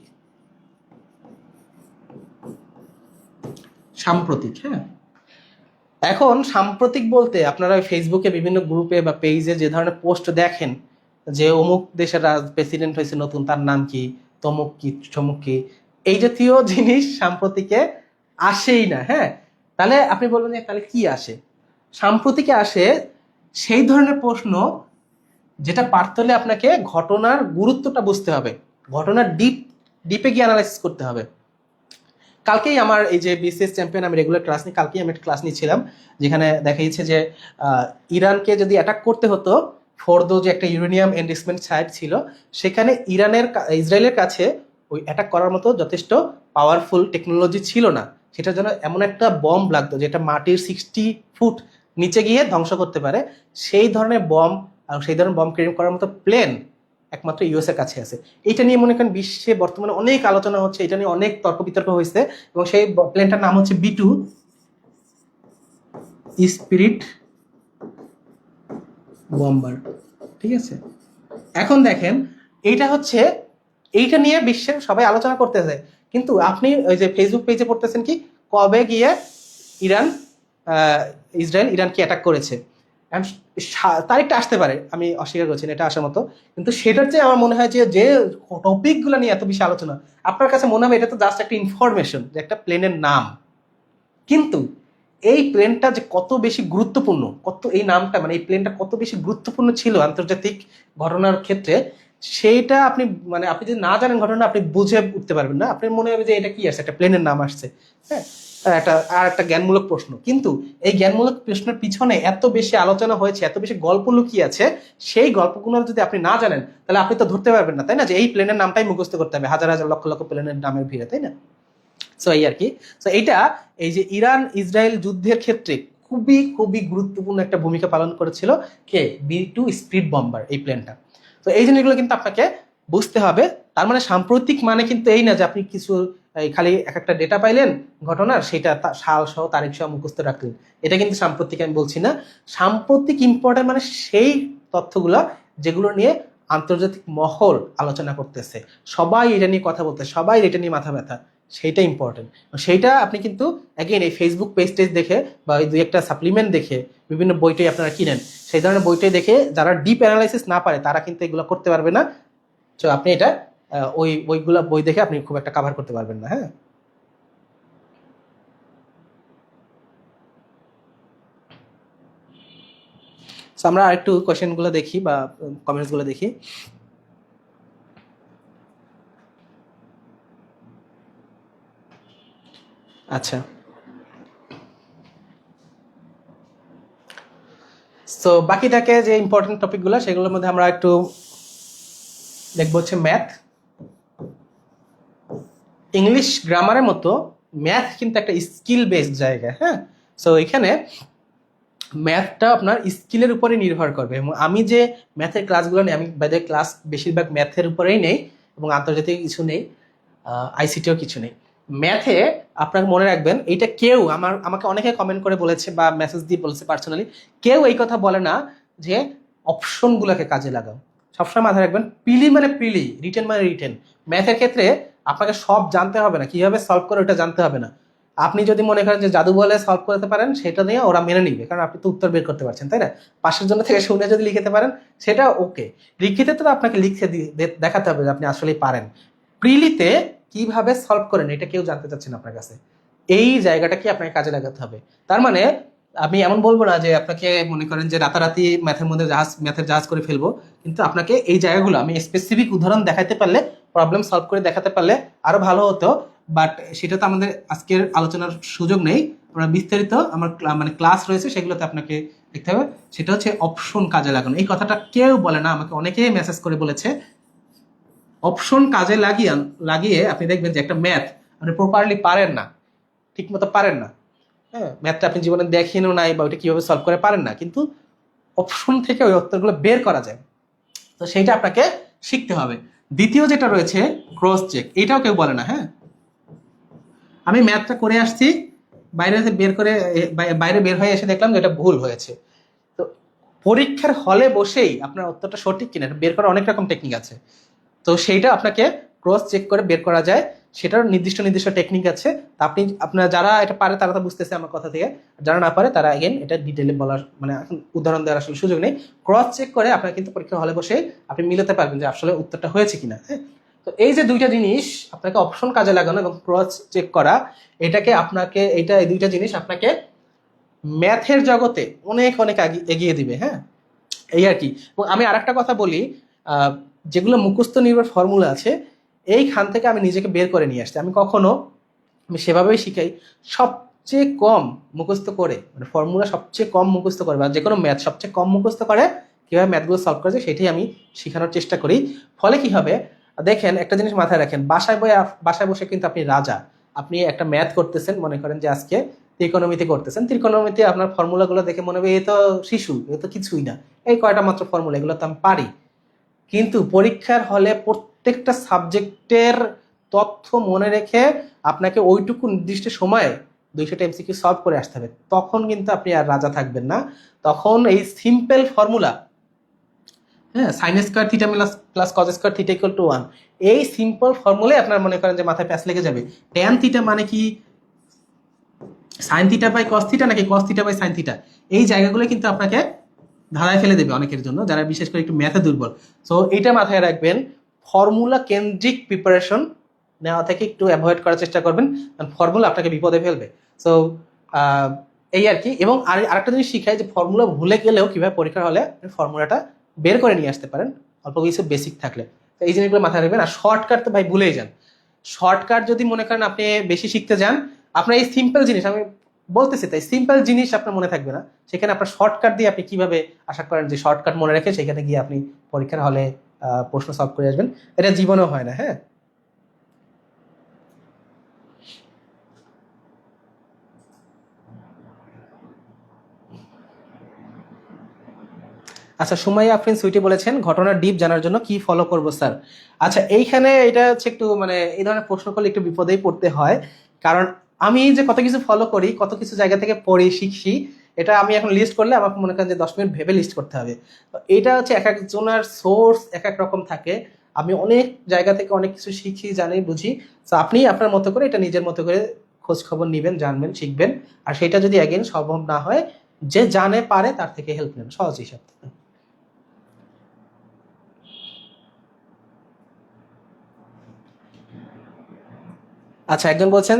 Speaker 1: সাম্প্রতিক, হ্যাঁ। এখন সাম্প্রতিক বলতে আপনারা ফেসবুকে বিভিন্ন গ্রুপে বা পেজে যে ধরনের পোস্ট দেখেন, যে অমুক দেশের প্রেসিডেন্ট হয়েছে নতুন, তার নাম কি, তমুক কি সমুক কি, এই জাতীয় জিনিস সাম্প্রতিকে আসেই না। হ্যাঁ, তাহলে আপনি বলবেন যে তাহলে কি আসে? সাম্প্রতিকে আসে সেই ধরনের প্রশ্ন যেটা পারতে হলে আপনাকে ঘটনার গুরুত্বটা বুঝতে হবে, ঘটনার ডিপে গিয়ে অ্যানালাইসিস করতে হবে। কালকেই আমার এই যে বিসিএস চ্যাম্পিয়ন আমি রেগুলার ক্লাস নিই, কালকেই আমি একটা ক্লাস নিচ্ছিলাম যেখানে দেখা যাচ্ছে যে ইরানকে যদি অ্যাটাক করতে হতো, ফোর্দো যে একটা ইউরেনিয়াম এনরিচমেন্ট সাইট ছিল, সেখানে ইসরায়েলের কাছে ওই অ্যাটাক করার মতো যথেষ্ট পাওয়ারফুল টেকনোলজি ছিল না। সেটার জন্য এমন একটা বম্ব লাগতো যেটা মাটির 60 ফুট নিচে গিয়ে ধ্বংস করতে পারে। সেই ধরনের বম্ব আর সেই ধরনের বম্ব ক্রিয়েট করার মতো প্লেন একমাত্র ইউএস এর কাছে আছে। এটা নিয়ে মনে করেন বিশ্বে বর্তমানে অনেক আলোচনা হচ্ছে, এটা নিয়ে অনেক তর্ক বিতর্ক হয়েছে, এবং সেই প্লেনটার নাম হচ্ছে B2 স্পিরিট বম্বার। ঠিক আছে, এখন দেখেন এইটা হচ্ছে, এইটা নিয়ে বিশ্বের সবাই আলোচনা করতেছে, কিন্তু আপনি ওই যে ফেসবুক পেজে পড়তেছেন কি কবে গিয়ে ইরান ইসরায়েল ইরানকে অ্যাটাক করেছে। তারিখটা আসতে পারে, আমি অস্বীকার করছি না এটা আসার মতো, কিন্তু সেটার চেয়ে আমার মনে হয় যে যে টপিকগুলো নিয়ে এত বেশি আলোচনা, আপনার কাছে মনে হবে এটা তো জাস্ট একটা ইনফরমেশন যে একটা প্লেনের নাম, কিন্তু এই প্লেনটা যে কত বেশি গুরুত্বপূর্ণ, কত এই নামটা মানে এই প্লেনটা কত বেশি গুরুত্বপূর্ণ ছিল আন্তর্জাতিক ঘটনার ক্ষেত্রে, সেইটা আপনি মানে আপনি যদি না জানেন ঘটনা, আপনি বুঝে উঠতে পারবেন না। আপনার মনে হবে যে এটা কি আছে, একটা প্লেনের নাম আসছে। হ্যাঁ, একটা জ্ঞানমূলক প্রশ্ন, কিন্তু এই জ্ঞানমূলক প্রশ্নের পিছনে এত বেশি আলোচনা হয়েছে, এত বেশি গল্প লুকিয়ে আছে, সেই গল্পগুলো যদি আপনি না জানেন তাহলে আপনি তো ধরতে পারবেন না, তাই না, যে এই প্লেনের নামটাই মুখস্থ করতে হবে হাজার হাজার লক্ষ লক্ষ প্লেনের নামের ভিড়ে, তাই না? সো এই আর কি। সো এইটা এই যে ইরান ইসরায়েল যুদ্ধের ক্ষেত্রে খুবই খুবই গুরুত্বপূর্ণ একটা ভূমিকা পালন করেছিল কে, B2 স্পিড বম্বার, এই প্লেনটা। তো এই জিনিসগুলো কিন্তু আপনাকে বুঝতে হবে। তার মানে সাম্প্রতিক মানে কিন্তু এই না যে আপনি কিছু খালি এক একটা ডেটা পাইলেন ঘটনার, সেটা সাল সহ তারিখ সহ মুখস্থ রাখলেন, এটা কিন্তু সাম্প্রতিক আমি বলছি না। সাম্প্রতিক ইম্পর্টেন্ট মানে সেই তথ্যগুলো যেগুলো নিয়ে আন্তর্জাতিক মহল আলোচনা করতেছে, সবাই এটা নিয়ে কথা বলতে, সবাই এটা নিয়ে মাথা ব্যথা, সেইটা ইম্পর্টেন্ট। সেইটা আপনি কিন্তু অ্যাগেন এই ফেসবুক পেজ টেজ দেখে বা ওই দুই একটা সাপ্লিমেন্ট দেখে, বিভিন্ন বইটাই আপনারা কিনেন, সেই ধরনের বইটাই দেখে যারা ডিপ অ্যানালাইসিস না পারে তারা কিন্তু এগুলো করতে পারবে না। তো আপনি এটা ওই বইগুলো বই দেখে আপনি খুব একটা কাভার করতে পারবেন না। হ্যাঁ, আমরা আরেকটু কোয়েশ্চেনগুলো দেখি বা কমেন্টসগুলো দেখি। আচ্ছা, সো বাকি থাকে যে ইম্পর্টেন্ট টপিকগুলো, সেগুলোর মধ্যে আমরা একটু দেখবো হচ্ছে ম্যাথ, ইংলিশ গ্রামারের মতো ম্যাথ কিন্তু একটা স্কিল বেসড জায়গা। হ্যাঁ, সো এখানে ম্যাথটা আপনার স্কিলের উপরে নির্ভর করবে, এবং আমি যে ম্যাথের ক্লাসগুলো নেই, আমি বাইরে ক্লাস বেশিরভাগ ম্যাথের উপরেই নেই, এবং আন্তর্জাতিক কিছু নেই, আইসিটিও কিছু নেই। ম্যাথে আপনার মনে রাখবেন, এইটা কেউ আমাকে অনেকে কমেন্ট করে বলেছে বা মেসেজ দিয়ে বলেছে পার্সোনালি, কেউ এই কথা বলে না যে অপশনগুলোকে কাজে লাগাও। সবসময় মাথায় রাখবেন, প্রিলি মানে প্রিলি, রিটেন মানে রিটেন। ম্যাথের ক্ষেত্রে আপনাকে সব জানতে হবে না, কিভাবে সলভ করে ওটা জানতে হবে না। আপনি যদি মনে করেন যে জাদু বলে সলভ করতে পারেন, সেটা নিয়ে ওরা মেনে নিবে, কারণ আপনি তো উত্তর বের করতে পারছেন, তাই না? পাশের জন্য থেকে শুনে যদি লিখতে পারেন সেটা ওকে। লিখিতে তো আপনাকে লিখে দেখাতে হবে যে আপনি আসলেই পারেন। প্রিলিতে কিভাবে সলভ করেন এটা কেউ জানতে চাচ্ছেন আপনার কাছে, এই জায়গাটাকে আপনাকে কাজে লাগাতে হবে। তার মানে আমি এমন বলবো না যে আপনাকে মনে করেন যে রাতারাতি ম্যাথের জাহাজ করে ফেলবো, কিন্তু আপনাকে এই জায়গাগুলো আমি স্পেসিফিক উদাহরণ দেখাতে পারলে, প্রবলেম সলভ করে দেখাতে পারলে আরো ভালো হতো। বাট সেটা তো আমাদের আজকের আলোচনার সুযোগ নেই। আমরা বিস্তারিত আমার মানে ক্লাস রয়েছে, সেগুলোতে আপনাকে দেখতে হবে। সেটা হচ্ছে অপশন কাজে লাগানো, এই কথাটা কেউ বলে না, আমাকে অনেকেই মেসেজ করে বলেছে। অপশন কাজে লাগিয়ে আপনি দেখবেন যে একটা ম্যাথ আপনি প্রপারলি পারেন না, ঠিক মতো পারেন না। হ্যাঁ, ম্যাথটা আপনি জীবনে দেখেনও নাই বা ওইটা কিভাবে সলভ করে পারেন না, কিন্তু অপশন থেকে ওই উত্তরগুলো বের করা যায়। তো সেইটা আপনাকে শিখতে হবে। দ্বিতীয় যেটা রয়েছে ক্রস চেক, এটাও কেউ বলে না। হ্যাঁ, আমি ম্যাথটা করে আসছি, বাইরে বের করে বাইরে বের হয়ে এসে দেখলাম যে এটা ভুল হয়েছে। তো পরীক্ষার হলে বসেই আপনার উত্তরটা সঠিক কিনা বের করার অনেক রকম টেকনিক আছে। তো সেইটা আপনাকে ক্রস চেক করে বের করা যায়, সেটার নির্দিষ্ট নির্দিষ্ট টেকনিক আছে। তা আপনারা যারা এটা পারে তারা তো বুঝতেছে আমার কথা থেকে, যারা না পারে তারা এগেন এটা ডিটেলে বলার মানে এখন উদাহরণ দেওয়ার আসলে সুযোগ নেই। ক্রস চেক করে আপনারা কিন্তু পরীক্ষার হলে বসে আপনি মিলাতে পারবেন যে আসলে উত্তরটা হয়েছে কিনা। হ্যাঁ, তো এই যে দুইটা জিনিস আপনাকে অপশন কাজে লাগানো এবং ক্রস চেক করা, এটাকে আপনাকে এই দুইটা জিনিস আপনাকে ম্যাথের জগতে অনেক অনেক এগিয়ে দিবে। হ্যাঁ, এই আর কি। এবং আমি আরেকটা কথা বলি, যেগুলো মুখস্থ নির্ভর ফর্মুলা আছে এইখান থেকে আমি নিজেকে বের করে নিয়ে আসছি। আমি সেভাবেই শিখাই, সবচেয়ে কম মুখস্থ করে মানে ফর্মুলা সবচেয়ে কম মুখস্থ করে বা যে কোনো ম্যাথ সবচেয়ে কম মুখস্থ করে কিভাবে ম্যাথগুলো সলভ করা যায় সেটাই আমি শেখানোর চেষ্টা করি। ফলে কি হবে দেখেন, একটা জিনিস মাথায় রাখেন, বাসায় বসে কিন্তু আপনি রাজা। আপনি একটা ম্যাথ করতেছেন, মনে করেন যে আজকে ত্রিকোণমিতি করতেছেন, ত্রিকোণমিতি আপনার ফর্মুলাগুলো দেখে মনে হবে এ তো শিশু, এ তো কিছুই না, এই কয়টা মাত্র ফর্মুলা, এগুলো তো আমি পারি। কিন্তু পরীক্ষার হলে প্রত্যেকটা সাবজেক্টের তথ্য মনে রেখে আপনাকে ওইটুকু নির্দিষ্ট সময়ে 200টা এমসিকিউ সলভ করে আসতে হবে। তখন কিন্তু আপনি আর রাজা থাকবেন না। তখন এই সিম্পল ফর্মুলা, হ্যাঁ, sine square theta plus cos square theta equal to 1, এই সিম্পল ফর্মুলায় আপনার মনে করেন যে মাথায় প্যাচ লেগে যাবে। ট্যান থিটা মানে কি sine theta by cos theta নাকি cos theta by sine theta, এই জায়গাগুলো কিন্তু আপনাকে ধারায় ফেলে দেবে অনেকের জন্য যারা বিশেষ করে একটু ম্যাথে দুর্বল। সো এটা মাথায় রাখবেন, ফর্মুলা কেন্দ্রিক প্রিপারেশন নেওয়া থেকে একটু অ্যাভয়েড করার চেষ্টা করবেন, কারণ ফর্মুলা আপনাকে বিপদে ফেলবে। সো এই আর কি। এবং আরেকটা জিনিস শিখাই যে ফর্মুলা ভুলে গেলেও কিভাবে পরীক্ষার হলে ফর্মুলাটা বের করে নিয়ে আসতে পারেন অল্প কিছু বেসিক থাকলে। তো এই জিনিসগুলো মাথায় রাখবেন। আর শর্টকাট তো ভাই ভুলেই যান। শর্টকাট যদি মনে করেন আপনি বেশি শিখতে যান, আপনার এই সিম্পল জিনিস আমি বলতেছি, তাই সিম্পল জিনিস আপনার মনে থাকবে না, সেখানে আপনার শর্টকাট দিয়ে আপনি কিভাবে আশা করেন যে শর্টকাট মনে রেখে সেখানে গিয়ে আপনি পরীক্ষার হলে প্রশ্ন সলভ করে আসবেন, এটা জীবনেও হয় না। হ্যাঁ, আচ্ছা, সুমাইয়া আফরিন সুইটি বলেছেন ঘটনার ডিপ জানার জন্য কি ফলো করব স্যার। আচ্ছা, এইখানে এটা হচ্ছে একটু মানে এই ধরনের প্রশ্ন করলে একটু বিপদেই পড়তে হয়, কারণ আমি যে কত কিছু ফলো করি, কত কিছু জায়গা থেকে পড়ি শিখছি, এটা আমি এখন লিস্ট করলে আমাকে মনে করেন যে 10 মিনিট ভেবে লিস্ট করতে হবে। তো এটা হচ্ছে এক একজনের সোর্স এক এক রকম থাকে। আমি অনেক জায়গা থেকে অনেক কিছু শিখি, জানি, বুঝি। তো আপনি আপনার মতো করে এটা নিজের মতো করে খোঁজ খবর নিবেন, জানবেন, শিখবেন। আর সেটা যদি অ্যাগেন সম্ভব না হয়, যে জানে পারে তার থেকে হেল্প নেন, সহজ হিসাব। আচ্ছা, একজন বলছেন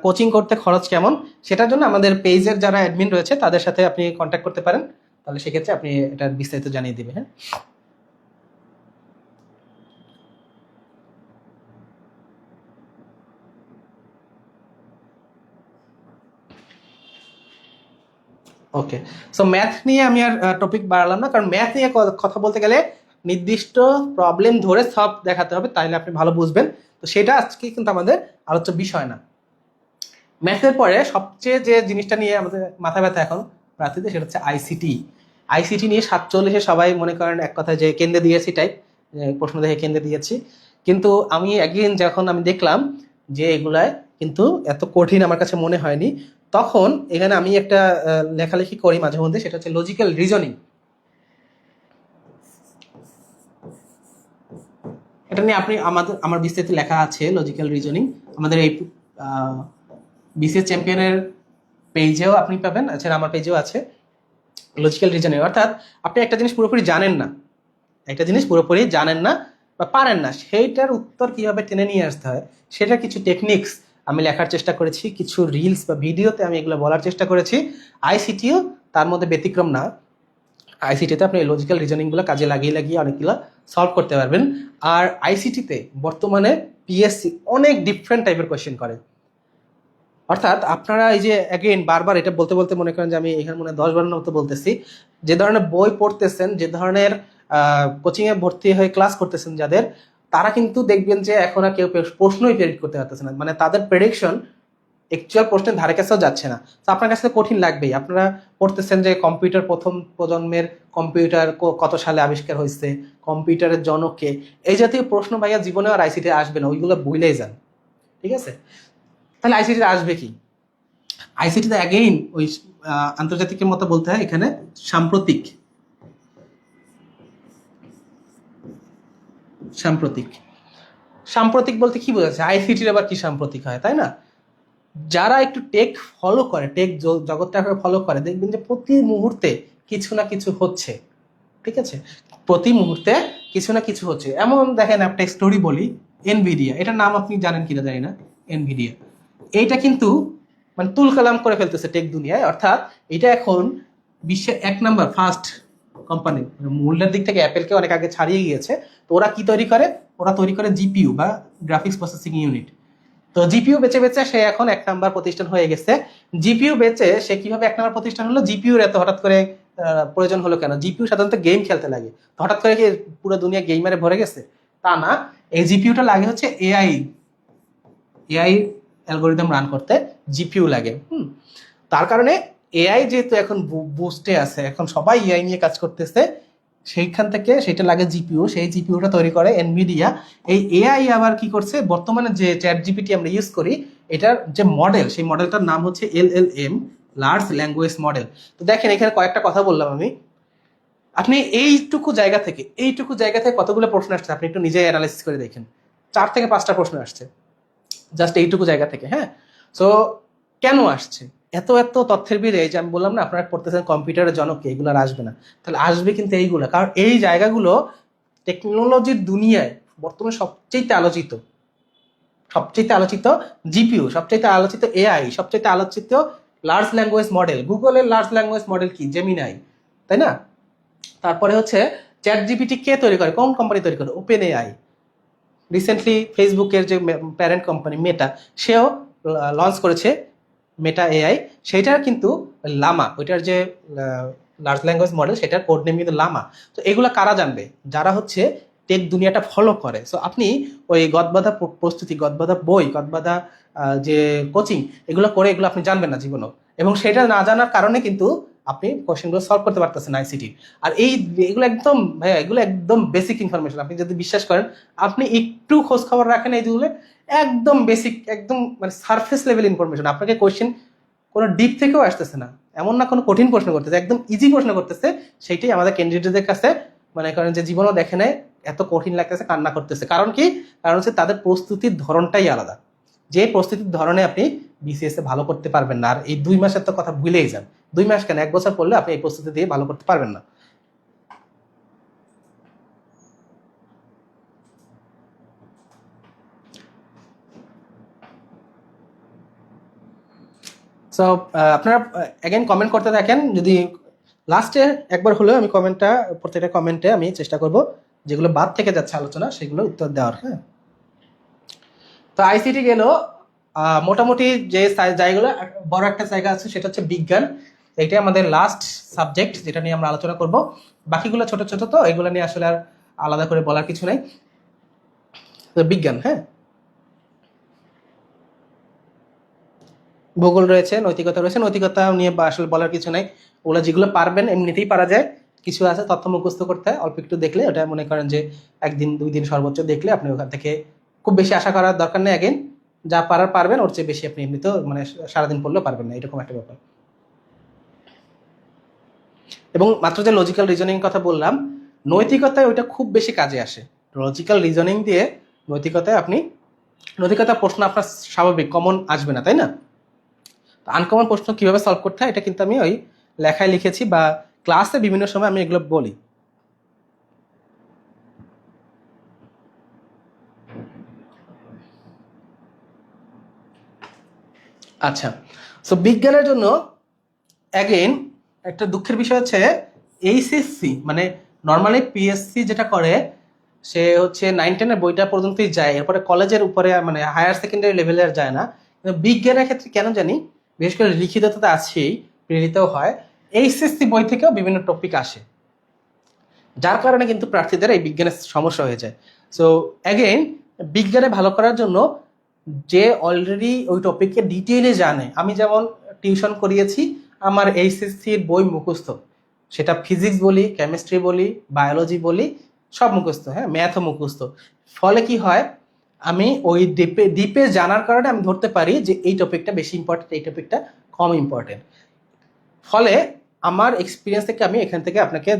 Speaker 1: কোচিং করতে খরচ কেমন, সেটার জন্য আমাদের পেজের যারা অ্যাডমিন রয়েছে তাদের সাথে আপনি কন্ট্যাক্ট করতে পারেন, তাহলে সেক্ষেত্রে আপনি এটা বিস্তারিত জানিয়ে দিবে। হ্যাঁ, ওকে। সো ম্যাথ নিয়ে আমি আর টপিক বাড়ালাম না, কারণ ম্যাথ নিয়ে কথা বলতে গেলে নির্দিষ্ট প্রবলেম ধরে সব দেখাতে হবে, তাইলে আপনি ভালো বুঝবেন। তো সেটা আজকে কিন্তু আমাদের আলোচ্য বিষয় না। ম্যাথের পরে সবচেয়ে যে জিনিসটা নিয়ে আমাদের মাথা ব্যথা এখন প্রার্থীদের, সেটা হচ্ছে আইসিটি। আইসিটি নিয়ে 47-এ সবাই মনে করেন এক কথা যে কেন্দ্রে দিয়েছি টাইপ, প্রশ্ন দেখে কেন্দ্রে দিয়েছি। কিন্তু আমি একদিন যখন আমি দেখলাম যে এগুলায় কিন্তু এত কঠিন আমার কাছে মনে হয়নি, তখন এখানে আমি একটা লেখালেখি করি মাঝে মধ্যে, সেটা হচ্ছে লজিক্যাল রিজনিং। এটা নিয়ে আমার বিস্তারিত লেখা আছে, লজিক্যাল রিজনিং আমাদের এই বিসিএস চ্যাম্পিয়নের পেজেও আপনি পাবেন, এছাড়া আমার পেজেও আছে লজিক্যাল রিজনিং। অর্থাৎ আপনি একটা জিনিস পুরোপুরি জানেন না বা পারেন না, সেইটার উত্তর কিভাবে টেনে নিয়ে আসতে হয় সেটা কিছু টেকনিক্স আমি লেখার চেষ্টা করেছি, কিছু রিলস বা ভিডিওতে আমি এগুলো বলার চেষ্টা করেছি। আইসিটিও তার মধ্যে ব্যতিক্রম না। আইসিটিতে আপনি লজিক্যাল রিজনিংগুলো কাজে লাগিয়ে লাগিয়ে অনেকগুলো সলভ করতে পারবেন। আর আইসিটিতে বর্তমানে পিএসসি অনেক ডিফারেন্ট টাইপের কোয়েশ্চেন করে। অর্থাৎ আপনারা এই যে অ্যাগেন বারবার এটা বলতে বলতে মনে করেন যে আমি এখানে মনে হয় 10 বারের মতো বলতেছি, যে ধরনের বই পড়তেছেন, যে ধরনের কোচিং এ ভর্তি হয়ে ক্লাস করতেছেন যাদের, তারা কিন্তু দেখবেন যে এখন আর কেউ প্রশ্নই প্রেডিক্ট করতে পারতেছে না। মানে তাদের প্রেডিকশন অ্যাকচুয়াল প্রশ্নের ধারে কাছেও যাচ্ছে না। তো আপনার কাছে কঠিন লাগবেই। আপনারা পড়তেছেন যে কম্পিউটার প্রথম প্রজন্মের কম্পিউটার কত সালে আবিষ্কার হয়েছে, কম্পিউটারের জনক কে, এই জাতীয় প্রশ্ন ভাইয়া জীবনে আর আইসিটি আসবে না, ওইগুলো ভুলেই যান। ঠিক আছে, তাহলে আইসিটিতে আসবে কি? আইসিটিতে অ্যাগেইন ওই আন্তর্জাতিকের মতো বলতে হয় এখানে সাম্প্রতিক। সাম্প্রতিক সাম্প্রতিক বলতে কি বোঝাচ্ছে? আইসিটির আবার কি সাম্প্রতিক হয়, তাই না? যারা একটু টেক ফলো করে, টেক জগৎটাকে ফলো করে, দেখবেন যে প্রতি মুহূর্তে কিছু না কিছু হচ্ছে। ঠিক আছে, প্রতি মুহূর্তে কিছু না কিছু হচ্ছে। এমন দেখেন, একটা স্টোরি বলি, এনভিডিয়া, এটার নাম আপনি জানেন কিনা জানি না। এনভিডিয়া এইটা কিন্তু মানে তুলকালাম করে ফেলতেছে টেক দুনিয়ায়, অর্থাৎ এটা এখন বিশ্বের 1 নম্বর ফার্স্ট কোম্পানি। মূল্যের দিক থেকে অ্যাপেলকে অনেক আগে ছাড়িয়ে গিয়েছে। তো ওরা কি তৈরি করে? ওরা তৈরি করে জিপিইউ বা গ্রাফিক্স প্রসেসিং ইউনিট। তো জিপিইউ বেচে বেচে সে এখন 1 নম্বর প্রতিষ্ঠান হয়ে গেছে। জিপিইউ বেচে সে কিভাবে 1 নম্বর প্রতিষ্ঠান হলো? জিপিইউর এত হঠাৎ করে প্রয়োজন হলো কেন? জিপিইউ সাধারণত গেম খেলতে লাগে, তো হঠাৎ করে কি পুরো দুনিয়া গেমারে ভরে গেছে? তা না, এই জিপিইউটা লাগে হচ্ছে এআই এআই অ্যালগোরিদম রান করতে জিপিইউ লাগে। তার কারণে এআই যেহেতু এখন বুস্টে আছে, এখন সবাই এআই নিয়ে কাজ করতেছে, সেইখান থেকে সেটা লাগে জিপিইউ। সেই জিপিইউটা তৈরি করে এনভিডিয়া। এই এআই আবার কি করছে, বর্তমানে যে চ্যাট জিপিটি আমরা ইউজ করি, এটার যে মডেল, সেই মডেলটার নাম হচ্ছে এলএলএম, লার্জ ল্যাঙ্গুয়েজ মডেল। তো দেখেন এখানে কয়েকটা কথা বললাম আমি, আপনি এইটুকু জায়গা থেকে কতগুলো প্রশ্ন আসছে আপনি একটু নিজে অ্যানালাইসিস করে দেখেন। 4 থেকে 5টা প্রশ্ন আসছে জাস্ট এইটুকু জায়গা থেকে। হ্যাঁ, সো কেন আসছে? এত এত তথ্যের ভিড়ে, এই যে আমি বললাম না আপনারা পড়তেছেন কম্পিউটারের জনককে, এগুলো আর আসবে না। তাহলে আসবে কিন্তু এইগুলো, কারণ এই জায়গাগুলো টেকনোলজির দুনিয়ায় বর্তমানে সবচেয়ে আলোচিত জিপিইউ, সবচেয়ে আলোচিত এআই, সবচেয়ে আলোচিত লার্জ ল্যাঙ্গুয়েজ মডেল। গুগলের লার্জ ল্যাঙ্গুয়েজ মডেল কি? জেমিনাই, তাই না? তারপরে হচ্ছে চ্যাট জিপিটি কে তৈরি করে? কোন কোম্পানি তৈরি করে? Open AI. রিসেন্টলি ফেসবুকের যে প্যারেন্ট কোম্পানি মেটা, সেও লঞ্চ করেছে মেটা এআই। সেইটার কিন্তু লামা, ওইটার যে লার্জ ল্যাঙ্গুয়েজ মডেল, সেটার কোড নেম কিন্তু লামা। তো এগুলো কারা জানবে? যারা হচ্ছে টেক দুনিয়াটা ফলো করে। সো আপনি ওই গদবাধা প্রস্তুতি, গদবাধা বই, গদবাধা যে কোচিং, এগুলো করে এগুলো আপনি জানবেন না জীবনও। এবং সেটা না জানার কারণে কিন্তু আপনি কোশ্চেনগুলো সলভ করতে পারতেছেন আইসিটি। আর এগুলো একদম ভাইয়া, এগুলো একদম বেসিক ইনফরমেশন। আপনি যদি বিশ্বাস করেন, আপনি একটু খোঁজ খবর রাখেন, এইগুলো একদম বেসিক, একদম মানে সারফেস লেভেল ইনফরমেশন। আপনাকে কোশ্চেন কোনো ডিপ থেকেও আসতেছে না, এমন না কোনো কঠিন প্রশ্ন করতেছে, একদম ইজি প্রশ্ন করতেছে। সেইটাই আমাদের ক্যান্ডিডেটদের কাছে মানে করেন যে জীবনও দেখে নেয়, এত কঠিন লাগতেছে, কান্না করতেছে। কারণ কি? কারণ হচ্ছে তাদের প্রস্তুতির ধরনটাই আলাদা। যে প্রস্তুতির ধরনে আপনি বিসিএস এ ভালো করতে পারবেন না। আর এই 2 মাসের তো কথা ভুলেই যান। 2 মাস কেন, 1 বছর পড়লে আপনি এই প্রস্তুতি দিয়ে ভালো করতে পারবেন না। সো আপনারা অ্যাগেন কমেন্ট করতে থাকেন। যদি লাস্টে একবার হলেও আমি প্রত্যেকটা কমেন্টে আমি চেষ্টা করব যেগুলো বাদ থেকে যাচ্ছে আলোচনা, সেগুলো উত্তর দেওয়ার। হ্যাঁ, তো আইসিটি গেল। মোটামুটি যে জায়গাগুলো, বড় একটা জায়গা আছে সেটা হচ্ছে বিজ্ঞান। এটাই আমাদের লাস্ট সাবজেক্ট, যেটা নিয়ে আমরা আলোচনা করব। বাকিগুলো ছোট ছোট, তো এগুলো নিয়ে আসলে আর আলাদা করে বলার কিছু নাই। তো বিজ্ঞান, হ্যাঁ, ভূগোল রয়েছে, নৈতিকতা রয়েছে। নৈতিকতা নিয়ে আসলে বলার কিছু নাই, ওগুলো যেগুলো পারবেন এমনিতেই পারা যায়। কিছু আছে তথ্য মুখস্থ করতে হয়, অল্প একটু দেখলে ওটা মনে করেন যে 1 দিন 2 দিন সর্বোচ্চ দেখলে আপনি ওখান থেকে, খুব বেশি আশা করার দরকার নেই। অ্যাগেন যা পারার পারবেন, ওর চেয়ে বেশি আপনি এমনিতেও মানে সারাদিন পড়লেও পারবেন না, এরকম একটা ব্যাপার। এবং মাত্র যে লজিক্যাল রিজনিং কথা বললাম, নৈতিকতায় ওইটা খুব বেশি কাজে আসে। লজিক্যাল রিজনিং দিয়ে নৈতিকতা প্রশ্ন আপনার স্বাভাবিক কমন আসবে না, তাই না? আনকমন প্রশ্ন কিভাবে সলভ করতে হয়, এটা কিন্তু আমি ওই লেখায় লিখেছি, বা ক্লাসে বিভিন্ন সময় আমি এগুলো বলি। আচ্ছা, সো বিজ্ঞানের জন্য অ্যাগেন একটা দুঃখের বিষয় হচ্ছে, এইচএসসি মানে নর্মালি পিএসসি যেটা করে, সে হচ্ছে 9-10 বইটা পর্যন্তই যায়, এরপরে কলেজের উপরে মানে হায়ার সেকেন্ডারি লেভেলে আর যায় না। কিন্তু বিজ্ঞানের ক্ষেত্রে কেন জানি, বিশেষ করে লিখিত তো আছেই, প্রেরিত হয়, এইচএসসি বই থেকেও বিভিন্ন টপিক আসে, যার কারণে কিন্তু প্রার্থীদের এই বিজ্ঞানের সমস্যা হয়ে যায়। সো অ্যাগেন বিজ্ঞানে ভালো করার জন্য যে অলরেডি ওই টপিককে ডিটেইলে জানে। আমি যেমন টিউশন করিয়েছি, আমার এইচএসসির বই মুখস্থ, সেটা ফিজিক্স বলি, কেমিস্ট্রি বলি, বায়োলজি বলি, সব মুখস্থ, হ্যাঁ, ম্যাথও মুখস্থ। ফলে কি হয়, আমি ওই ডিপে ডিপে জানার কারণে আমি ধরতে পারি যে এই টপিকটা বেশি ইম্পর্টেন্ট, এই টপিকটা কম ইম্পর্টেন্ট। ফলে আমার এক্সপিরিয়েন্স থেকে আমি এখান থেকে আপনাকে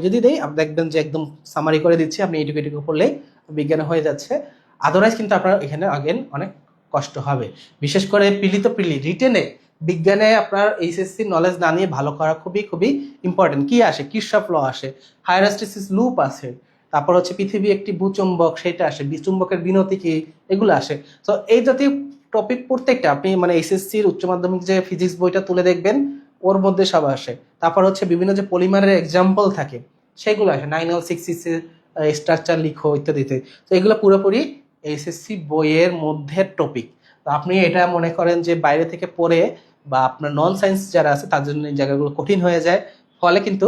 Speaker 1: যদি দেই, আপনি দেখবেন যে একদম সামারি করে দিচ্ছি, আপনি এইটুকু পড়লেই বিজ্ঞান হয়ে যাচ্ছে। আদারওয়াইজ কিন্তু আপনার এখানে আগেন অনেক কষ্ট হবে। বিশেষ করে পিলি রিটেনে বিজ্ঞানে আপনার এইচএসসি নলেজ না নিয়ে ভালো করা খুবই খুবই ইম্পর্টেন্ট। কি আসে, কিরশফ ল আসে, হায়ারাস্টিসিস লুপ আসে, তারপর হচ্ছে পৃথিবী একটি ভূচুম্বক, সেটা আসে, বিচুম্বকের বিনতি কি, এগুলো আসে। তো এই জাতীয় টপিক প্রত্যেকটা আপনি মানে এইচএসসির উচ্চ মাধ্যমিক যে ফিজিক্স বইটা তুলে দেখবেন, ওর মধ্যে সব আসে। তারপর হচ্ছে বিভিন্ন যে পলিমারের এক্সাম্পল থাকে সেগুলো আসে, 9L6 স্ট্রাকচার লিখো ইত্যাদিতে। তো এগুলো পুরোপুরি এইচএসসি বইয়ের মধ্যে টপিক। তো আপনি এটা মনে করেন যে বাইরে থেকে পড়ে বা আপনার নন সায়েন্স যারা আছে তার জন্য এই জায়গাগুলো কঠিন হয়ে যায়, ফলে কিন্তু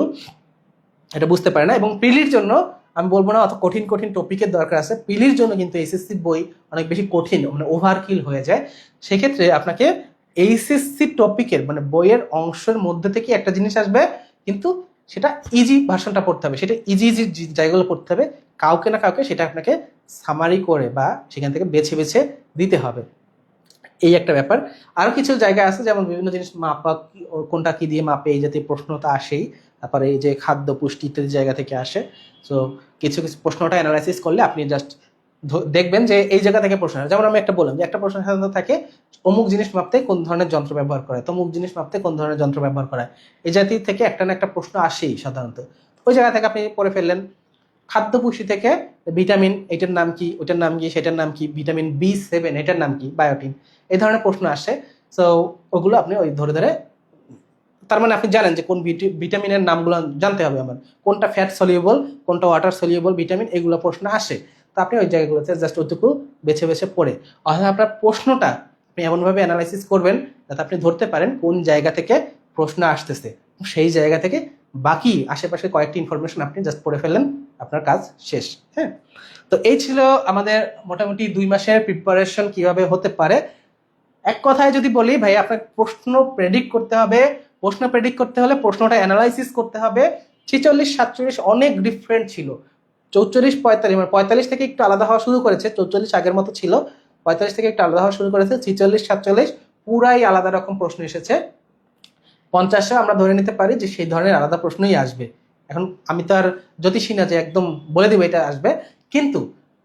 Speaker 1: এটা বুঝতে পারে না। এবং পিলির জন্য আমি বলবো না অত কঠিন কঠিন টপিকের দরকার আছে, পিলির জন্য কিন্তু এইচএসসি বই অনেক বেশি কঠিন, মানে ওভারকিল হয়ে যায়। সেক্ষেত্রে আপনাকে এইচএসসি টপিকের মানে বইয়ের অংশের মধ্যে থেকে একটা জিনিস আসবে, কিন্তু সেটা ইজি ভার্সনটা পড়তে হবে, সেটা ইজি ইজি জায়গাগুলো পড়তে হবে। কাউকে না কাউকে সেটা আপনাকে সামারি করে বা সেখান থেকে বেছে বেছে দিতে হবে, এই একটা ব্যাপার। আরো কিছু জায়গা আছে, যেমন বিভিন্ন জিনিস মাপা, কোনটা কি দিয়ে মাপে, এই জাতীয় প্রশ্ন তো আসেই। তারপরে এই যে খাদ্য পুষ্টি ইত্যাদি জায়গা থেকে আসে। তো কিছু কিছু প্রশ্নটা অ্যানালাইসিস করলে আপনি জাস্ট দেখবেন যে এই জায়গা থেকে প্রশ্ন, যেমন আমি একটা বললাম যে একটা প্রশ্ন সাধারণত থাকে অমুক জিনিস মাপতে কোন ধরনের যন্ত্র ব্যবহার করে, তমুক জিনিস মাপতে কোন ধরনের যন্ত্র ব্যবহার করা, এই জাতীয় থেকে একটা না একটা প্রশ্ন আসেই সাধারণত। ওই জায়গা থেকে আপনি পড়ে ফেললেন। খাদ্য পুষ্টি থেকে ভিটামিন এটার নাম কি, ওটার নাম কি, সেটার নাম কি, ভিটামিন B7 এটার নাম কি, বায়োটিন, এই ধরনের প্রশ্ন আসে। সো ওগুলো আপনি ওই ধরে ধরে, তার মানে আপনি জানেন যে কোন ভিটামিনের নামগুলো জানতে হবে আমার, কোনটা ফ্যাট সলিউবল, কোনটা ওয়াটার সলিউবল ভিটামিন, এগুলো প্রশ্ন আসে। তো আপনি ওই জায়গাগুলোতে জাস্ট ওইটুকু বেছে বেছে পড়ে, অর্থাৎ আপনার প্রশ্নটা আপনি এমনভাবে অ্যানালাইসিস করবেন যাতে আপনি ধরতে পারেন কোন জায়গা থেকে প্রশ্ন আসতেছে, সেই জায়গা থেকে বাকি আশেপাশে কয়েকটি ইনফরমেশন আপনি জাস্ট পড়ে ফেললেন, আপনার কাজ শেষ। হ্যাঁ, তো এই ছিল আমাদের মোটামুটি 2 মাসের প্রিপারেশন কিভাবে হতে পারে। এক কথায় যদি বলি ভাই, আপনার প্রশ্ন প্রেডিক্ট করতে হবে। প্রশ্ন প্রেডিক্ট করতে হলে প্রশ্নটা অ্যানালাইসিস করতে হবে। 46, 47 অনেক ডিফারেন্ট ছিল, 44, 45 মানে 45 থেকে একটু আলাদা হওয়া শুরু করেছে, 44 আগের মতো ছিল, 45 থেকে একটু আলাদা হওয়া শুরু করেছে, 46, 47 পুরাই আলাদা রকম প্রশ্ন এসেছে। 50-এ আমরা ধরে নিতে পারি যে সেই ধরনের আলাদা প্রশ্নই আসবে। এখন আমি তো আর জ্যোতিষী না যে একদম বলে দিব এটা আসবে, কিন্তু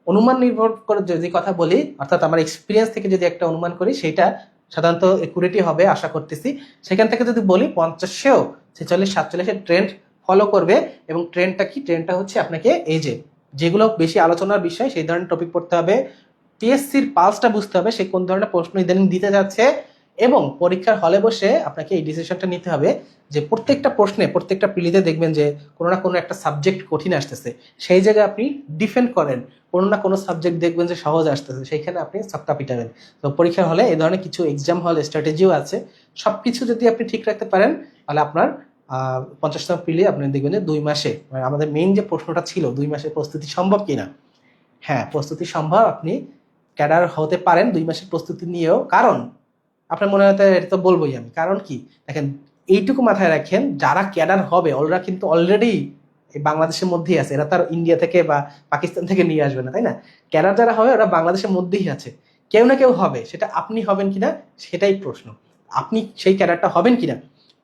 Speaker 1: অনুমান নির্ভর করে যদি কথা বলি, অর্থাৎ আমার এক্সপিরিয়েন্স থেকে যদি একটা অনুমান করি, সেটা সাধারণত একুরেটই হবে আশা করতেছি। সেখান থেকে যদি বলি 50-এও 46, 47 ট্রেন্ড ফলো করবে। এবং ট্রেন্ডটা কি, ট্রেন্ডটা হচ্ছে আপনাকে এই যে যেগুলো বেশি আলোচনার বিষয় সেই ধরনের টপিক পড়তে হবে, পিএসসির পালসটা বুঝতে হবে, সে কোন ধরনের প্রশ্ন ইদানিং দিতে যাচ্ছে, এবং পরীক্ষার হলে বসে আপনাকে এই ডিসিশনটা নিতে হবে যে প্রত্যেকটা প্রশ্নে, প্রত্যেকটা পিলিতে দেখবেন যে কোনো না কোনো একটা সাবজেক্ট কঠিন আসতেছে, সেই জায়গায় আপনি ডিফেন্ড করেন। কোনো না কোনো সাবজেক্ট দেখবেন যে সহজ আসতেছে, সেইখানে আপনি সক্কা পিটাবেন। তো পরীক্ষার হলে এই ধরনের কিছু এক্সাম হল স্ট্র্যাটেজিও আছে। সবকিছু যদি আপনি ঠিক রাখতে পারেন, তাহলে আপনার 50তম পিলি আপনি দেখবেন যে 2 মাসে, মানে আমাদের মেইন যে প্রশ্নটা ছিল 2 মাসের প্রস্তুতি সম্ভব কিনা, হ্যাঁ প্রস্তুতি সম্ভব। আপনি ক্যাডার হতে পারেন 2 মাসের প্রস্তুতি নিয়েও। কারণ আপনার মনে হয় এটা তো বলবোই আমি, কারণ কি দেখেন, এইটুকু মাথায় রাখেন, যারা ক্যাডার হবে ওরা কিন্তু অলরেডি এই বাংলাদেশের মধ্যেই আছে, এরা তার ইন্ডিয়া থেকে বা পাকিস্তান থেকে নিয়ে আসবে না, তাই না? ক্যাডার যারা হবে ওরা বাংলাদেশের মধ্যেই আছে, কেউ না কেউ হবে, সেটা আপনি হবেন কিনা সেটাই প্রশ্ন। আপনি সেই ক্যাডারটা হবেন কিনা,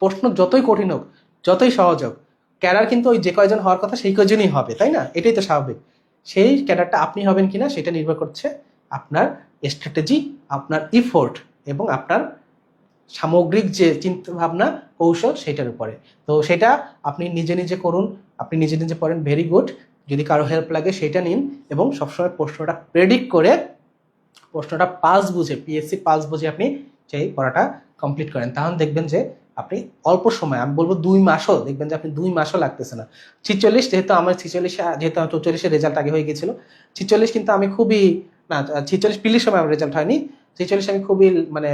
Speaker 1: প্রশ্ন যতই কঠিন হোক, যতই সহজ হোক, ক্যাডার কিন্তু ওই যে কয়জন হওয়ার কথা সেই কয়জনই হবে, তাই না? এটাই তো স্বাভাবিক। সেই ক্যাডারটা আপনি হবেন কিনা সেটা নির্ভর করছে আপনার স্ট্র্যাটেজি, আপনার ইফোর্ট এবং আপনার সামগ্রিক যে চিন্তা ভাবনা, কৌশল, সেটার উপরে। তো সেটা আপনি নিজে নিজে করুন, আপনি নিজে নিজে পড়েন, ভেরি গুড। যদি কারো হেল্প লাগে সেটা নিন, এবং সবসময় প্রশ্নটা প্রেডিক্ট করে প্রশ্নটা পালস বুঝে, পিএসসি পালস বুঝে আপনি সেই পড়াটা কমপ্লিট করেন, তাহলে দেখবেন যে আপনি অল্প সময়, আমি বলবো 2 মাসও, দেখবেন যে আপনি 2 মাসও লাগতেছে না। 46, যেহেতু আমার 46, যেহেতু আমার 44-এর রেজাল্ট আগে হয়ে গেছিল, 46 কিন্তু আমি খুবই, না 46 পিলির সময় আমার রেজাল্ট হয়নি, 46 আমি খুবই মানে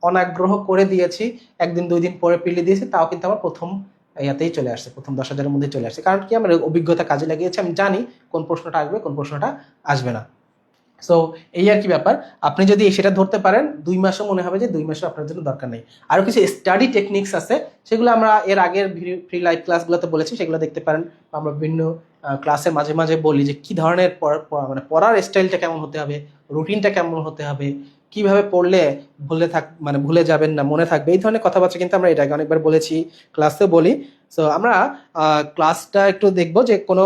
Speaker 1: অনাগ্রহ করে দিয়েছি, 1 দিন 2 দিন পরে পিলি দিয়েছি, তাও কিন্তু আমার প্রথম ইয়াতেই চলে আসছে, প্রথম 10,000-এর মধ্যে চলে আসছে। কারণ কি, আমার অভিজ্ঞতা কাজে লাগিয়েছে, আমি জানি কোন প্রশ্নটা আসবে কোন প্রশ্নটা আসবে না। সো এই আর কি ব্যাপার। আপনি যদি সেটা ধরতে পারেন 2 মাসও মনে হবে যে 2 মাসও আপনার জন্য দরকার নেই। আরো কিছু স্টাডি টেকনিক্স আছে, সেগুলো আমরা এর আগের ফ্রি লাইভ ক্লাসগুলোতে বলেছি, সেগুলো দেখতে পারেন। আমরা বিভিন্ন ক্লাসের মাঝে মাঝে বলি যে কি ধরনের মানে পড়ার স্টাইলটা কেমন হতে হবে, রুটিনটা কেমন হতে হবে, কিভাবে পড়লে মানে ভুলে যাবেন না, মনে থাকবে, এই ধরনের কথাবার্তা কিন্তু আমরা এটাকে অনেকবার বলেছি, ক্লাসে বলি। সো আমরা ক্লাসটা একটু দেখবো যে কোনো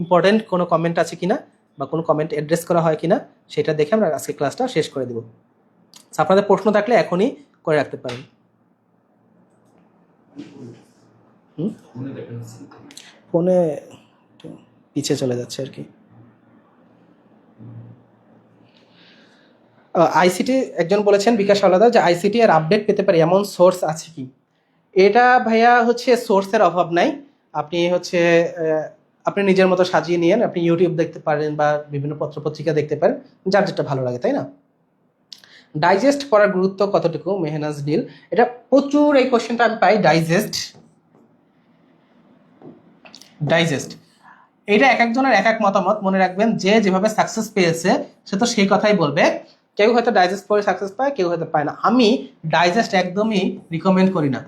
Speaker 1: ইম্পর্টেন্ট কোনো কমেন্ট আছে কিনা বা কোনো কমেন্ট অ্যাড্রেস করা হয় কিনা, সেটা দেখে আমরা আজকে ক্লাসটা শেষ করে দেব। আপনাদের প্রশ্ন থাকলে এখনই করে রাখতে পারেন। ফোনে পিছিয়ে চলে যাচ্ছে আর কি। আইসিটি একজন বলেছেন, বিকাশ আলাদা, যে আইসিটি এর আপডেট পেতে পারি এমন সোর্স আছে কি? এটা ভাইয়া হচ্ছে সোর্সের অভাব নাই। আপনি হচ্ছে আপনি নিজের মতো সাজিয়ে নিয়েন, আপনি ইউটিউব দেখতে পারেন বা বিভিন্ন পত্রপত্রিকা দেখতে পারেন, যার যেটা ভালো লাগে, তাই না? ডাইজেস্ট করার গুরুত্ব কতটুকু, মেহনাজ ডিল? এটা প্রচুর, এই কোশ্চেনটা আমি পাই। ডাইজেস্ট এটা এক একজনের এক এক মতামত। মনে রাখবেন, যে যেভাবে সাকসেস পেয়েছে সে তো সেই কথাই বলবে। কেউ হয়তো ডাইজেস্ট করে সাকসেস পায়, কেউ হয়তো পায় না। আমি ডাইজেস্ট একদমই রিকমেন্ড করি না।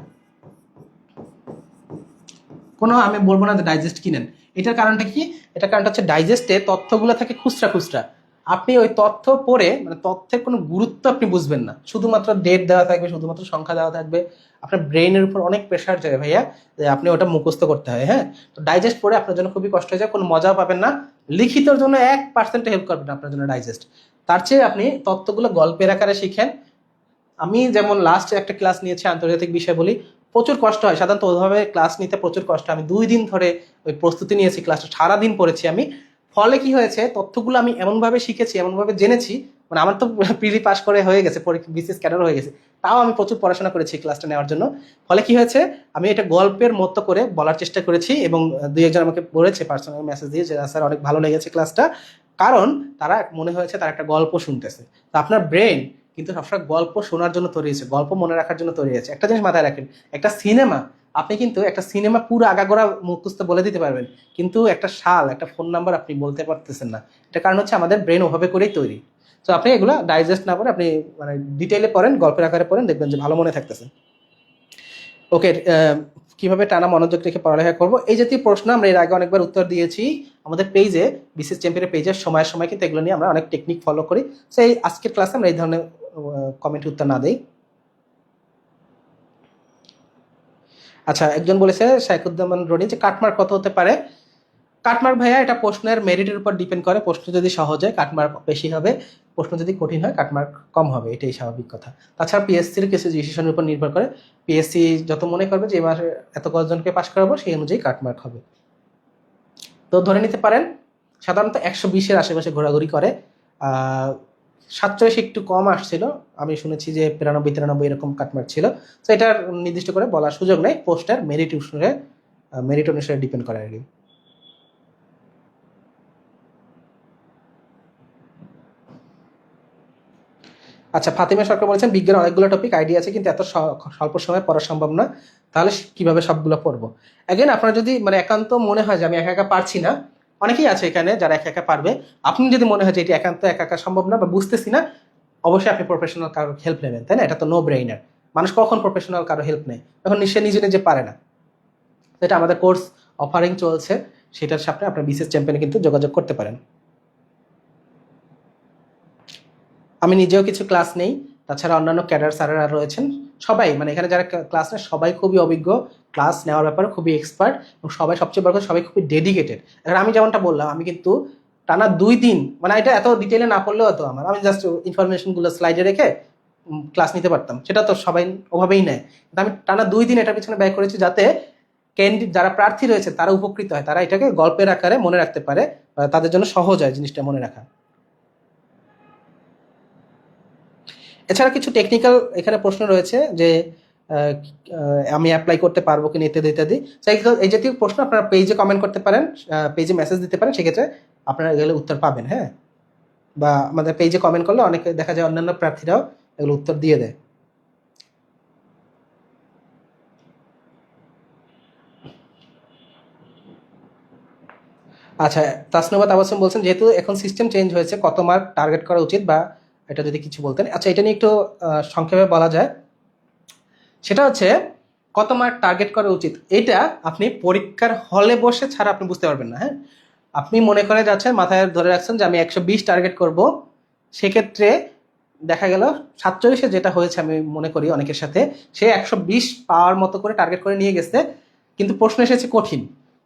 Speaker 1: আমি বলবো না যে ডাইজেস্ট কিনেন। এটার কারণটা কি? এটার কারণটা হচ্ছে ডাইজেস্টে তথ্যগুলো থাকে খুচরা খুচরা। আপনি ওই তথ্য পড়ে মানে তথ্যের কোনো গুরুত্ব আপনি বুঝবেন না, শুধুমাত্র ডেট দেওয়া থাকবে, শুধুমাত্র সংখ্যা দেওয়া থাকবে। আপনার ব্রেইনের উপর অনেক প্রেশার যায় ভাইয়া, যে আপনি ওটা মুখস্থ করতে হয়। হ্যাঁ, তো ডাইজেস্ট পড়ে আপনার জন্য খুবই কষ্ট হয়ে যায়, কোনো মজাও পাবেন না, লিখিতর জন্য 1% হেল্প করবে না আপনার জন্য ডাইজেস্ট। তার চেয়ে আপনি তথ্যগুলো গল্পের আকারে শিখেন। আমি যেমন লাস্ট একটা ক্লাস নিয়েছি আন্তর্জাতিক বিষয় বলি, প্রচুর কষ্ট হয় সাধারণত ওইভাবে ক্লাস নিতে, প্রচুর কষ্ট। আমি 2 দিন ধরে ওই প্রস্তুতি নিয়েছি, ক্লাসটা সারাদিন পড়েছি আমি। ফলে কি হয়েছে, তথ্যগুলো আমি এমনভাবে শিখেছি, এমনভাবে জেনেছি, মানে আমার তো প্রিলি পাস করে হয়ে গেছে, বিসিএস ক্যাডার হয়ে গেছে, তাও আমি প্রচুর পড়াশোনা করেছি ক্লাসটা নেওয়ার জন্য। ফলে কি হয়েছে, আমি এটা গল্পের মতো করে বলার চেষ্টা করেছি, এবং 2-1 জন আমাকে বলেছে পার্সোনাল মেসেজ দিয়ে যে স্যার অনেক ভালো লেগেছে ক্লাসটা, কারণ তারা মনে হয়েছে তারা একটা গল্প শুনতেছে। তো আপনার ব্রেন কিন্তু সবসময় গল্প শোনার জন্য তৈরি হয়েছে, গল্প মনে রাখার জন্য তৈরি হয়েছে। একটা জিনিস মাথায় রাখেন, একটা সিনেমা, আপনি কিন্তু একটা সিনেমা পুরো আগাগোড়া মুখস্থ বলে দিতে পারবেন, কিন্তু একটা সাল, একটা ফোন নাম্বার আপনি বলতে পারতেছেন না। এটা কারণ হচ্ছে আমাদের ব্রেন ওভাবে করেই তৈরি। তো আপনি এগুলো ডাইজেস্ট না করে আপনি মানে ডিটেইলে পড়েন, গল্পের আকারে পড়েন, দেখবেন যে ভালো মনে থাকতেছে। ওকে, কিভাবে টানা মনোযোগ রেখে পড়ালেখা করব, এই জাতীয় প্রশ্ন আমরা এর আগে অনেকবার উত্তর দিয়েছি আমাদের পেজে, বিসিএস চ্যাম্পিয়নের পেজে। সময় সময় কিন্তু এগুলো নিয়ে আমরা অনেক টেকনিক ফলো করি। সো এই আজকের ক্লাসে আমরা এই ধরনের কমেন্ট উত্তর না দেই। আচ্ছা, একজন বলেছে শাইখুজ্জামান রনি, যে কাটমার্ক কত হতে পারে? কাটমার্ক ভাইয়া এটা প্রশ্নের মেরিটের উপর ডিপেন্ড করে। প্রশ্ন যদি সহজ হয় কাটমার্ক বেশি হবে, প্রশ্ন যদি কঠিন হয় কাটমার্ক কম হবে, এটাই স্বাভাবিক কথা। তাছাড়া পিএসসির কিছু ডিসিশনের উপর নির্ভর করে। পিএসসি যত মনে করবে যে এবার এত কতজনকে পাশ করাবো, সেই অনুযায়ী কাটমার্ক হবে। তো ধরে নিতে পারেন সাধারণত 120-এর আশেপাশে ঘোরাঘুরি করে। 47 একটু কম আসছিল, আমি শুনেছি যে 92-93 এরকম কাটমার্ক ছিল। তো এটার নির্দিষ্ট করে বলার সুযোগ নেই, পোস্টের মেরিট অনুসারে ডিপেন্ড করে আর কি। আচ্ছা, ফাতিমা সরকার বলেছেন বিজ্ঞানের অনেকগুলো টপিক আইডিয়া আছে, কিন্তু এত স্বল্প সময়ে পড়া সম্ভব না, তাহলে কিভাবে সবগুলো পড়বো? এগেন, আপনার যদি মানে একান্ত মনে হয় যে আমি একা একা পারছি না, অনেকেই আছে এখানে যারা একা একা পারবে। আপনি যদি মনে হয় যে এটি একান্ত একা একা সম্ভব না বা বুঝতেছি না, অবশ্যই আপনি প্রফেশনাল কারো হেল্প নেবেন, তাই না? এটা তো নো ব্রেইনার। মানুষ কখন প্রফেশনাল কারো হেল্প নেয়? এখন সে নিজে নিজে পারে না। এটা আমাদের কোর্স অফারিং চলছে, সেটার সাথে আপনার বিসিএস চ্যাম্পিয়নে কিন্তু যোগাযোগ করতে পারেন। আমি নিজেও কিছু ক্লাস নেই, তাছাড়া অন্যান্য ক্যাডার স্যারেরা রয়েছেন, সবাই মানে এখানে যারা ক্লাস নেয় সবাই খুবই অভিজ্ঞ, ক্লাস নেওয়ার ব্যাপারে খুবই এক্সপার্ট, এবং সবাই সবচেয়ে বড় কথা সবাই খুবই ডেডিকেটেড। এবার আমি যেমনটা বললাম, আমি কিন্তু টানা 2 দিন, মানে এটা এত ডিটেলে না পড়লেও হতো আমার, আমি জাস্ট ইনফরমেশনগুলো স্লাইডে রেখে ক্লাস নিতে পারতাম, সেটা তো সবাই ওভাবেই নেয়। কিন্তু আমি টানা 2 দিন এটার পিছনে ব্যয় করেছি, যাতে ক্যান্ডিডেট যারা প্রার্থী রয়েছে তারা উপকৃত হয়, তারা এটাকে গল্পের আকারে মনে রাখতে পারে, তাদের জন্য সহজ হয় জিনিসটা মনে রাখা। এছাড়া কিছু টেকনিক্যাল এখানে প্রশ্ন রয়েছে যে আমি অ্যাপ্লাই করতে পারবো কিনা, ইত্যাদি ইত্যাদি। এই জাতীয় প্রশ্ন আপনারা পেজে কমেন্ট করতে পারেন, পেজে মেসেজ দিতে পারেন, সেক্ষেত্রে আপনারা এগুলো উত্তর পাবেন। হ্যাঁ, বা আমাদের পেজে কমেন্ট করলে অনেকে দেখা যায় অন্যান্য প্রার্থীরাও এগুলো উত্তর দিয়ে দেয়। আচ্ছা, তাসনুবা তাবাসসুম বলছেন যেহেতু এখন সিস্টেম চেঞ্জ হয়েছে, কত মার্ক টার্গেট করা উচিত, বা এটা যদি কিছু বলতেন। আচ্ছা, এটা নিয়ে একটু সংক্ষেপে বলা যায়। সেটা হচ্ছে কত মার্ক টার্গেট করা উচিত, এটা আপনি পরীক্ষার হলে বসে ছাড়া আপনি বুঝতে পারবেন না। হ্যাঁ, আপনি মনে করে যাচ্ছেন, মাথায় ধরে রাখছেন যে আমি 120 টার্গেট করব, সেক্ষেত্রে দেখা গেল 47-এ যেটা হয়েছে আমি মনে করি অনেকের সাথে, সে 120 পাওয়ার মতো করে টার্গেট করে নিয়ে গেছে, কিন্তু প্রশ্ন এসেছে কঠিন।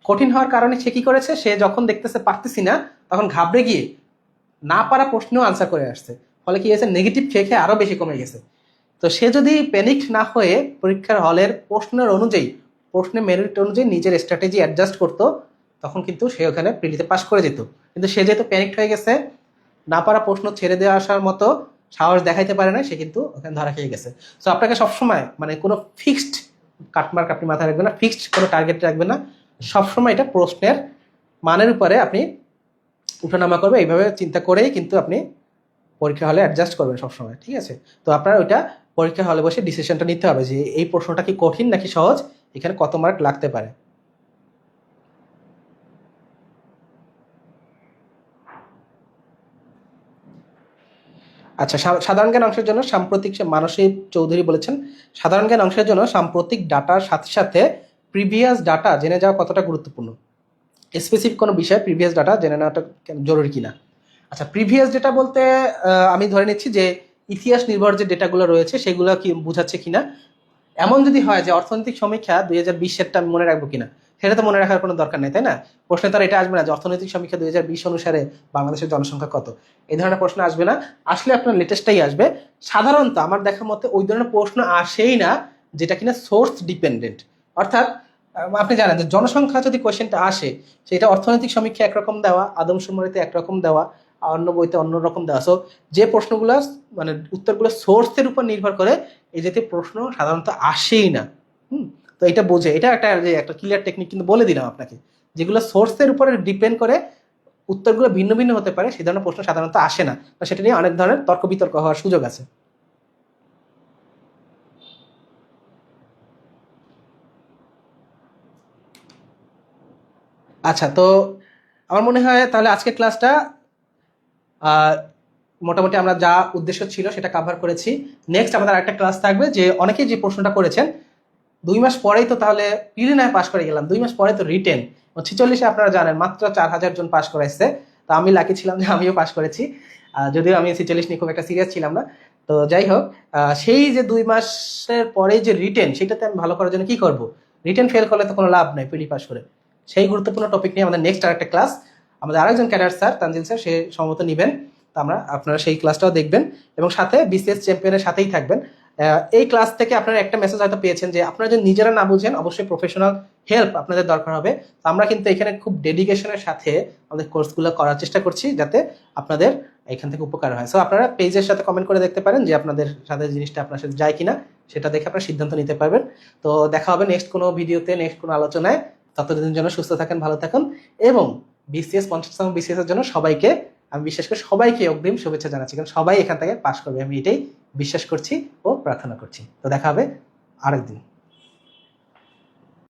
Speaker 1: কঠিন হওয়ার কারণে সে কি করেছে, সে যখন দেখতেছে পারতেছি না, তখন ঘাবড়ে গিয়ে না পারা প্রশ্নও আনসার করে আসছে। ফলে কি হয়েছে, নেগেটিভ খেয়ে খেয়ে আরো বেশি কমে গেছে। তো সে যদি প্যানিক না হয়ে পরীক্ষার হলের প্রশ্নের অনুযায়ী, প্রশ্নের মেরিট অনুযায়ী নিজের স্ট্র্যাটেজি অ্যাডজাস্ট করতো, তখন কিন্তু সে ওখানে প্রিলিতে পাস করে যেত। কিন্তু সে যেহেতু প্যানিক হয়ে গেছে, না পারা প্রশ্ন ছেড়ে দেওয়া আসার মতো সাহস দেখাইতে পারে না, সে কিন্তু ওখানে ধরা খেয়ে গেছে। তো আপনাকে সবসময় মানে কোনো ফিক্সড কাটমার্ক আপনি মাথায় রাখবেন না, ফিক্সড কোনো টার্গেট রাখবেন না। সবসময় এটা প্রশ্নের মানের উপরে আপনি উঠানামা করবে, এইভাবে চিন্তা করেই কিন্তু আপনি পরীক্ষা হলে অ্যাডজাস্ট করবেন সবসময়, ঠিক আছে? তো আপনার ওইটা পরীক্ষা হলে বসে ডিসিশনটা নিতে হবে যে এই প্রশ্নটা কি কঠিন নাকি সহজ, এখানে কত মার্ক লাগতে পারে। আচ্ছা, সাধারণ জ্ঞান অংশের জন্য সাম্প্রতিক, মানসী চৌধুরী বলেছেন সাধারণ জ্ঞান অংশের জন্য সাম্প্রতিক ডাটার সাথে সাথে প্রিভিয়াস ডাটা জেনে যাওয়া কতটা গুরুত্বপূর্ণ, স্পেসিফিক কোনো বিষয়ে প্রিভিয়াস ডাটা জেনে নেওয়াটা জরুরি কিনা। আচ্ছা, প্রিভিয়াস ডেটা বলতে আমি ধরে নিচ্ছি যে ইতিহাস নির্ভর যে ডেটাগুলো রয়েছে সেগুলো কি বোঝাচ্ছে কিনা। এমন যদি হয় যে অর্থনৈতিক সমীক্ষা 2020-এরটা আমি মনে রাখবো কিনা, সেটা তো মনে রাখার কোনো দরকার নেই, তাই না? প্রশ্নে তার এটা আসবে না যে অর্থনৈতিক সমীক্ষা 2020 অনুসারে বাংলাদেশের জনসংখ্যা কত, এই ধরনের প্রশ্ন আসবে না। আসলে আপনার লেটেস্টটাই আসবে। সাধারণত আমার দেখার মতে ওই ধরনের প্রশ্ন আসেই না যেটা কিনা সোর্স ডিপেন্ডেন্ট। অর্থাৎ আপনি জানেন যে জনসংখ্যা যদি কোয়েশ্চেনটা আসে, সেটা অর্থনৈতিক সমীক্ষা একরকম দেওয়া, আদমশুমারিতে একরকম দেওয়া, আর অন্য বইতে অন্যরকম দেওয়া। সো যে প্রশ্নগুলো মানে উত্তরগুলো সোর্সের উপর নির্ভর করে, এই জাতীয় প্রশ্ন সাধারণত আসেই না। হুম, তো এটা বোঝে, এটা একটা যে একটা ক্লিয়ার টেকনিক কিন্তু বলে দিলাম আপনাকে, যেগুলো সোর্সের উপরে ডিপেন্ড করে উত্তরগুলো ভিন্ন ভিন্ন হতে পারে, সেই ধরনের প্রশ্ন সাধারণত আসে না। তো সেটা নিয়ে অনেক ধরনের তর্ক বিতর্ক হওয়ার সুযোগ আছে। আচ্ছা, তো আমার মনে হয় তাহলে আজকের ক্লাসটা আহ, মোটামুটি আমরা যা উদ্দেশ্য ছিল সেটা কাভার করেছি। নেক্সট আমাদের আরেকটা ক্লাস থাকবে, যে অনেকেই যে প্রশ্নটা করেছেন 2 মাস পরেই তো তাহলে প্রিলিমিনারি পাস করে গেলাম, 2 মাস পরে তো রিটেন 46-এ আপনারা জানেন মাত্র 4,000 জন পাস করাইছে। তো আমি লাকি ছিলাম যে আমিও পাস করেছি, যদিও আমি 46 নিয়ে খুব একটা সিরিয়াস ছিলাম না। তো যাই হোক, সেই যে 2 মাসের পরে যে রিটেন, সেটাতে আমি ভালো করার জন্য কি করব? রিটেন ফেল করলে তো কোনো লাভ নেই প্রিলি পাস করে। সেই গুরুত্বপূর্ণ টপিক নিয়ে আমাদের নেক্সট আরেকটা ক্লাস, আমাদের আরেকজন ক্যাডার স্যার তানজিল স্যার সে সম্ভবত নিবেন। তো আপনারা সেই ক্লাসটাও দেখবেন এবং সাথে বিসিএস চ্যাম্পিয়নের সাথেই থাকবেন। এই ক্লাস থেকে আপনারা একটা মেসেজ হয়তো পেয়েছেন যে আপনারা যদি নিজেরা না বুঝেন, অবশ্যই প্রফেশনাল হেল্প আপনাদের দরকার হবে। তো আমরা কিন্তু এখানে খুব ডেডিকেশনের সাথে আমাদের কোর্সগুলো করার চেষ্টা করছি, যাতে আপনাদের এখান থেকে উপকার হয়। সো আপনারা পেজের সাথে কমেন্ট করে দেখতে পারেন যে আপনাদের সাথে জিনিসটা আপনার সাথে যায় কিনা, সেটা দেখে আপনারা সিদ্ধান্ত নিতে পারবেন। তো দেখা হবে নেক্সট কোনো ভিডিওতে, নেক্সট কোনো আলোচনায়। ততদিনের জন্য সুস্থ থাকেন, ভালো থাকুন, এবং বিসিএস 50তম বিসিএস এর জন্য সবাইকে, আমি বিশেষ করে সবাইকে অগ্রিম শুভেচ্ছা জানাচ্ছি, কারণ সবাই এখান থেকে পাস করবে, আমি এটাই বিশ্বাস করছি ও প্রার্থনা করছি। তো দেখা হবে আরেকদিন।